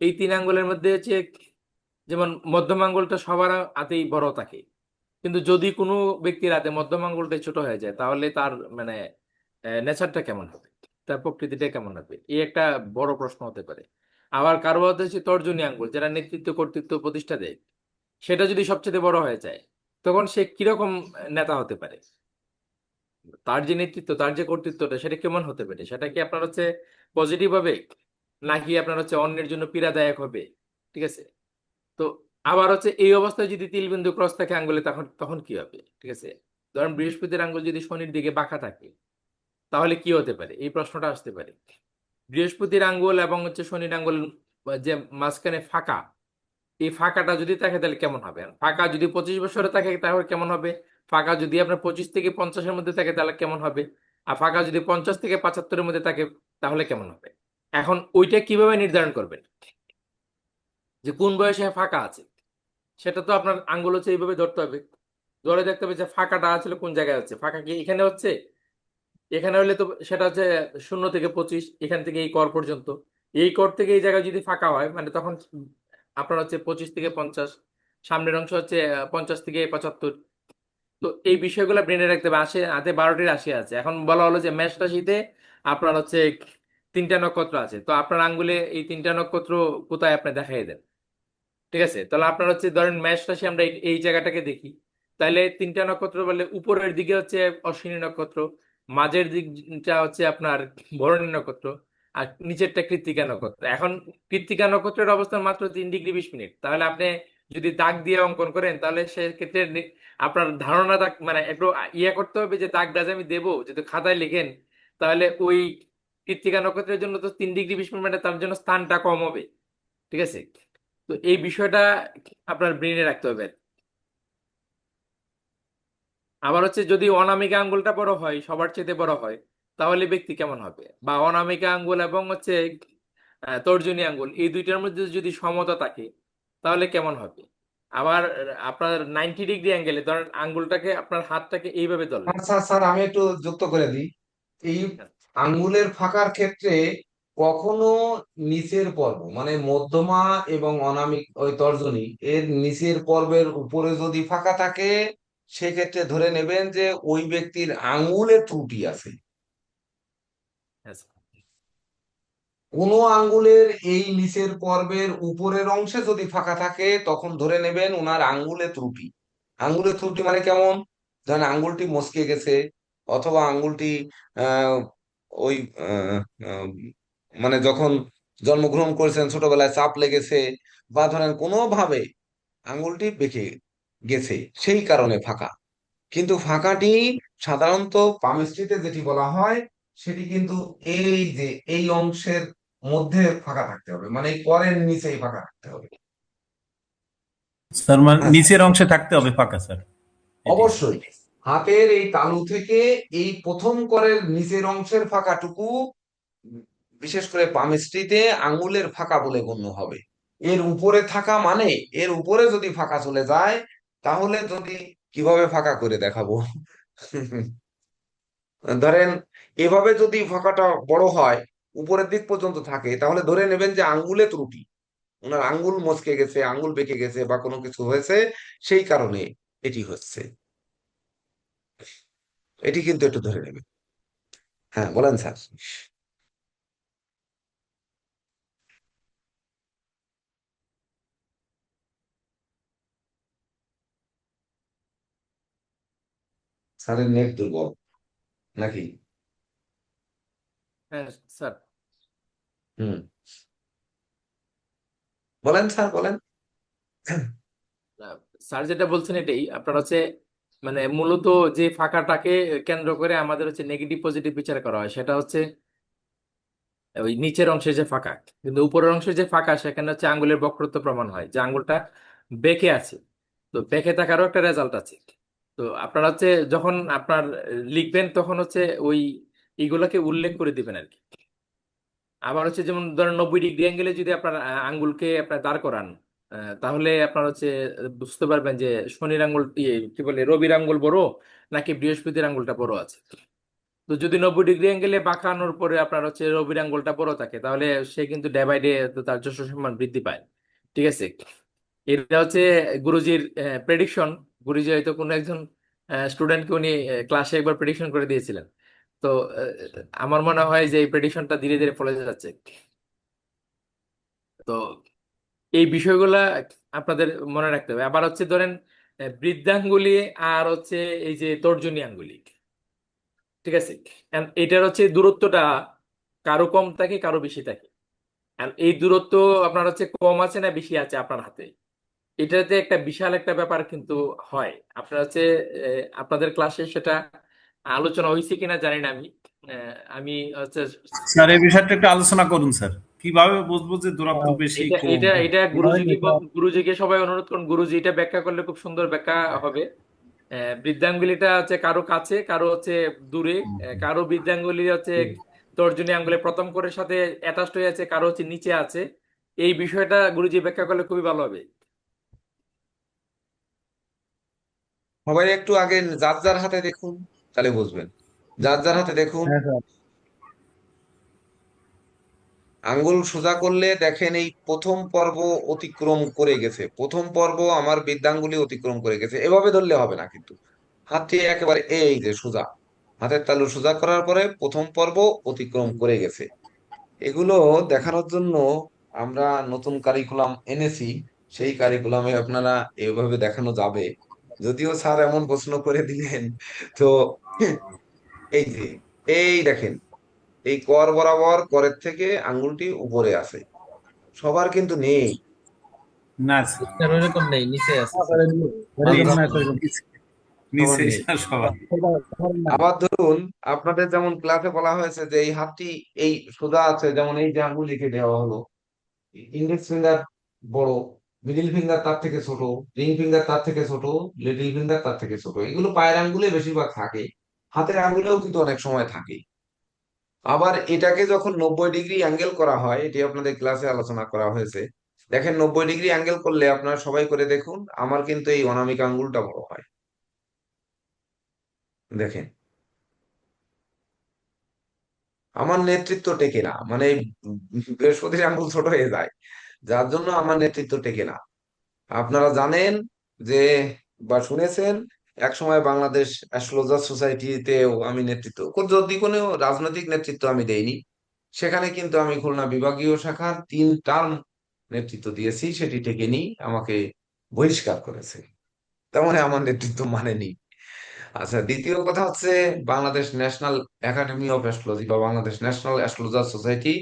এই 3 আঙ্গুলের মধ্যে হচ্ছে যেমন মধ্যম আঙ্গুলটা সবার হাতেই বড় থাকে, কিন্তু যদি কোনো ব্যক্তির হাতে মধ্যম আঙ্গুলটা ছোট হয়ে যায় তাহলে তার মানে নেচারটা কেমন হবে, তার প্রকৃতিটা কেমন হবে, এই একটা বড় প্রশ্ন হতে পারে। আবার কারো হাতে হচ্ছে তর্জনী আঙ্গুল যেটা নেতৃত্ব কর্তৃত্ব প্রতিষ্ঠা দেয়, সেটা যদি সবচেয়ে বড় হয়ে যায় তখন সে কিরকম নেতা হতে পারে, তার যে নেতৃত্ব তার যে কর্তৃত্বটা সেটা কেমন হতে পারে, সেটা কি আপনার হচ্ছে পজিটিভ হবে নাকি আপনার হচ্ছে অন্যের জন্য পীড়াদায়ক হবে। ঠিক আছে, তো আবার হচ্ছে এই অবস্থায় যদি তিল বিন্দু ক্রস থাকে আঙ্গুলে, তখন তখন কি হবে? ঠিক আছে, ধরেন বৃহস্পতির আঙ্গুল যদি শনির দিকে বাঁকা থাকে, তাহলে কি হতে পারে, এই প্রশ্নটা আসতে পারে। বৃহস্পতির আঙ্গুল এবং হচ্ছে শনির আঙ্গুল যে মাঝখানে ফাঁকা, এই ফাঁকাটা যদি থাকে তাহলে কেমন হবে? আর ফাঁকা যদি 25 বছরে থাকে তাহলে কেমন হবে? ফাঁকা যদি আপনার 25 থেকে 50-এর মধ্যে থাকে তাহলে কেমন হবে? আর ফাঁকা যদি 50 থেকে 75-এর মধ্যে থাকে তাহলে কেমন হবে? এখন ওইটা কিভাবে নির্ধারণ করবেন যে কোন বয়সে ফাঁকা আছে? সেটা তো আপনার আঙ্গুল হচ্ছে এইভাবে ধরতে হবে, ধরে দেখতে হবে যে ফাঁকাটা আসলে কোন জায়গায় হচ্ছে। ফাঁকা কি এখানে হচ্ছে? এখানে হলে তো সেটা হচ্ছে 0 থেকে 25, এখান থেকে এই কর পর্যন্ত। এই কর থেকে এই জায়গায় যদি ফাঁকা হয় মানে তখন আপনার হচ্ছে 25 থেকে 50, সামনের অংশ হচ্ছে 50 থেকে 75। তো এই বিষয়গুলো ব্রেনে রাখতে হবে। আসে হাতে 12টি রাশি আছে, এখন বলা হলো যে মেষ রাশিতে আপনার হচ্ছে 3টা নক্ষত্র আছে, তো আপনার আঙ্গুলে এই 3টা নক্ষত্র কোথায় আপনি দেখাই দেন। ঠিক আছে, তাহলে আপনার হচ্ছে ধরেন মেষ রাশি, আমরা এই জায়গাটাকে দেখি, তাহলে 3টা নক্ষত্র বললে উপরের দিকে হচ্ছে অশ্বিনী নক্ষত্র, মাঝের দিকটা হচ্ছে আপনার ভরণী নক্ষত্র, আর নিচেরটা কৃত্তিকা নক্ষত্র। এখন কৃত্তিকা নক্ষত্রের অবস্থান মাত্র 3 ডিগ্রি 20 মিনিট, তাহলে আপনি যদি দাগ দিয়ে অঙ্কন করেন তাহলে সেক্ষেত্রে আপনার ধারণা দাগ মানে একটু ইয়ে করতে হবে যে দাগটা যে আমি দেবো যদি খাতায় লিখেন, তাহলে ওই কৃত্তিকা নক্ষত্রের জন্য তো 3 ডিগ্রি 20 মিনিট, মানে তার জন্য স্থানটা কম হবে। ঠিক আছে, তো এই বিষয়টা আপনার ব্রেনে রাখতে হবে। আবার হচ্ছে যদি অনামিকা আঙ্গুলটা বড় হয়, সবার চেয়ে বড় হয়, তাহলে ব্যক্তি কেমন হবে? বা অনামিকা আঙ্গুল এবং হচ্ছে তর্জনী আঙ্গুল, এই দুইটার মধ্যে যদি সমতা থাকে তাহলে কেমন হবে? আবার আপনার 90 ডিগ্রি অ্যাঙ্গেলে ধরেন আঙ্গুলটাকে, আপনার হাতটাকে এইভাবে ধরলেন। আচ্ছা স্যার, আমি একটু যুক্ত করে দিই। এই আঙ্গুলের ফাঁকার ক্ষেত্রে কখনো নিচের পর্ব মানে মধ্যমা এবং অনামিক ওই তর্জনী এর নিচের পর্বের উপরে যদি ফাঁকা থাকে, সেক্ষেত্রে ধরে নেবেন যে ওই ব্যক্তির আঙ্গুলে ত্রুটি আছে। হ্যাঁ কোনো আঙ্গুলের এই নিচের পর্বের উপরের অংশে যদি ফাঁকা থাকে, তখন ধরে নেবেন ওনার আঙ্গুলে ত্রুটি। আঙ্গুলে ত্রুটি মানে কেমন? ধরেন আঙ্গুলটি মচকে গেছে, অথবা আঙ্গুলটি আহ ওই আহ, আহ, মানে যখন জন্মগ্রহণ করেছেন ছোটবেলায় চাপ লেগেছে, বা ধরেন কোনোভাবে আঙ্গুলটি বেঁকে গেছে, সেই কারণে ফাঁকা। কিন্তু ফাঁকাটি সাধারণত পামিস্ট্রিতে যেটি বলা হয়, সেটি কিন্তু এই যে এই অংশের মধ্যে ফাঁকা থাকতে হবে, মানে এই করের নিচেই ফাঁকা থাকতে হবে। স্যার মানে হ্যাঁ স্যার, নিচের অংশে থাকতে হবে ফাঁকা স্যার, এটি। অবশ্যই হাতের এই তালু থেকে এই প্রথম করের নিচের অংশের ফাঁকাটুকু বিশেষ করে পামিস্ট্রিতে আঙ্গুলের ফাঁকা বলে গণ্য হবে। এর উপরে থাকা মানে, এর উপরে যদি ফাঁকা চলে যায়, তাহলে যদি কিভাবে ফাঁকা করে দেখাবো ধরেন এভাবে যদি ফাঁকাটা বড় হয়, উপরের দিক পর্যন্ত থাকে, তাহলে ধরে নেবেন যে আঙ্গুলে ত্রুটি, ওনার আঙ্গুল মচকে গেছে, আঙ্গুল বেঁকে গেছে, বা কোনো কিছু হয়েছে, সেই কারণে এটি হচ্ছে। এটি কিন্তু একটু ধরে নেবেন। হ্যাঁ বলেন স্যার। স্যারের নেট দুর্বল নাকি? হ্যাঁ স্যার। হুম, বলেন স্যার বলেন। আহ, স্যার যেটা বলছেন এটাই আপনার হচ্ছে মানে মূলত যে ফাঁকাটাকে কেন্দ্র করে আমাদের হচ্ছে নেগেটিভ পজিটিভ বিচার করা হয়, সেটা হচ্ছে ওই নিচের অংশে যে ফাঁকা। কিন্তু উপরের অংশে যে ফাঁকা সেখানে হচ্ছে আঙ্গুলের বক্রত্ব প্রমাণ হয় যে আঙ্গুলটা বেঁকে আছে। তো বেঁকে থাকারও একটা রেজাল্ট আছে। তো আপনার হচ্ছে যখন আপনার লিখবেন তখন হচ্ছে ওই এইগুলাকে উল্লেখ করে দিবেন আর কি। আবার হচ্ছে যেমন ধরেন 90 ডিগ্রি অ্যাঙ্গেলে যদি আপনার আঙ্গুলকে আপনার দাঁড় করান, তাহলে আপনার হচ্ছে বুঝতে পারবেন যে শনির আঙ্গুল কি বলে রবির আঙ্গুল বড় নাকি বৃহস্পতির আঙ্গুলটা বড় আছে। তো যদি 90 ডিগ্রি অ্যাঙ্গেলে বাঁকানোর পরে আপনার হচ্ছে রবির আঙ্গুলটা বড় থাকে, তাহলে সে কিন্তু ডে বাই ডে তার যশ সম্মান বৃদ্ধি পায়। ঠিক আছে, এটা হচ্ছে গুরুজির প্রেডিকশন। গুরুজি হয়তো কোনো একজন স্টুডেন্টকে উনি ক্লাসে একবার প্রেডিকশন করে দিয়েছিলেন। তো আমার মনে হয় যে এই প্রেডিকশনটা ধীরে ধীরে ফলে যাচ্ছে। তো এই বিষয়গুলা আপনাদের মনে রাখতে হবে। আবার হচ্ছে ধরেন বৃদ্ধাঙ্গুলি আর হচ্ছে এই যে তর্জনী আঙ্গুলি, ঠিক আছে, and এটার হচ্ছে দূরত্বটা কারো কম থাকে কারো বেশি থাকে। And এই দূরত্ব আপনার হচ্ছে কম আছে না বেশি আছে আপনার হাতে, এটাতে একটা বিশাল একটা ব্যাপার কিন্তু হয়। আপনার হচ্ছে আপনাদের ক্লাসে সেটা আলোচনা হয়েছে কিনা জানি না আমি। আমি হচ্ছে স্যার এই বিষয়টা একটু আলোচনা করুন স্যার, কিভাবে বুঝবো যে দূরত্ব বেশি এটা কম? এটা এটা গুরুজিকে সবাই অনুরোধ করুন, গুরুজি এটা ব্যাখ্যা করলে খুব সুন্দর ব্যাখ্যা হবে। বৃদ্ধাঙ্গুলিটা হচ্ছে কারো কাছে, কারো হচ্ছে দূরে, কারো বৃদ্ধাঙ্গুলি হচ্ছে তর্জনী আঙ্গুলের প্রথম কোণের সাথে অ্যাটাচড হয়ে আছে, কারো হচ্ছে নিচে আছে। এই বিষয়টা গুরুজি ব্যাখ্যা করলে খুবই ভালো হবে। সবাই একটু আগে যার যার হাতে দেখুন, তাহলে বুঝবেন। যার যার হাতে দেখুন, হ্যাঁ স্যার। আঙ্গুল সোজা করলে দেখেন এই প্রথম পর্ব অতিক্রম করে গেছে, প্রথম পর্ব আমার বৃদ্ধাঙ্গুলি অতিক্রম করে গেছে। এভাবে ধরলে হবে না কিন্তু, হাতটি একেবারে এই যে সোজা, হাতের তালু সোজা করার পরে প্রথম পর্ব অতিক্রম করে গেছে। এগুলো দেখানোর জন্য আমরা নতুন কারিকুলাম এনেছি। সেই কারিকুলামে আপনারা এভাবে দেখানো যাবে। যদিও স্যার এমন প্রশ্ন করে দিলেন, তো এই যে, এই দেখেন, এই কর বরাবর করের থেকে আঙ্গুলটি উপরে আছে, সবার কিন্তু নেই। না স্যার, স্যার ওরকম নেই, নিচে আছে স্যার। এরকম নিচে না স্যার। সবার নিচে নেই। স্যার সবার। আবার ধরুন, আপনাদের যেমন ক্লাসে বলা হয়েছে যে এই হাতটি এই সোজা আছে, যেমন এই যে আঙ্গুল লিখে দেওয়া হলো, ইন্ডেক্স ফিঙ্গার বড়, মিডিল ফিঙ্গার তার থেকে ছোট, রিং ফিঙ্গার তার থেকে ছোট, লিটল ফিঙ্গার তার থেকে ছোট, এগুলো পায়ের আঙ্গুলে বেশিরভাগ থাকে, হাতের আঙ্গুলেও কিন্তু অনেক সময় থাকে। আবার এটাকে যখন 90 ডিগ্রি অ্যাঙ্গেল করা হয়, এটি আপনাদের ক্লাসে আলোচনা করা হয়েছে। দেখেন 90 ডিগ্রি অ্যাঙ্গেল করলে, আপনারা সবাই করে দেখুন, আমার কিন্তু এই অনামিক আঙ্গুলটা বড় হয়। দেখেন, আমার নেতৃত্ব টেকে না, মানে এই বৃহস্পতির আঙ্গুল ছোট হয়ে যায়, যার জন্য আমার নেতৃত্ব টেকে না। আপনারা জানেন যে, বা শুনেছেন, এক সময় বাংলাদেশ অ্যাস্ট্রোলজার সোসাইটিতেও আমি নেতৃত্ব, যদি কোনো রাজনৈতিক নেতৃত্ব আমি দেইনি, সেখানে কিন্তু আমি খুলনা বিভাগীয় শাখার 3 টার্ম নেতৃত্ব দিয়েছি, সেটি টেকেনি, আমাকে বহিষ্কার করেছে। তার মানে আমার নেতৃত্ব মানেনি। আচ্ছা, দ্বিতীয় কথা হচ্ছে, Bangladesh national academy of astrology বা বাংলাদেশ ন্যাশনাল অ্যাস্ট্রোলজার সোসাইটি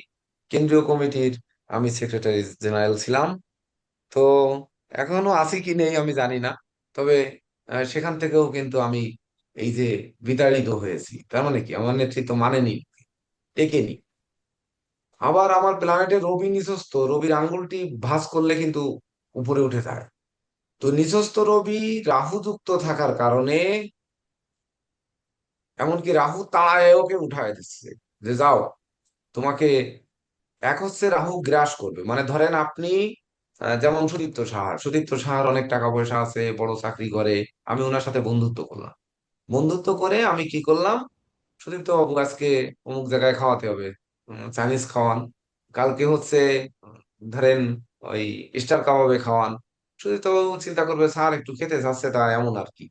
কেন্দ্রীয় কমিটির আমি সেক্রেটারি জেনারেল ছিলাম। তো এখনো আছি কি নেই আমি জানি না, তবে সেখান থেকেও কিন্তু আমি এই যে বিতাড়িত হয়েছি। তার মানে কি, আমার নেতৃত্ব মানেনি, টেকেনি। আবার আমার প্ল্যানেটে রবি নিচস্থ, রবির আঙ্গুলটি ভাঁজ করলে কিন্তু উপরে উঠে যায়। তো নিচস্থ রবি রাহু যুক্ত থাকার কারণে, এমনকি রাহু তাড়ায় ওকে উঠায় দিচ্ছে যে যাও, তোমাকে, এক হচ্ছে রাহু গ্রাস করবে, মানে ধরেন আপনি যেমন সুদীপ্ত সাহার অনেক টাকা পয়সা আছে, বড় চাকরি করে, আমি ওনার সাথে বন্ধুত্ব করলাম। বন্ধুত্ব করে আমি কি করলাম, সুদীপ্ত বাবু আজকে অমুক জায়গায় খাওয়াতে হবে, চাইনিজ খাওয়ান। কালকে হচ্ছে ধরেন ওই স্টার কাবাবে খাওয়ান। সুদীপ্ত বাবু চিন্তা করবে, স্যার একটু খেতে চাচ্ছে, তা এমন আর কি।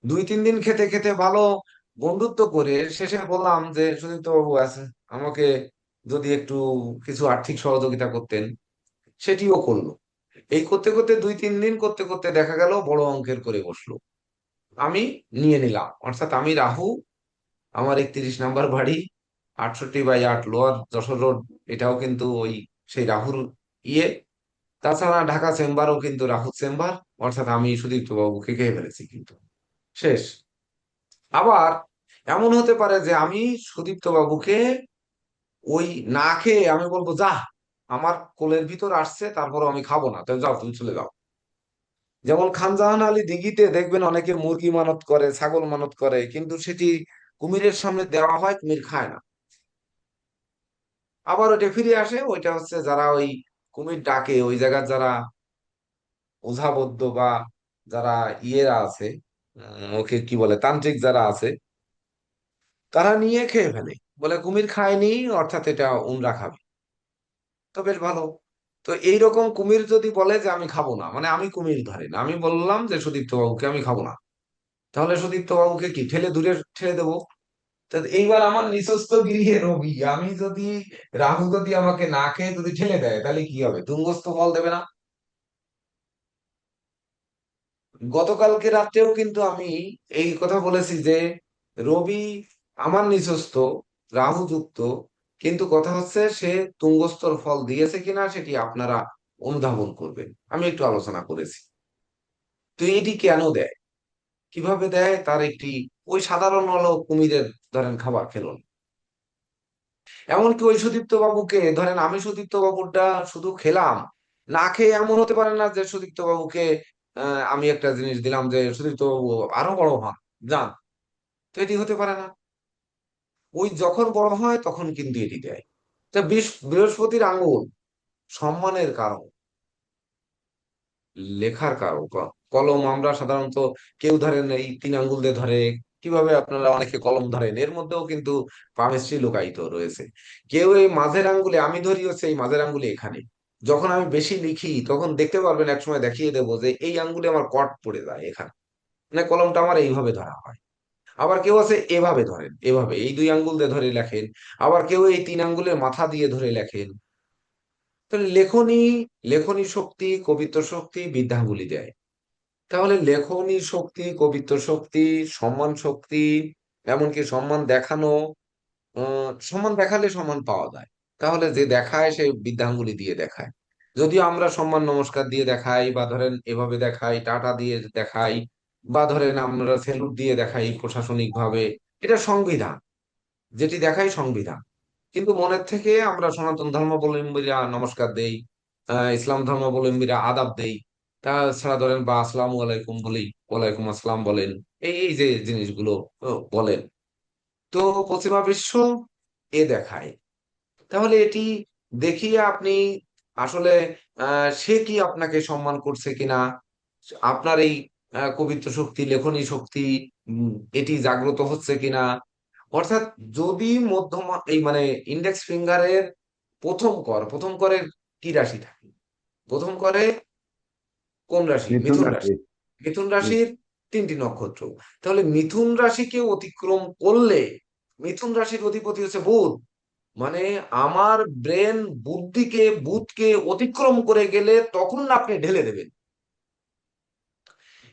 2-3 দিন খেতে খেতে ভালো বন্ধুত্ব করে শেষে বললাম যে, সুদীপ্ত বাবু আছে, আমাকে যদি একটু কিছু আর্থিক সহযোগিতা করতেন। সেটিও করলো। এই করতে করতে 2-3 দিন করতে করতে দেখা গেল বড় অঙ্কের করে বসলো। আমি নিয়ে নিলাম, অর্থাৎ আমি রাহু, আমার 31 নাম্বার বাড়ি, 68/8 লোয়ার যশোর রোড, এটাও কিন্তু ওই সেই রাহুর ইয়ে। তাছাড়া ঢাকা চেম্বারও কিন্তু রাহুর চেম্বার, অর্থাৎ আমি সুদীপ্ত বাবুকে খেয়ে ফেলেছি কিন্তু, শেষ। আবার এমন হতে পারে যে আমি সুদীপ্ত বাবুকে ওই না খেয়ে আমি বলবো, যা, আমার কোলের ভিতর আসছে, তারপরও আমি খাবো না, তো যাও, তুমি চলে যাও। যেমন খানজাহান আলী দিঘিতে দেখবেন অনেকে মুরগি মানত করে, ছাগল মানত করে, কিন্তু সেটি কুমিরের সামনে দেওয়া হয়, কুমির খায় না। আবার ওইটা ফিরে আসে, ওইটা হচ্ছে যারা ওই কুমির ডাকে ওই জায়গার যারা ওঝাবদ্ধ বা যারা ইয়েরা আছে, ওকে কি বলে, তান্ত্রিক যারা আছে, তারা নিয়ে খেয়ে ফেলে, বলে কুমির খায়নি, অর্থাৎ এটা উনরা খাবে। তো বেশ ভালো। তো এইরকম কুমির যদি বলে যে আমি খাবো না, মানে আমি কুমির ধরি না, আমি বললাম যে সুদীপ্ত বাবুকে আমি খাবো না, তাহলে সুদীপ্ত বাবুকে কি ঠেলে দূরে ঠেলে দেবো। তা এইবার আমার নিঃস্ব গৃহে রবি, আমি যদি, রাহু যদি আমাকে না খেয়ে যদি ঠেলে দেয়, তাহলে কি হবে, তুঙ্গস্থ ফল দেবে না। গতকালকে রাত্রেও কিন্তু আমি এই কথা বলেছি যে রবি আমার নিঃস্ব, রাহু যুক্ত, কিন্তু কথা হচ্ছে সে তুঙ্গস্থর ফল দিয়েছে কিনা সেটি আপনারা অনুধাবন করবেন, আমি একটু আলোচনা করেছি। তো এটি কেন দেয়, কিভাবে দেয়, তার একটি ওই সাধারণ হলো কুমিরের ধরেন খাবার খেলো না। এমনকি ওই সুদীপ্ত বাবুকে ধরেন, আমি সুদীপ্ত বাবুরটা শুধু খেলাম, না খেয়ে এমন হতে পারে না যে সুদীপ্ত বাবুকে আমি একটা জিনিস দিলাম যে সুদীপ্ত বাবু আরো বড় হন, যান। তো এটি হতে পারে না। ওই যখন বড় হয় তখন কিন্তু এটি দেয়। তা বৃহস্পতির আঙ্গুল সম্মানের কারণ, লেখার কারণ। কলম আমরা সাধারণত কেউ ধরেন এই 3 আঙ্গুল দিয়ে ধরে, কিভাবে আপনারা অনেকে কলম ধরেন, এর মধ্যেও কিন্তু পামিস্ট্রি লুকায়িত রয়েছে। কেউ এই মাঝের আঙ্গুলে, আমি ধরি হচ্ছে এই মাঝের আঙ্গুলে এখানে, যখন আমি বেশি লিখি তখন দেখতে পারবেন, একসময় দেখিয়ে দেবো যে এই আঙ্গুলে আমার কট পড়ে যায় এখানে, মানে কলমটা আমার এইভাবে ধরা হয়। আবার কেউ আছে এভাবে ধরেন, এভাবে এই 2 আঙ্গুল দিয়ে ধরে লেখেন। আবার কেউ এই 3 আঙ্গুলের মাথা দিয়ে ধরে লেখেন। তো লেখনী, লেখনী শক্তি, কবিত্ব শক্তি বৃদ্ধাঙ্গুলি দেয়। তাহলে লেখনী শক্তি, কবিত্ব শক্তি, সম্মান শক্তি, এমনকি সম্মান দেখানো, সম্মান দেখালে সম্মান পাওয়া যায়। তাহলে যে দেখায় সে বৃদ্ধাঙ্গুলি দিয়ে দেখায়। যদিও আমরা সম্মান নমস্কার দিয়ে দেখাই, বা ধরেন এভাবে দেখাই, টাটা দিয়ে দেখাই, বা ধরেন আমরা স্যালুট দিয়ে দেখাই প্রশাসনিক ভাবে, এটা সংবিধান, যেটি দেখাই সংবিধান। কিন্তু মনের থেকে আমরা সনাতন ধর্মাবলম্বীরা নমস্কার দেই, ইসলাম ধর্মাবলম্বীরা আদাব দেই, তাছাড়া ধরেন বা আসসালামু আলাইকুম বলি, ওয়ালাইকুম আসসালাম বলেন, এই এই যে জিনিসগুলো বলেন। তো পশ্চিমা বিশ্ব এ দেখায়। তাহলে এটি দেখিয়ে আপনি আসলে সে কি আপনাকে সম্মান করছে কিনা, আপনার এই কবিত্ব শক্তি, লেখনী শক্তি, উম, এটি জাগ্রত হচ্ছে কিনা। অর্থাৎ যদি মধ্যমা এই মানে ইন্ডেক্স ফিঙ্গারের প্রথম করের কি রাশি থাকে, প্রথম করে কোন রাশি, মিথুন মিথুন রাশি। রাশি। মিথুন হুম। রাশির 3টি নক্ষত্র। তাহলে মিথুন রাশিকে অতিক্রম করলে, মিথুন রাশির অধিপতি হচ্ছে বুধ, মানে আমার ব্রেন বুধকে অতিক্রম করে গেলে তখন আপনি ঢেলে দেবেন।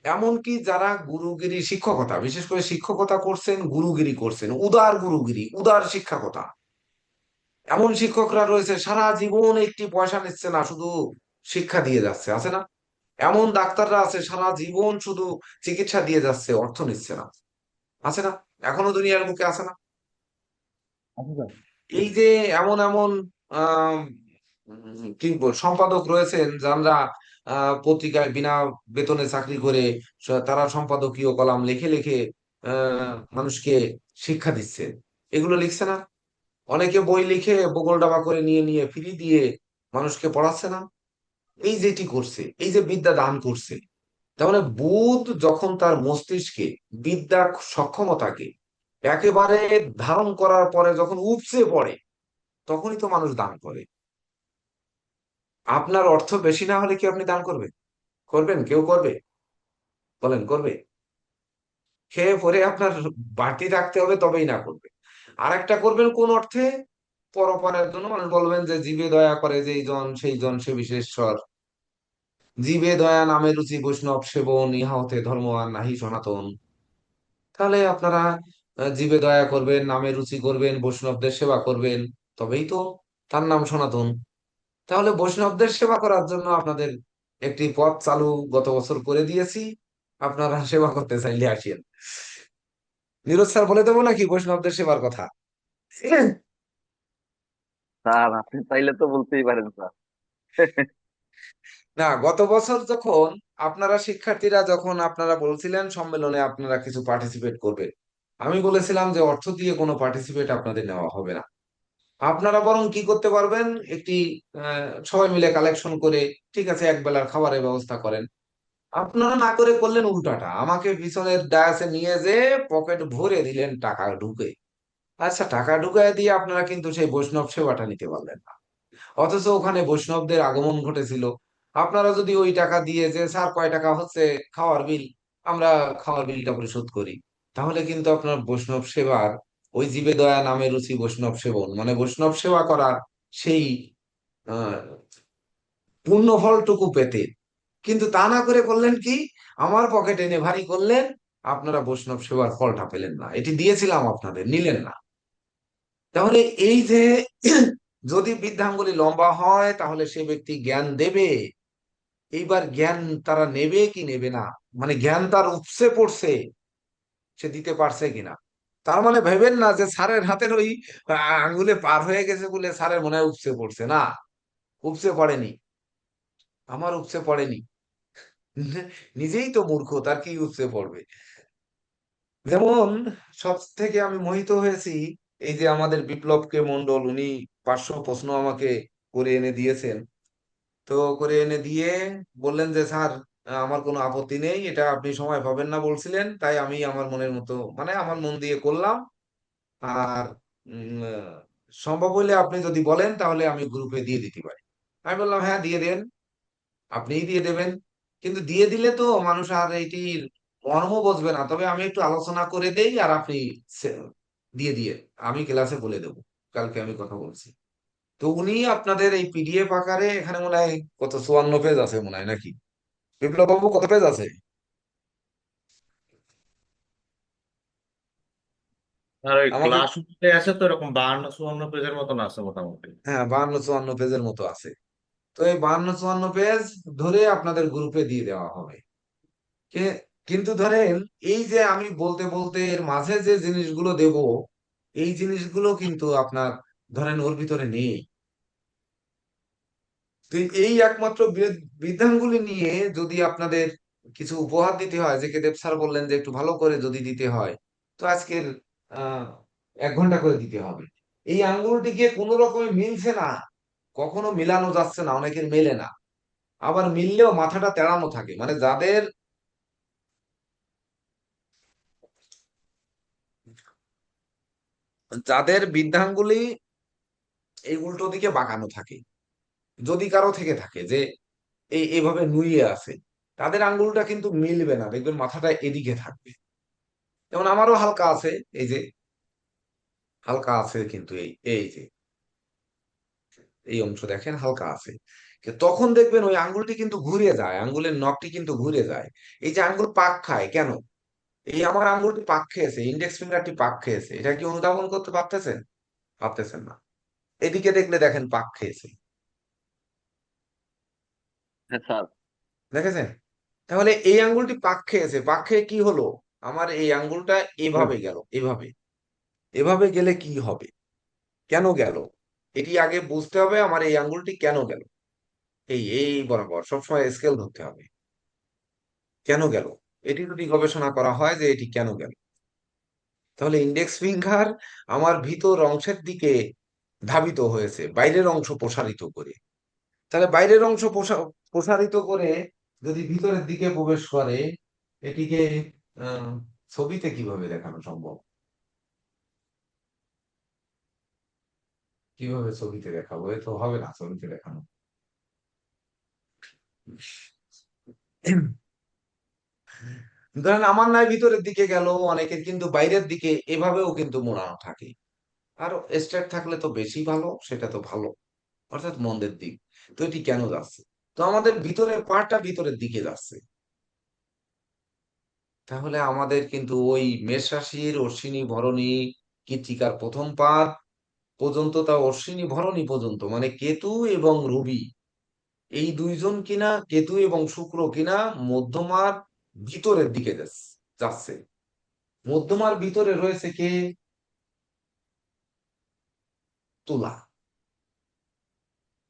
এমনকি যারা গুরুগিরি শিক্ষকতা, বিশেষ করে শিক্ষকতা করছেন, গুরুগিরি করছেন, উদার গুরুগিরি, উদার শিক্ষকতা, এমন শিক্ষকরা রয়েছে সারা জীবন একটি পয়সা নিচ্ছে না, শুধু শিক্ষা দিয়ে যাচ্ছে, আছে না? এমন ডাক্তাররা আছে সারা জীবন শুধু চিকিৎসা দিয়ে যাচ্ছে, অর্থ নিচ্ছে না, আছে না? এখনো দুনিয়ার বুকে আছে না? আচ্ছা স্যার। এই যে এমন এমন আহ কি সম্পাদক রয়েছেন যারা পত্রিকায় বিনা বেতনে চাকরি করে, তারা সম্পাদকীয় কলাম লিখে লিখে মানুষকে শিক্ষা দিচ্ছে। এগুলো লিখছে না? অনেকে বই লিখে বগল ডাবা করে নিয়ে নিয়ে ফ্রি দিয়ে মানুষকে পড়াচ্ছে না? এই যেটি করছে, এই যে বিদ্যা দান করছে, তার মানে বুধ যখন তার মস্তিষ্কে বিদ্যা সক্ষমতাকে একেবারে ধারণ করার পরে যখন উপচে পড়ে, তখনই তো মানুষ দান করে। আপনার অর্থ বেশি না হলে কি আপনি দান করবেন? করবেন? কেউ করবে? বলেন, করবে? খেয়ে পরে আপনার বাড়তি রাখতে হবে, তবেই না করবে। আর একটা করবেন কোন অর্থে? পরপারের জন্য। মানুষ বলবেন যে জীবে দয়া করে যেই জন সেই জন সে বিশেষর, জীবে দয়া নামে রুচি বৈষ্ণব সেবন, ইহা হতে ধর্ম আর নাহি সনাতন। তাহলে আপনারা জীবে দয়া করবেন, নামে রুচি করবেন, বৈষ্ণবদের সেবা করবেন, তবেই তো তার নাম সনাতন। তাহলে বৈষ্ণবদের সেবা করার জন্য আপনাদের একটি পথ চালু গত বছর করে দিয়েছি, আপনারা সেবা করতে চাইলে আসেন। নীরজ স্যার বলে দেবো নাকি বৈষ্ণবদের সেবার কথা? স্যার আপনি চাইলে তো বলতেই পারেন স্যার। না, গত বছর যখন আপনারা শিক্ষার্থীরা যখন আপনারা বলছিলেন সম্মেলনে আপনারা কিছু পার্টিসিপেট করবে, আমি বলেছিলাম যে অর্থ দিয়ে কোনো পার্টিসিপেট আপনাদের নেওয়া হবে না। আপনারা বরং কি করতে পারবেন, একটি সবাই মিলে কালেকশন করে, ঠিক আছে, এক বেলার খাবারের ব্যবস্থা করেন। আপনারা না করে করলেন উল্টাটা, আমাকে পিছনের ডায়াসে নিয়ে যে পকেট ভরে দিলেন টাকা ঢুকে। আচ্ছা, টাকা ঢুকায় দিয়ে আপনারা কিন্তু সেই বৈষ্ণব সেবাটা নিতে পারলেন না। অথচ ওখানে বৈষ্ণবদের আগমন ঘটেছিল। আপনারা যদি ওই টাকা দিয়ে যে স্যার কয় টাকা হচ্ছে খাওয়ার বিল, আমরা খাওয়ার বিলটা পরিশোধ করি, তাহলে কিন্তু আপনার বৈষ্ণব সেবার ওই জীবে দয়া নামে রুচি বৈষ্ণব সেবন, মানে বৈষ্ণব সেবা করার সেই আহ পূর্ণ ফলটুকু পেতে। কিন্তু তা না করে করলেন কি, আমার পকেটে এনে ভারী করলেন, আপনারা বৈষ্ণব সেবার ফলটা পেলেন না। এটি দিয়েছিলাম আপনাদের, নিলেন না। তাহলে এই যে যদি বৃদ্ধাঙ্গুলি লম্বা হয় তাহলে সে ব্যক্তি জ্ঞান দেবে, এইবার জ্ঞান তারা নেবে কি নেবে না, মানে জ্ঞান তার উপসে পড়ছে, সে দিতে পারছে কিনা। তার মানে ভেবেন না যে স্যারের হাতের ওই আঙ্গুলে পার হয়ে গেছে বলে স্যারের মনে হয় উপসে পড়ছে, না, উপসে পড়েনি, আমার উপসে পড়েনি। নিজেই তো মূর্খ, তার কি উপসে পড়বে। যেমন সব থেকে আমি মোহিত হয়েছি, এই যে আমাদের বিপ্লবকে মন্ডল, উনি 500 প্রশ্ন আমাকে করে এনে দিয়েছেন। তো করে এনে দিয়ে বললেন যে স্যার, আমার কোনো আপত্তি নেই, এটা আপনি সময় পাবেন না বলছিলেন, তাই আমি আমার মনের মতো, মানে আমার মন দিয়ে করলাম। আর সম্ভব হলে আপনি যদি বলেন তাহলে আমি গ্রুপে দিয়ে দিতে পারি। আমি বললাম হ্যাঁ দিয়ে দেন, আপনিই দিয়ে দেবেন। কিন্তু দিয়ে দিলে তো মানুষ আর এইটির মর্ম বুঝবে না, তবে আমি একটু আলোচনা করে দেই আর আপনি দিয়ে দিয়ে আমি ক্লাসে বলে দেবো, কালকে আমি কথা বলছি। তো উনি আপনাদের এই পিডিএফ আকারে, এখানে মনে হয় কত 54 পেজ আছে মনে হয় নাকি, বিপ্লব বাবু কত পেজ আছে? আর ওই আমাকে, ক্লাস অনুযায়ী আছে তো এরকম 52-54 পেজের মতন আছে মোটামুটি। হ্যাঁ 52-54 পেজের মতো আছে। তো এই 52-54 পেজ ধরে আপনাদের গ্রুপে দিয়ে দেওয়া হবে। কিন্তু ধরেন, এই যে আমি বলতে বলতে এর মাঝে যে জিনিসগুলো দেব, এই জিনিসগুলো কিন্তু আপনার ধরেন ওর ভিতরে নেই। তো এই একমাত্র বিধানগুলি নিয়ে যদি আপনাদের কিছু উপহার দিতে হয়, যে কেদেব স্যার বললেন যে একটু ভালো করে যদি দিতে হয়, তো আজকের 1 ঘন্টা করে দিতে হবে। এই আঙ্গুলটিকে কোনো রকমে মিলছে না, কখনো মিলানো যাচ্ছে না, অনেকের মেলে না, আবার মিললেও মাথাটা তেড়ানো থাকে, মানে যাদের যাদের বৃদ্ধাঙ্গুলি এই উল্টো দিকে বাঁকানো থাকে, যদি কারো থেকে থাকে যে এইভাবে নুয়ে আছে, তাদের আঙ্গুলটা কিন্তু মিলবে না, দেখবেন মাথাটা এদিকে থাকবে। যেমন আমারও হালকা আছে, এই যে হালকা আছে, কিন্তু এই এই যে এই অংশ দেখেন হালকা আছে, তখন দেখবেন ওই আঙ্গুলটি কিন্তু ঘুরে যায়, আঙ্গুলের নখটি কিন্তু ঘুরে যায়। এই যে আঙ্গুল পাক খায় কেন, এই আমার আঙ্গুলটি পাক খেয়েছে, ইন্ডেক্স ফিঙ্গারটি পাক খেয়েছে, এটা কি অনুধাবন করতে পারতেছেন? পারতেছেন না। এদিকে দেখলে দেখেন পাক খেয়েছে, হ্যাঁ স্যার। দেখেছেন? তাহলে এই আঙ্গুলটি পাক খেয়েছে, পাক খেয়ে কি হলো, আমার এই আঙ্গুলটা হুম। এভাবে গেল, এভাবে, এভাবে গেলে কি হবে, কেন গেল, এটি আগে বুঝতে হবে, আমার এই আঙ্গুলটি কেন গেল, এই বরাবর সবসময় স্কেল ধরতে হবে, কেন গেল, এটি যদি গবেষণা করা হয় যে এটি কেন গেল। তাহলে ইন্ডেক্স ফিঙ্গার আমার ভিতর অংশের দিকে ধাবিত হয়েছে, বাইরের অংশ প্রসারিত করে। তাহলে বাইরের অংশ প্রসারিত করে যদি ভিতরের দিকে প্রবেশ করে, এটিকে আহ ছবিতে কিভাবে দেখানো সম্ভব, কিভাবে ছবিতে দেখাবো, এ তো হবে না ছবিতে দেখানো। ধরেন আমার নাই ভিতরের দিকে গেল, অনেকের কিন্তু বাইরের দিকে এভাবেও কিন্তু মোড়ানো থাকে। আরো স্ট্রেট থাকলে তো বেশি ভালো, সেটা তো ভালো, অর্থাৎ মন্দের দিক। তো এটি কেন যাচ্ছে, তো আমাদের ভিতরের পাটা ভিতরের দিকে যাচ্ছে। তাহলে আমাদের কিন্তু ওই মেষ রাশির অশ্বিনী ভরণী কৃত্তিকার প্রথম পাদ পর্যন্ত, তা অশ্বিনী ভরণী পর্যন্ত, মানে কেতু এবং রবি, এই দুইজন কিনা, কেতু এবং শুক্র কিনা মধ্যমার ভিতরের দিকে যাচ্ছে। মধ্যমার ভিতরে রয়েছে কে? তুলা।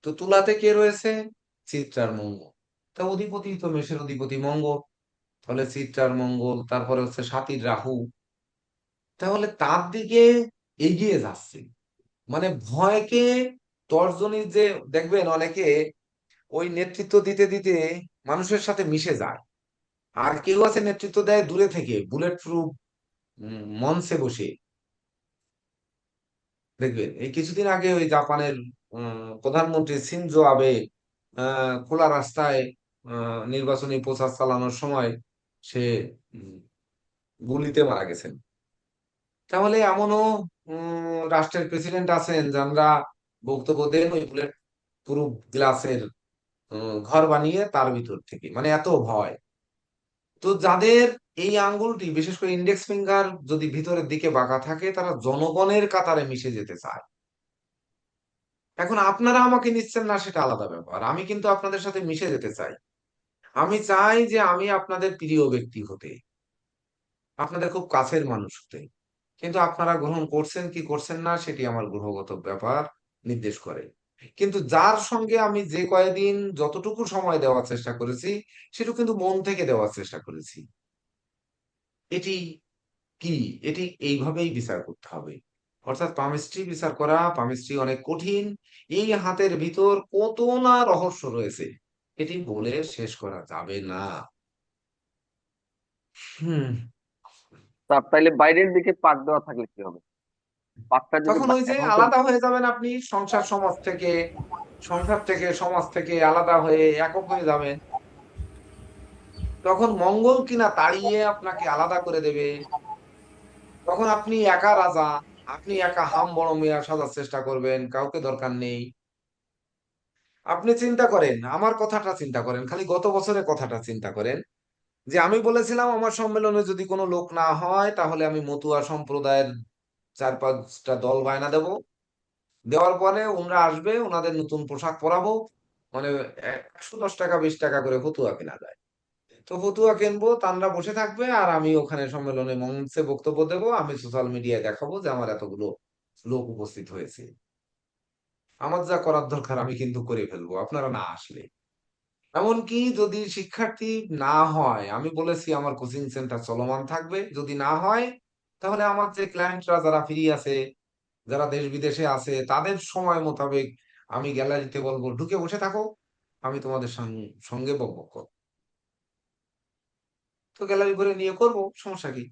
তো তুলাতে কে রয়েছে? চিত্রার মঙ্গল। তা অধিপতি তো মেষের অধিপতি মঙ্গল, তাহলে চিত্রার মঙ্গল, তারপরে হচ্ছে সাতির রাহু, তাহলে তার দিকে এগিয়ে যাচ্ছে। মানে ভয়কে তর্জনী, যে দেখবেন অনেকে ওই নেতৃত্ব দিতে দিতে মানুষের সাথে মিশে যায়, আর কেউ আছে নেতৃত্ব দেয় দূরে থেকে বুলেট প্রুফ মঞ্চে বসে। দেখবেন এই কিছুদিন আগে ওই জাপানের প্রধানমন্ত্রী সিনজো আবে খোলা রাস্তায় নির্বাচনী প্রচার চালানোর সময় সে উম, গুলিতে মারা গেছেন। তাহলে এমনও রাষ্ট্রের প্রেসিডেন্ট আছেন যারা বক্তব্য দেন ওই বুলেট প্রুফ গ্লাসের ঘর বানিয়ে তার ভিতর থেকে, মানে এত ভয়। তো যাদের এই আঙ্গুলটি, বিশেষ করে ইন্ডেক্স ফিঙ্গার যদি ভিতরের দিকে বাঁকা থাকে, তারা জনগণের কাতারে মিশে যেতে চায়। এখন আপনারা আমাকে নিচ্ছেন না সেটা আলাদা ব্যাপার, আমি কিন্তু আপনাদের সাথে মিশে যেতে চাই। আমি চাই যে আমি আপনাদের প্রিয় ব্যক্তি হতে, আপনাদের খুব কাছের মানুষ হতে, কিন্তু আপনারা গ্রহণ করছেন কি করছেন না সেটি আমার গ্রহগত ব্যাপার নির্দেশ করে। কিন্তু যার সঙ্গে আমি যে কয়দিন যতটুকু সময় দেওয়ার চেষ্টা করেছি, সেটুকু কিন্তু মন থেকে দেওয়ার চেষ্টা করেছি। এটি কি, এটি এইভাবেই বিচার করতে হবে। অর্থাৎ পামিস্ট্রি বিচার করা, পামিস্ট্রি অনেক কঠিন। এই হাতের ভিতর কত না রহস্য রয়েছে, এটি বলে শেষ করা যাবে না। হুম। স্যার তাইলে বাইরের দিকে পাক দেওয়া থাকলে কি হবে? পাকটা যদি তখন ওই যে এখন তো আলাদা হয়ে যাবেন আপনি সংসার সমাজ থেকে, সংসার থেকে সমাজ থেকে আলাদা হয়ে একক হয়ে যাবেন। তখন মঙ্গল কিনা তাড়িয়ে আপনাকে আলাদা করে দেবে। তখন আপনি একা রাজা, আপনি একা হাম বড় মিয়া সাজার চেষ্টা করবেন, কাউকে দরকার নেই। আপনি চিন্তা করেন, আমার কথাটা চিন্তা করেন, খালি গত বছরের কথাটা চিন্তা করেন, যে আমি বলেছিলাম আমার সম্মেলনে যদি কোনো লোক না হয় তাহলে আমি মতুয়া সম্প্রদায়ের 4-5টা দল বায়না দেব। দেওয়ার পরে ওনারা আসবে, ওনাদের নতুন পোশাক পরাবো, মানে 110 টাকা 20 টাকা করে ফতুয়া কেনা যায়। তো ফতুয়া কিনবো, তানরা বসে থাকবে, আর আমি ওখানে সম্মেলনে মঞ্চে বক্তব্য দেবো, আমি সোশ্যাল মিডিয়ায় দেখাবো যে আমার এতগুলো লোক উপস্থিত হয়েছে। আমার যা করার দরকার আমি কিন্তু করে ফেলবো আপনারা না আসলে। এমনকি যদি শিক্ষার্থী না হয়, আমি বলেছি আমার কোচিং সেন্টার চলমান থাকবে, যদি না হয় তাহলে আমার যে ক্লায়েন্টরা যারা ফ্রি আছে, যারা দেশ বিদেশে আছে, তাদের সময় মোতাবেক আমি গ্যালারিতে বলবো ঢুকে বসে থাকো, আমি তোমাদের সঙ্গে বকবক করবো। তো গ্যালারি করে নিয়ে করব, সমস্যা কি?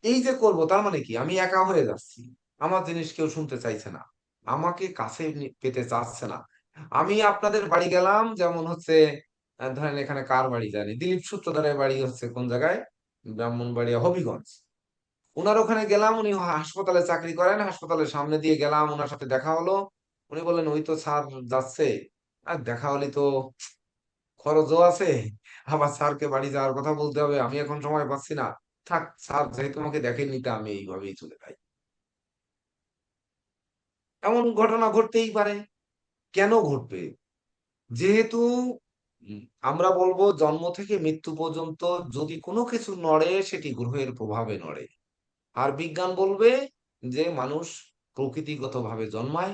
এই যে করব তার মানে কি আমি একা হয়ে যাচ্ছি, আমার জিনিস কেউ শুনতে চাইছে না, আমাকে কাছে পেতে চাচ্ছে না। আমি আপনাদের বাড়ি গেলাম, যেমন হচ্ছে ধরেন এখানে কার বাড়ি জানি, দিলীপ সূত্রধরের বাড়ি হচ্ছে কোন জায়গায়, ব্রাহ্মণবাড়িয়া হবিগঞ্জ। উনার ওখানে গেলাম, উনি হাসপাতালে চাকরি করেন, হাসপাতালের সামনে দিয়ে গেলাম, ওনার সাথে দেখা হলো। উনি বললেন ওই তো স্যার যাচ্ছে। আর দেখা হলে তো খরচও আছে, আবার স্যারকে বাড়ি যাওয়ার কথা বলতে হবে, আমি এখন সময় পাচ্ছি না। থাক, স্যার যেহেতু আমাকে দেখেননি তা আমি এইভাবেই চলে যাই। এমন ঘটনা ঘটতেই পারে। কেন ঘটবে? যেহেতু উম, আমরা বলবো জন্ম থেকে মৃত্যু পর্যন্ত যদি কোনো কিছু নড়ে সেটি গ্রহের প্রভাবে নড়ে। আর বিজ্ঞান বলবে যে মানুষ প্রকৃতিগতভাবে জন্মায়,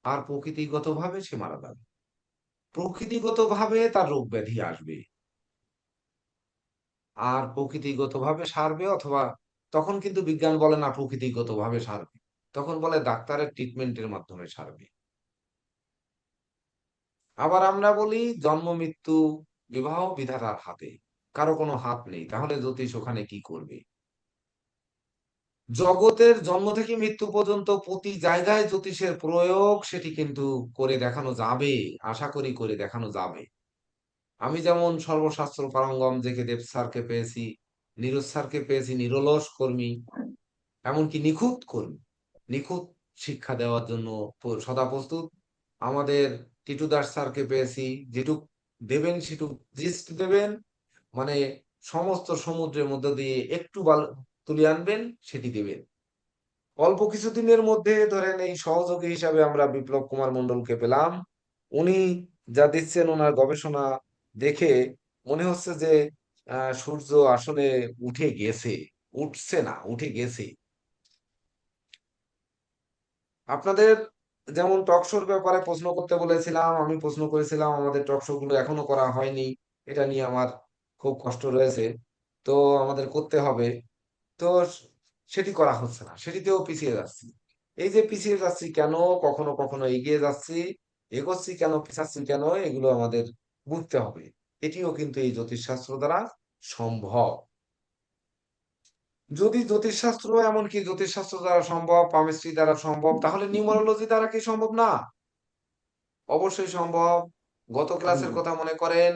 আর প্রকৃতিগতভাবে সে মারা যাবে, প্রকৃতিগতভাবে তার রোগ ব্যাধি আসবে, আর প্রকৃতিগতভাবে সারবে, অথবা তখন কিন্তু বিজ্ঞান বলে না প্রকৃতিগতভাবে সারবে, তখন বলে ডাক্তারের ট্রিটমেন্টের মাধ্যমে সারবে। আবার আমরা বলি জন্ম মৃত্যু বিবাহ বিধাতার হাতে, কারো কোনো হাত নেই, তাহলে জ্যোতিষ ওখানে কি করবে? জগতের জন্ম থেকে মৃত্যু পর্যন্ত প্রতি জায়গায় জ্যোতিষের প্রয়োগ সেটি কিন্তু করে দেখানো যাবে, আশা করি করে দেখানো যাবে। আমি যেমন সর্বশাস্ত্র পারঙ্গম জেকে দেব স্যারকে পেয়েছি, নীরজ স্যারকে পেয়েছি, নিরলস কর্মী, এমনকি নিখুঁত কর্মী, নিখুঁত শিক্ষা দেওয়ার জন্য সদা প্রস্তুত। আমাদের টিটু দাস স্যারকে পেয়েছি, যেটুক দেবেন সেটুক জিস্ট দেবেন, মানে সমস্ত সমুদ্রের মধ্য দিয়ে একটু বাল তুলে আনবেন, সেটি দেবেন। অল্প কিছুদিনের মধ্যে ধরেন এই সহযোগী হিসাবে আমরা বিপ্লব কুমার মন্ডলকে পেলাম। উনি যা দিচ্ছেন, ওনার গবেষণা দেখে মনে হচ্ছে যে সূর্য আসলে উঠে গেছে, উঠছে না, উঠে গেছে। আপনাদের যেমন টকশোর ব্যাপারে প্রশ্ন করতে বলেছিলাম, আমি প্রশ্ন করেছিলাম, আমাদের টকশো গুলো এখনো করা হয়নি, এটা নিয়ে আমার খুব কষ্ট রয়েছে। তো আমাদের করতে হবে। তো সেটি করা হচ্ছে না, সেটিতেও পিছিয়ে যাচ্ছি। এই যে পিছিয়ে যাচ্ছি কেন, কখনো কখনো এগিয়ে যাচ্ছি, এগোচ্ছি কেন, পিছাচ্ছি কেন, এগুলো আমাদের বুঝতে হবে। এটিও কিন্তু এই জ্যোতিষশাস্ত্র দ্বারা সম্ভব। যদি জ্যোতিষশাস্ত্র, এমনকি জ্যোতিষশাস্ত্র দ্বারা সম্ভব, পামিস্ট্রি দ্বারা সম্ভব, তাহলে নিউমারোলজি দ্বারা কি সম্ভব না? অবশ্যই সম্ভব। গত ক্লাসের কথা মনে করেন,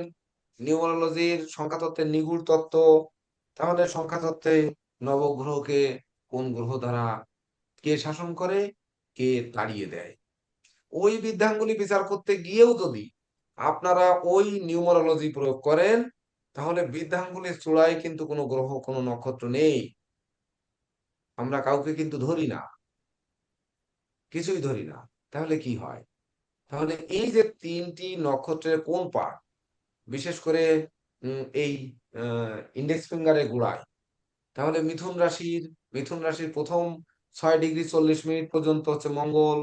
নিউমারোলজির সংখ্যাতত্ত্বের নিগূঢ় তত্ত্ব। তাহলে সংখ্যাতত্ত্বে নবগ্রহকে কোন গ্রহ দ্বারা কে শাসন করে, কে তাড়িয়ে দেয়, ওই বিধানগুলি বিচার করতে গিয়েও যদি আপনারা ওই নিউমারোলজি প্রয়োগ করেন, তাহলে বিধানগুলির চূড়ায় কিন্তু কোনো গ্রহ কোনো নক্ষত্র নেই। আমরা কাউকে কিন্তু ধরি না, কিছুই ধরি না। তাহলে কি হয়? তাহলে এই যে 3টি নক্ষত্রের কোন পার্ট, বিশেষ করে এই ইন্ডেক্স ফিঙ্গারে ঘোরায়, তাহলে মিথুন রাশির প্রথম 6 ডিগ্রি 40 মিনিট পর্যন্ত হচ্ছে মঙ্গল,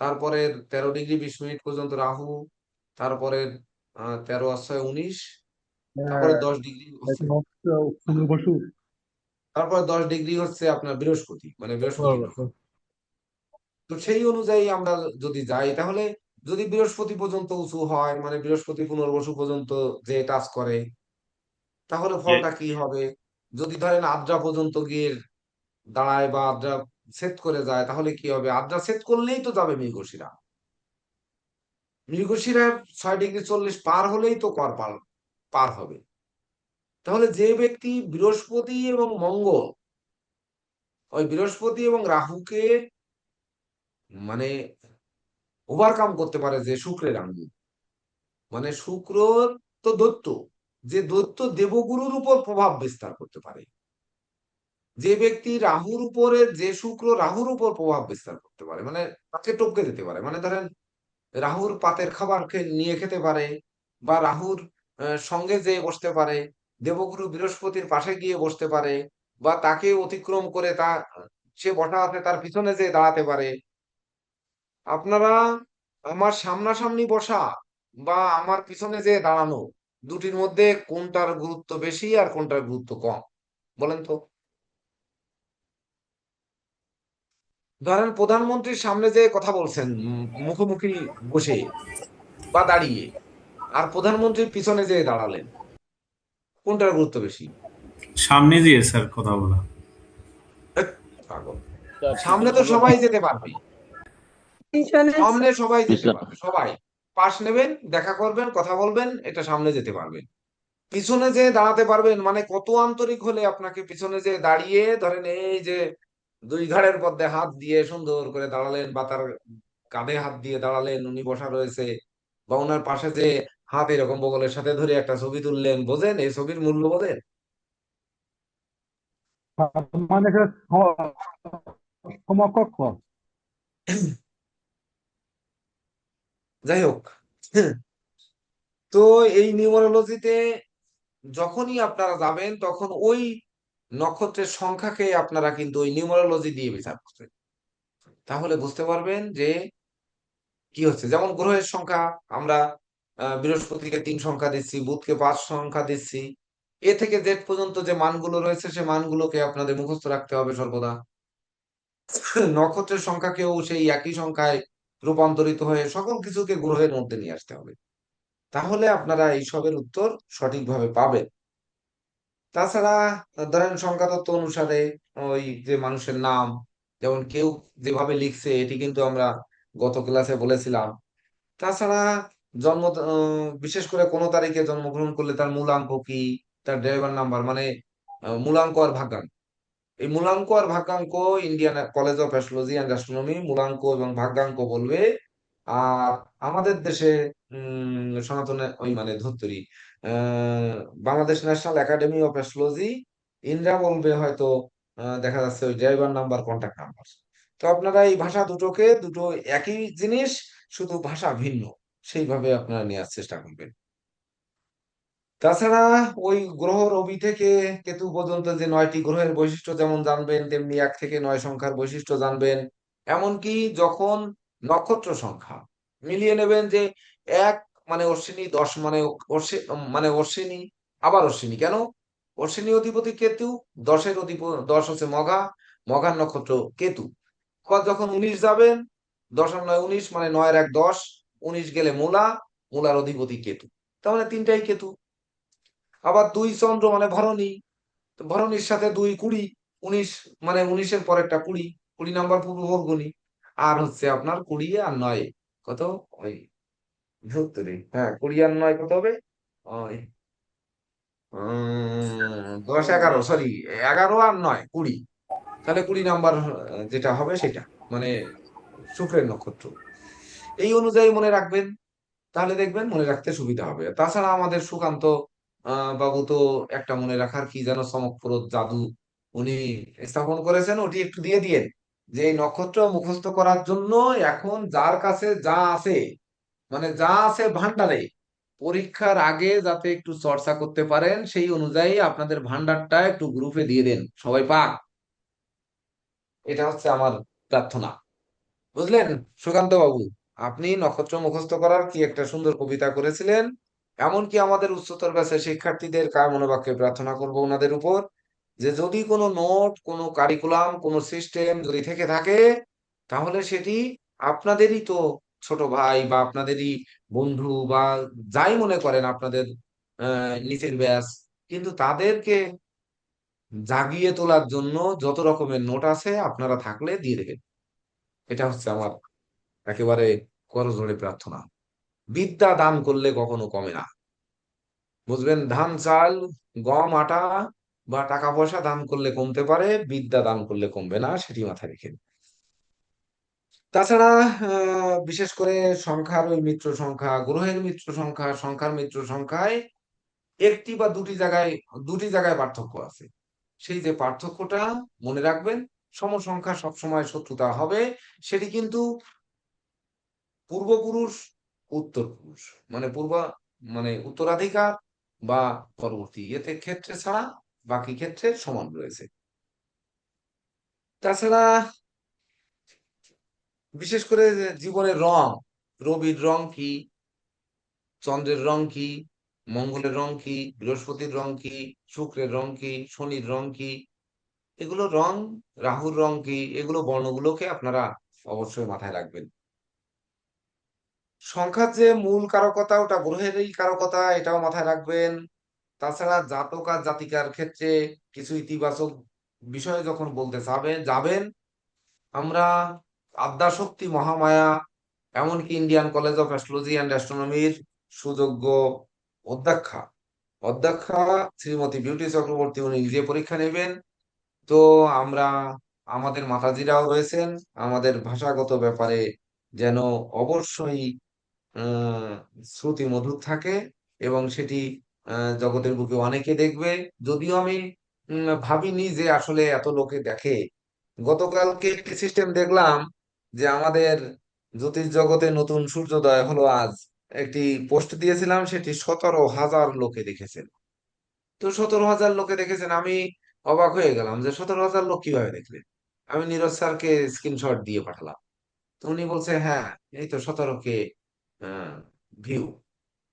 তারপরের 13 ডিগ্রি 20 মিনিট পর্যন্ত রাহু, তারপরের 13 আর 6 19, তারপরে 10 ডিগ্রি হচ্ছে, তারপরে 10 ডিগ্রি হচ্ছে আপনার বৃহস্পতি, মানে বৃহস্পতি গ্রহ। তো সেই অনুযায়ী আমরা যদি যাই, তাহলে যদি বৃহস্পতি পর্যন্ত উঁচু হয়, মানে বৃহস্পতি পুনর্বসু পর্যন্ত যে টাচ করে, তাহলে ফলটা কি হবে? যদি ধরেন আদ্রা পর্যন্ত গিয়ে দাঁড়ায় বা আদ্রা ছেদ করে যায়, তাহলে কি হবে? আদ্রা ছেদ করলেই তো যাবে মৃগশিরা। মৃগশিরার 6 ডিগ্রি 40 পার হলেই তো কর পার পার হবে। তাহলে যে ব্যক্তি বৃহস্পতি এবং মঙ্গল, ওই বৃহস্পতি এবং রাহুকে মানে ওভারকাম করতে পারে, যে শুক্রের আঙ্গুল, মানে শুক্র তো দৈত্য, যে দৈত্য দেবগুরুর উপর প্রভাব বিস্তার করতে পারে, যে ব্যক্তি রাহুর উপরে, যে শুক্র রাহুর উপর প্রভাব বিস্তার করতে পারে, মানে তাকে টপকে দিতে পারে, মানে ধরেন রাহুর পাতের খাবার নিয়ে খেতে পারে, বা রাহুর সঙ্গে যেয়ে বসতে পারে, দেবগুরু বৃহস্পতির পাশে গিয়ে বসতে পারে, বা তাকে অতিক্রম করে সে বসা আছে তার পিছনে যেয়ে দাঁড়াতে পারে। আপনারা আমার সামনাসামনি বসা বা আমার পিছনে যেয়ে দাঁড়ানো, দুটির মধ্যে কোনটার গুরুত্ব বেশি আর কোনটার গুরুত্ব কম, বলেন তো? ধরেন প্রধানমন্ত্রীর সামনে যে কথা বলছেন, মুখোমুখি বসে বা দাঁড়িয়ে, আর প্রধানমন্ত্রীর পিছনে যে দাঁড়ালেন, কোনটার গুরুত্ব বেশি? সামনে দিয়ে স্যার কথা বলা। ধ্যাৎ, পাগল। সামনে তো সবাই যেতে পারবে, পিছনে সামনে সবাই যেতে বুঝলাম। পারবে, সবাই পাশ নেবেন, দেখা করবেন, কথা বলবেন, এটা সামনে যেতে পারবেন। পিছনে যে দাঁড়াতে পারবেন, মানে কত আন্তরিক হলে আপনাকে পিছনে যে দাঁড়িয়ে, ধরেন এই যে দুই ঘাড়ের মধ্যে হাত দিয়ে সুন্দর করে দাঁড়ালেন, বা তার কাঁধে হাত দিয়ে দাঁড়ালেন, উনি বসা রয়েছে, বা ওনার পাশে যে হাত এরকম বগলের সাথে ধরে একটা ছবি তুললেন, বোঝেন এই ছবির মূল্য বোঝেন? মানে সমকক্ষ। যাই হোক, তো এই নিউমারোলজিতে যখনই আপনারা যাবেন, তখন ওই নক্ষত্রের সংখ্যাকে আপনারা কিন্তু ওই নিউমারোলজি দিয়ে বিচার করবেন, তাহলে বুঝতে পারবেন যে কি হচ্ছে। যেমন গ্রহের সংখ্যা, আমরা বৃহস্পতিকে 3 সংখ্যা দিচ্ছি, বুধকে 5 সংখ্যা দিচ্ছি, এ থেকে জেড পর্যন্ত যে মানগুলো রয়েছে, সে মানগুলোকে আপনাদের মুখস্থ রাখতে হবে সর্বদা। নক্ষত্রের সংখ্যাকেও সেই একই সংখ্যায় রূপান্তরিত হয়ে সকল কিছুকে গ্রহের মধ্যে নিয়ে আসতে হবে, তাহলে আপনারা এইসবের উত্তর সঠিকভাবে পাবেন। তাছাড়া ধরেন সংখ্যাতত্ত্ব অনুসারে ওই যে মানুষের নাম, যেমন কেউ যেভাবে লিখছে, এটি কিন্তু আমরা গত ক্লাসে বলেছিলাম। তাছাড়া বিশেষ করে কোনো তারিখে জন্মগ্রহণ করলে তার মূলাঙ্ক কি, তার ড্রাইভার নাম্বার, মানে মূলাঙ্ক আর ভাগ্যাঙ্ক। এই মূলাঙ্ক আর ভাগ্যাঙ্ক Indian college of astrology and astronomy মূলাঙ্ক এবং ভাগ্যাঙ্ক বলবে। আর আমাদের দেশে সনাতনে ওই মানে ধত্তরি, আহ Bangladesh national academy of astrology, Indra বলবে হয়তো দেখা যাচ্ছে ওই ড্রাইভার নাম্বার, কন্ট্যাক্ট নাম্বার। তো আপনারা এই ভাষা দুটোকে, দুটো একই জিনিস, শুধু ভাষা ভিন্ন, সেইভাবে আপনারা নেওয়ার চেষ্টা করবেন। তাছাড়া ওই গ্রহ রবি থেকে কেতু পর্যন্ত যে 9টি গ্রহের বৈশিষ্ট্য যেমন জানবেন, তেমনি 1 থেকে 9 সংখ্যার বৈশিষ্ট্য জানবেন। এমনকি যখন নক্ষত্র সংখ্যা মিলিয়ে নেবেন, যে 1 মানে অশ্বিনী, 10 মানে মানে অশ্বিনী, আবার অশ্বিনী কেন, অশ্বিনী অধিপতি কেতু, 10-এর অধিপতি 10 হচ্ছে মঘা, মঘার নক্ষত্র কেতু। যখন 19 যাবেন, 10 আর 9 19, মানে 9-এর 1 10, 19 গেলে মূলা, মূলার অধিপতি কেতু, তার মানে তিনটাই কেতু। আবার 2 চন্দ্র মানে ভরণী, তো ভরণীর সাথে 2 20, 19 মানে 19-এর পর একটা 20, 20 নাম্বার পূর্ব ফলগুনি। আর হচ্ছে আপনার 20 আর 9 কত, ওই 70, হ্যাঁ 20 আর 9 কত হবে, ওই 10 11, সরি 11 আর 9 20, তাহলে 20 নাম্বার যেটা হবে সেটা মানে শুক্রের নক্ষত্র। এই অনুযায়ী মনে রাখবেন, তাহলে দেখবেন মনে রাখতে সুবিধা হবে। তাছাড়া আমাদের সুকান্ত বাবু তো একটা মনে রাখার কি যেন চমকপ্রদ জাদু উনি স্থাপন করেছেন, ওটি একটু দিয়ে দিয়েন, যে এই নক্ষত্র মুখস্থ করার জন্য এখন যার কাছে যা আছে, মানে যা আছে ভান্ডারে, পরীক্ষার আগে যাতে একটু চর্চা করতে পারেন সেই অনুযায়ী আপনাদের ভান্ডারটা একটু গ্রুপে দিয়ে দেন, সবাই পাক। এটা হচ্ছে আমার প্রার্থনা, বুঝলেন? সুকান্ত বাবু, আপনি নক্ষত্র মুখস্থ করার কি একটা সুন্দর কবিতা করেছিলেন। এমনকি আমাদের উচ্চতর ব্যাচের শিক্ষার্থীদের কার মনোবাক্যে প্রার্থনা করব ওনাদের উপর, যে যদি কোনো নোট, কোনো কারিকুলাম, কোনো সিস্টেম যদি থেকে থাকে, তাহলে সেটি আপনাদেরই তো ছোট ভাই বা আপনাদেরই বন্ধু বা যাই মনে করেন আপনাদের নিচের ব্যাচ, কিন্তু তাদেরকে জাগিয়ে তোলার জন্য যত রকমের নোট আছে আপনারা থাকলে দিয়ে দেবেন। এটা হচ্ছে আমার একেবারে করজোড়ে প্রার্থনা। বিদ্যা দান করলে কখনো কমে না, বুঝবেন? ধান চাল, গম আটা বা টাকা পয়সা দান করলে কমতে পারে, বিদ্যা দান করলে কমবে না, সেটি মাথায় রেখে। তাছাড়া বিশেষ করে সংখ্যার ওই মিত্র সংখ্যা, গ্রহের মিত্র সংখ্যা, সংখ্যার মিত্র সংখ্যায় একটি বা দুটি জায়গায় পার্থক্য আছে। সেই যে পার্থক্যটা মনে রাখবেন, সমসংখ্যা সবসময় শত্রুতা হবে। সেটি কিন্তু পূর্বপুরুষ, উত্তরপুরুষ, মানে মানে উত্তরাধিকার বা পরবর্তী এতে ক্ষেত্রে ছাড়া বাকি ক্ষেত্রে সমান রয়েছে। তাছাড়া বিশেষ করে যে জীবনের রং, রবির রং কি, চন্দ্রের রং কি, মঙ্গলের রং কি, বৃহস্পতির রং কি, শুক্রের রং কি, শনির রং কি, এগুলো রং, রাহুর রং কি, এগুলো বর্ণগুলোকে আপনারা অবশ্যই মাথায় রাখবেন। সংখ্যার যে মূল কারকতা, ওটা গ্রহেরই কারকতা, এটাও মাথায় রাখবেন। তাছাড়া জাতক আর জাতিকার ক্ষেত্রে কিছু ইতিবাচক বিষয় যখন বলতে যাবেন, আমরা আদ্যাশক্তি মহামায়া, এমনকি Indian college of astrology and অ্যাস্ট্রোনমির সুযোগ্য অধ্যক্ষা অধ্যক্ষা শ্রীমতী বিউটি চক্রবর্তী, উনি নিজে পরীক্ষা নেবেন। তো আমরা, আমাদের মাতাজিরাও রয়েছেন, আমাদের ভাষাগত ব্যাপারে যেন অবশ্যই আহ শ্রুতি মধুর থাকে এবং সেটি জগতের বুকে অনেকে দেখবে। যদিও আমি ভাবিনি যে আসলে এত লোকে দেখে। গতকালকে একটি সিস্টেম দেখলাম যে আমাদের জ্যোতিষ জগতে নতুন সূর্যোদয় হলো আজ, একটি পোস্ট দিয়েছিলাম, সেটি 17,000 লোকে দেখেছেন। তো 17,000 লোকে দেখেছেন, আমি অবাক হয়ে গেলাম যে 17,000 লোক কিভাবে দেখলেন। আমি নীরজ স্যারকে স্ক্রিনশট দিয়ে পাঠালাম, তো উনি বলছে হ্যাঁ, এই তো 17K ভিউ।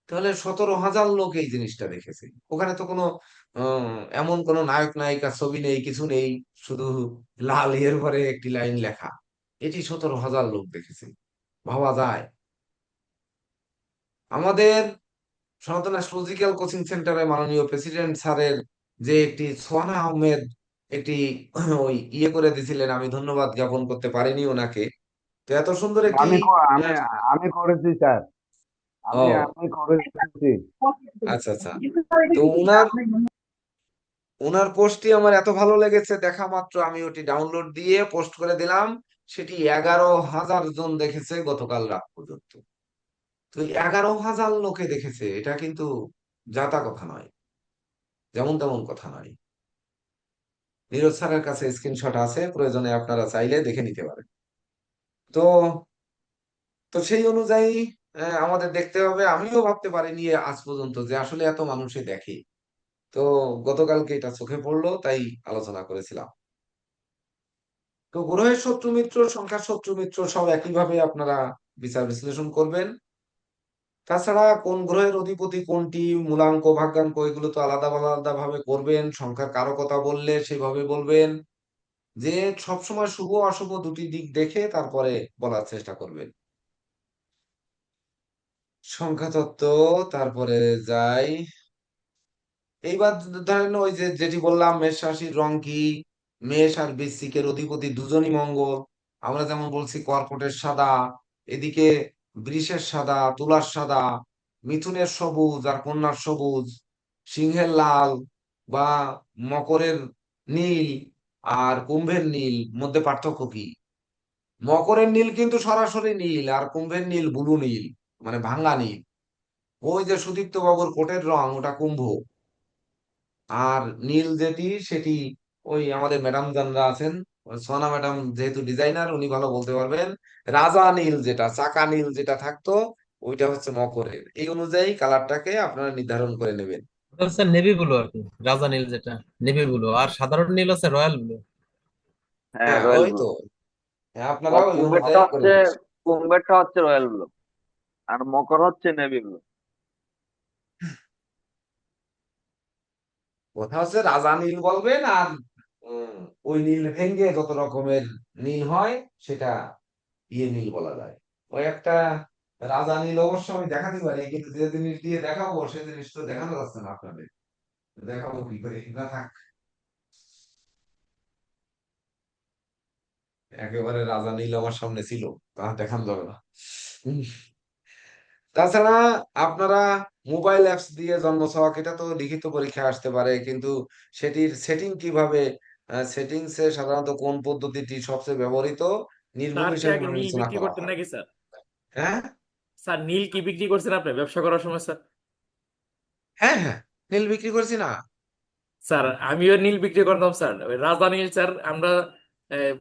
তাহলে 17,000 লোক এই জিনিসটা দেখেছে। ওখানে তো কোনো এমন কোনো নায়ক নায়িকার ছবি নেই, কিছু নেই, শুধু লাল এর পরে একটি লাইন লেখা, এটি 17,000 লোক দেখেছে। ভাবা যায়? আমাদের সনাতন অ্যাস্ট্রোলজিক্যাল কোচিং সেন্টারে মাননীয় প্রেসিডেন্ট স্যারের যে একটি সোহানা আহমেদ একটি ওই করে দিয়েছিলেন, আমি ধন্যবাদ জ্ঞাপন করতে পারিনি ওনাকে। তো এত সুন্দর একটি আমি আমি আহ, আমি করেছি স্যার। ও আমি করেছি। আচ্ছা আচ্ছা। তো উনার ওনার পোস্টটি আমার এত ভালো লেগেছে, দেখা মাত্র আমি ওটি ডাউনলোড দিয়ে পোস্ট করে দিলাম। সেটি 11,000 জন দেখেছে গতকাল রাত পর্যন্ত। তো 11,000 লোকে দেখেছে, এটা কিন্তু যাতা কথা নয়, যেমন তেমন কথা নয়। নীরজ স্যারের কাছে স্ক্রিনশট আছে, প্রয়োজনে আপনারা চাইলে দেখে নিতে পারেন। তো তো সেই অনুযায়ী আমাদের দেখতে হবে। আমিও ভাবতে পারিনি আজ পর্যন্ত যে আসলে এত মানুষে দেখে। তো গতকালকে এটা চোখে পড়লো, তাই আলোচনা করেছিলাম। তো গ্রহের শত্রু মিত্র, সংখ্যার শত্রু মিত্র সব একইভাবে আপনারা বিচার বিশ্লেষণ করবেন। তাছাড়া কোন গ্রহের অধিপতি কোনটি, মূলাঙ্ক ভাগ্যাঙ্ক, এগুলো তো আলাদা আলাদা ভাবে করবেন। সংখ্যার কারকতা বললে সেভাবে বলবেন, যে সবসময় শুভ অশুভ দুটি দিক দেখে তারপরে বলার চেষ্টা করবেন। সংখ্যা তত্ত্ব, তারপরে যাই। এইবার ধরেন ওই যে যেটি বললাম, মেষ রাশির রং কি, মেষ আর বৃশ্চিকের অধিপতি দুজনই মঙ্গল। আমরা যেমন বলছি কর্কটের সাদা, এদিকে বৃষের সাদা, তুলার সাদা, মিথুনের সবুজ আর কন্যার সবুজ, সিংহের লাল বা মকরের নীল আর কুম্ভের নীল, মধ্যে পার্থক্য কি? মকরের নীল কিন্তু সরাসরি নীল, আর কুম্ভের নীল ব্লু নীল, মানে ভাঙা নীল। ওই যে সুদীপ্ত বাবুর কোটের রং, ওটা কুম্ভ। আর নীল যেটি, সেটি ওই আমাদের ম্যাডাম যারা আছেন, ওই সোনা ম্যাডাম যেহেতু ডিজাইনার, উনি ভালো বলতে পারবেন। রাজা নীল, যেটা চাকা নীল যেটা থাকতো, ওইটা হচ্ছে মকরের। এই অনুযায়ী কালারটাকে আপনারা নির্ধারণ করে নেবেন। ওটা হচ্ছে নেভি ব্লু আর কি, রাজা নীল যেটা নেভি ব্লু, আর সাধারণ নীল হচ্ছে রয়্যাল ব্লু। হ্যাঁ, হ্যাঁ রয়্যাল ওই ব্লু। তো, হ্যাঁ আপনারা ওই পুম্বেরটা অনুযায়ী করে হচ্ছে নেবেন। পুম্বেরটা হচ্ছে রয়্যাল ব্লু, আর মকর হচ্ছে নেভি ব্লু। কথা হচ্ছে রাজা নীল বলবেন, আর উম, ওই নীল ভেঙ্গে যত রকমের নীল হয় সেটা ইয়ে নীল বলা যায়। ওই একটা রাজা নীল অবশ্য আমি দেখাতে পারি, কিন্তু যে জিনিস দিয়ে দেখাবো সে জিনিস তো দেখানো যাচ্ছে না আপনাদের। দেখাবো কি করে, না থাক, একেবারে রাজা নীল আমার সামনে ছিল, তা দেখানো যাবে না। উম, তাছাড়া আপনারা মোবাইল অ্যাপস দিয়ে জন্ম ছক, এটা তো লিখিত পরীক্ষা আসতে পারে, কিন্তু সেটির সেটিং কিভাবে, সেটিংস এ সাধারণত কোন পদ্ধতিটি সবচেয়ে ব্যবহৃত নির্ভুল স্যার কি হিসেবে আগে নীল বিবেচনা বিক্রি করা করতেন হয়? নাকি স্যার? হ্যাঁ, স্যার নীল কি বিক্রি করছেন আপনি ব্যবসা করার সময় স্যার? হ্যাঁ, হ্যাঁ, নীল বিক্রি করছি না। স্যার আমিও নীল বিক্রি করতাম স্যার, ওই রাজা নীল স্যার। আমরা আহ,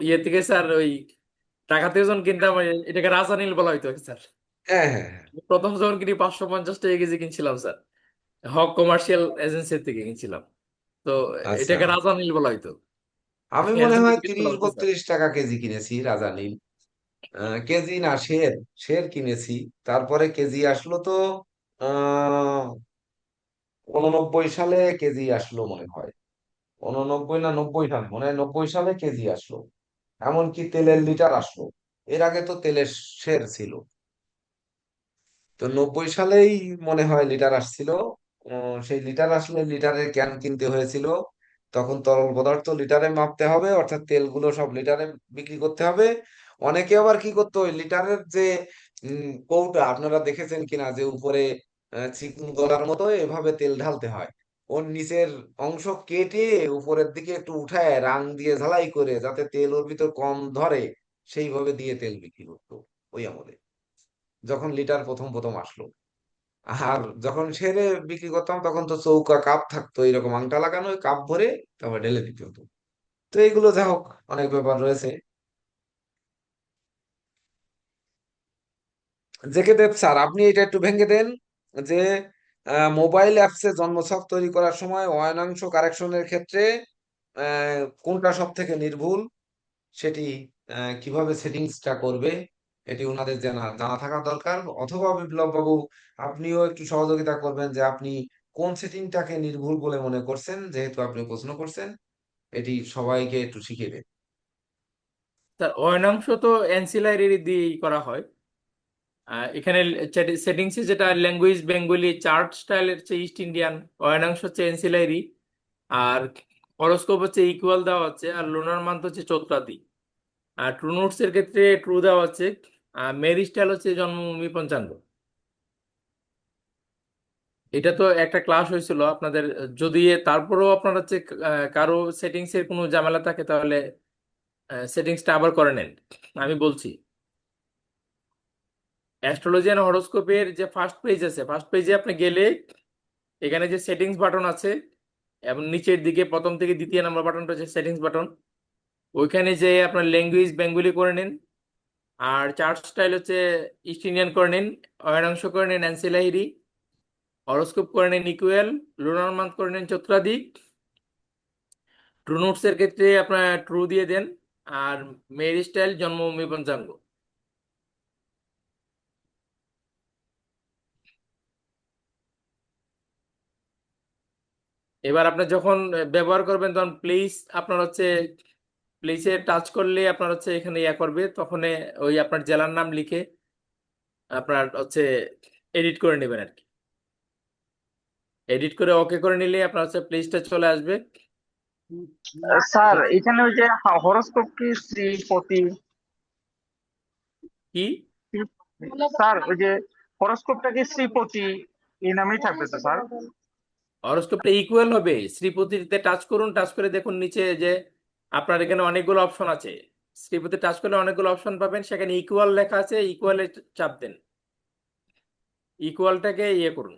ইয়ে থেকে স্যার ওই টাকা থেকে যখন কিনতাম এটাকে রাজা নীল বলা হইতো স্যার। হ্যাঁ, হ্যাঁ, হ্যাঁ। প্রথম যখন কিনি 550 টাকা কেজি কিনছিলাম স্যার, হক কমার্শিয়াল এজেন্সি থেকে কিনছিলাম। তো আচ্ছা, এটাকে রাজা নীল বলা হইতো, আমি এর মনে জন্য হয় জিজ্ঞেস করলাম 30 আর কি স্যার। 32 টাকা কেজি কিনেছি রাজা নীল। কেজি না, শের, শের কিনেছি। তারপরে কেজি আসলো তো 89 সালে কেজি আসলো মনে হয়, 89 না 90 সালে, মনে হয় 90 সালে কেজি আসলো। এমনকি তেলের লিটার আসলো, এর আগে তো তেলের সের ছিল। তো 90 সালেই মনে হয় লিটার আসছিল। সেই লিটার আসলে লিটারের ক্যান কিনতে হয়েছিল। তখন তরল পদার্থ লিটারে মাপতে হবে, অর্থাৎ তেলগুলো সব লিটারে বিক্রি করতে হবে। অনেকে আবার কি করতো, ওই লিটারের যে কৌটা আপনারা দেখেছেন কিনা, যে উপরে চিকন গলার মতো এভাবে তেল ঢালতে হয়, ওর নিচের অংশ কেটে উপরের দিকে একটু উঠায় রাং দিয়ে ঝালাই করে, যাতে তেল ওর ভিতর কম ধরে, সেইভাবে দিয়ে তেল বিক্রি করতো ওই আমলে, যখন লিটার প্রথম প্রথম আসলো। আর যখন সেরে বিক্রি করতাম তখন তো চৌকা কাপ থাকতো, এরকম আংটা লাগানো, ওই কাপ ভরে তারপর ঢেলে দিতে হতো। তো এইগুলো যা হোক, অনেক ব্যাপার রয়েছে। জেকে দেব স্যার, আপনি এটা একটু ভেঙে দেন, যে মোবাইল অ্যাপসে জন্মছক তৈরি করার সময় অয়নাংশ কারেকশনের ক্ষেত্রে কোনটা সব থেকে নির্ভুল, সেটি কিভাবে সেটিংসটা করবে, এটি ওনাদের জানা জানা থাকা দরকার। অথবা বিপ্লব বাবু, আপনিও একটু সহযোগিতা করবেন, যে আপনি কোন সেটিংটাকে নির্ভুল বলে মনে করছেন, যেহেতু আপনি প্রশ্ন করছেন, এটি সবাইকে একটু শিখিয়ে দেন। স্যার অয়নাংশ তো এনসিলারি দিয়েই করা হয়। এখানে সেটিংসে যেটা ল্যাঙ্গুয়েজ বেঙ্গলি, চার্ট স্টাইল হচ্ছে ইস্ট ইন্ডিয়ান, অয়নাংশ হচ্ছে এনসিলারি, আর হরোস্কোপ হচ্ছে ইকুয়াল দেওয়া হচ্ছে, আর লোনার মান্থ হচ্ছে চৈত্রাদি। আর ট্রু নোটস এর ক্ষেত্রে ট্রু দেওয়া হচ্ছে, আর মেরি স্টাইল হচ্ছে জন্মভূমি পঞ্চাঙ্গ। এটা তো একটা ক্লাস হয়েছিল আপনাদের। যদি তারপরেও আপনার হচ্ছে কারো সেটিংস এর কোনো ঝামেলা থাকে তাহলে সেটিংসটা আবার করে নেন, আমি বলছি। অ্যাস্ট্রোলজি এন্ড হরোস্কোপের যে ফার্স্ট পেজ আছে, ফার্স্ট পেজে আপনি গেলে এখানে যে সেটিংস বাটন আছে, এবং নিচের দিকে প্রথম থেকে দ্বিতীয় নাম্বার বাটনটা হচ্ছে সেটিংস বাটন। ওইখানে যে আপনার ল্যাঙ্গুয়েজ বেঙ্গলি করে নিন, আর চার্ট স্টাইল হচ্ছে ইস্ট ইন্ডিয়ান করে নিন, অয়নাংশ করে নিন অ্যান্সিলারি, হরোস্কোপ করে নিন ইকুয়াল, লুনার মান্থ করে নিন চৈত্রাদি। ট্রু নোটস এর ক্ষেত্রে আপনার ট্রু দিয়ে দেন, আর মেরি স্টাইল জন্মভূমি পঞ্চাঙ্গ। এবার আপনি যখন ব্যবহার করবেন তখন প্লিজ আপনার হচ্ছে প্লেসে টাচ করলে আপনার হচ্ছে এখানে ইয়া করবে, তখন ওই আপনার জেলার নাম লিখে আপনার হচ্ছে এডিট করে নেবেন আর কি। এডিট করে ওকে করে নিলে আপনার হচ্ছে প্লেসটা চলে আসবে। স্যার এখানে ওই যে হরোস্কোপ কি শ্রীপতি, কি স্যার ওই যে হরোস্কোপটা কি শ্রীপতি এই নামেই থাকবে তো স্যার? হরোস্কোপটা ইকুয়াল হবে, শ্রীপতিতে টাচ করুন, টাচ করে দেখুন নিচে যে আপনার এখানে অনেকগুলো অপশন আছে। শ্রীপতি টাচ করলে অনেকগুলো অপশন পাবেন, সেখানে ইকুয়াল লেখা আছে, ইকুয়ালে চাপ দেন, ইকুয়ালটাকে ইয়ে করুন।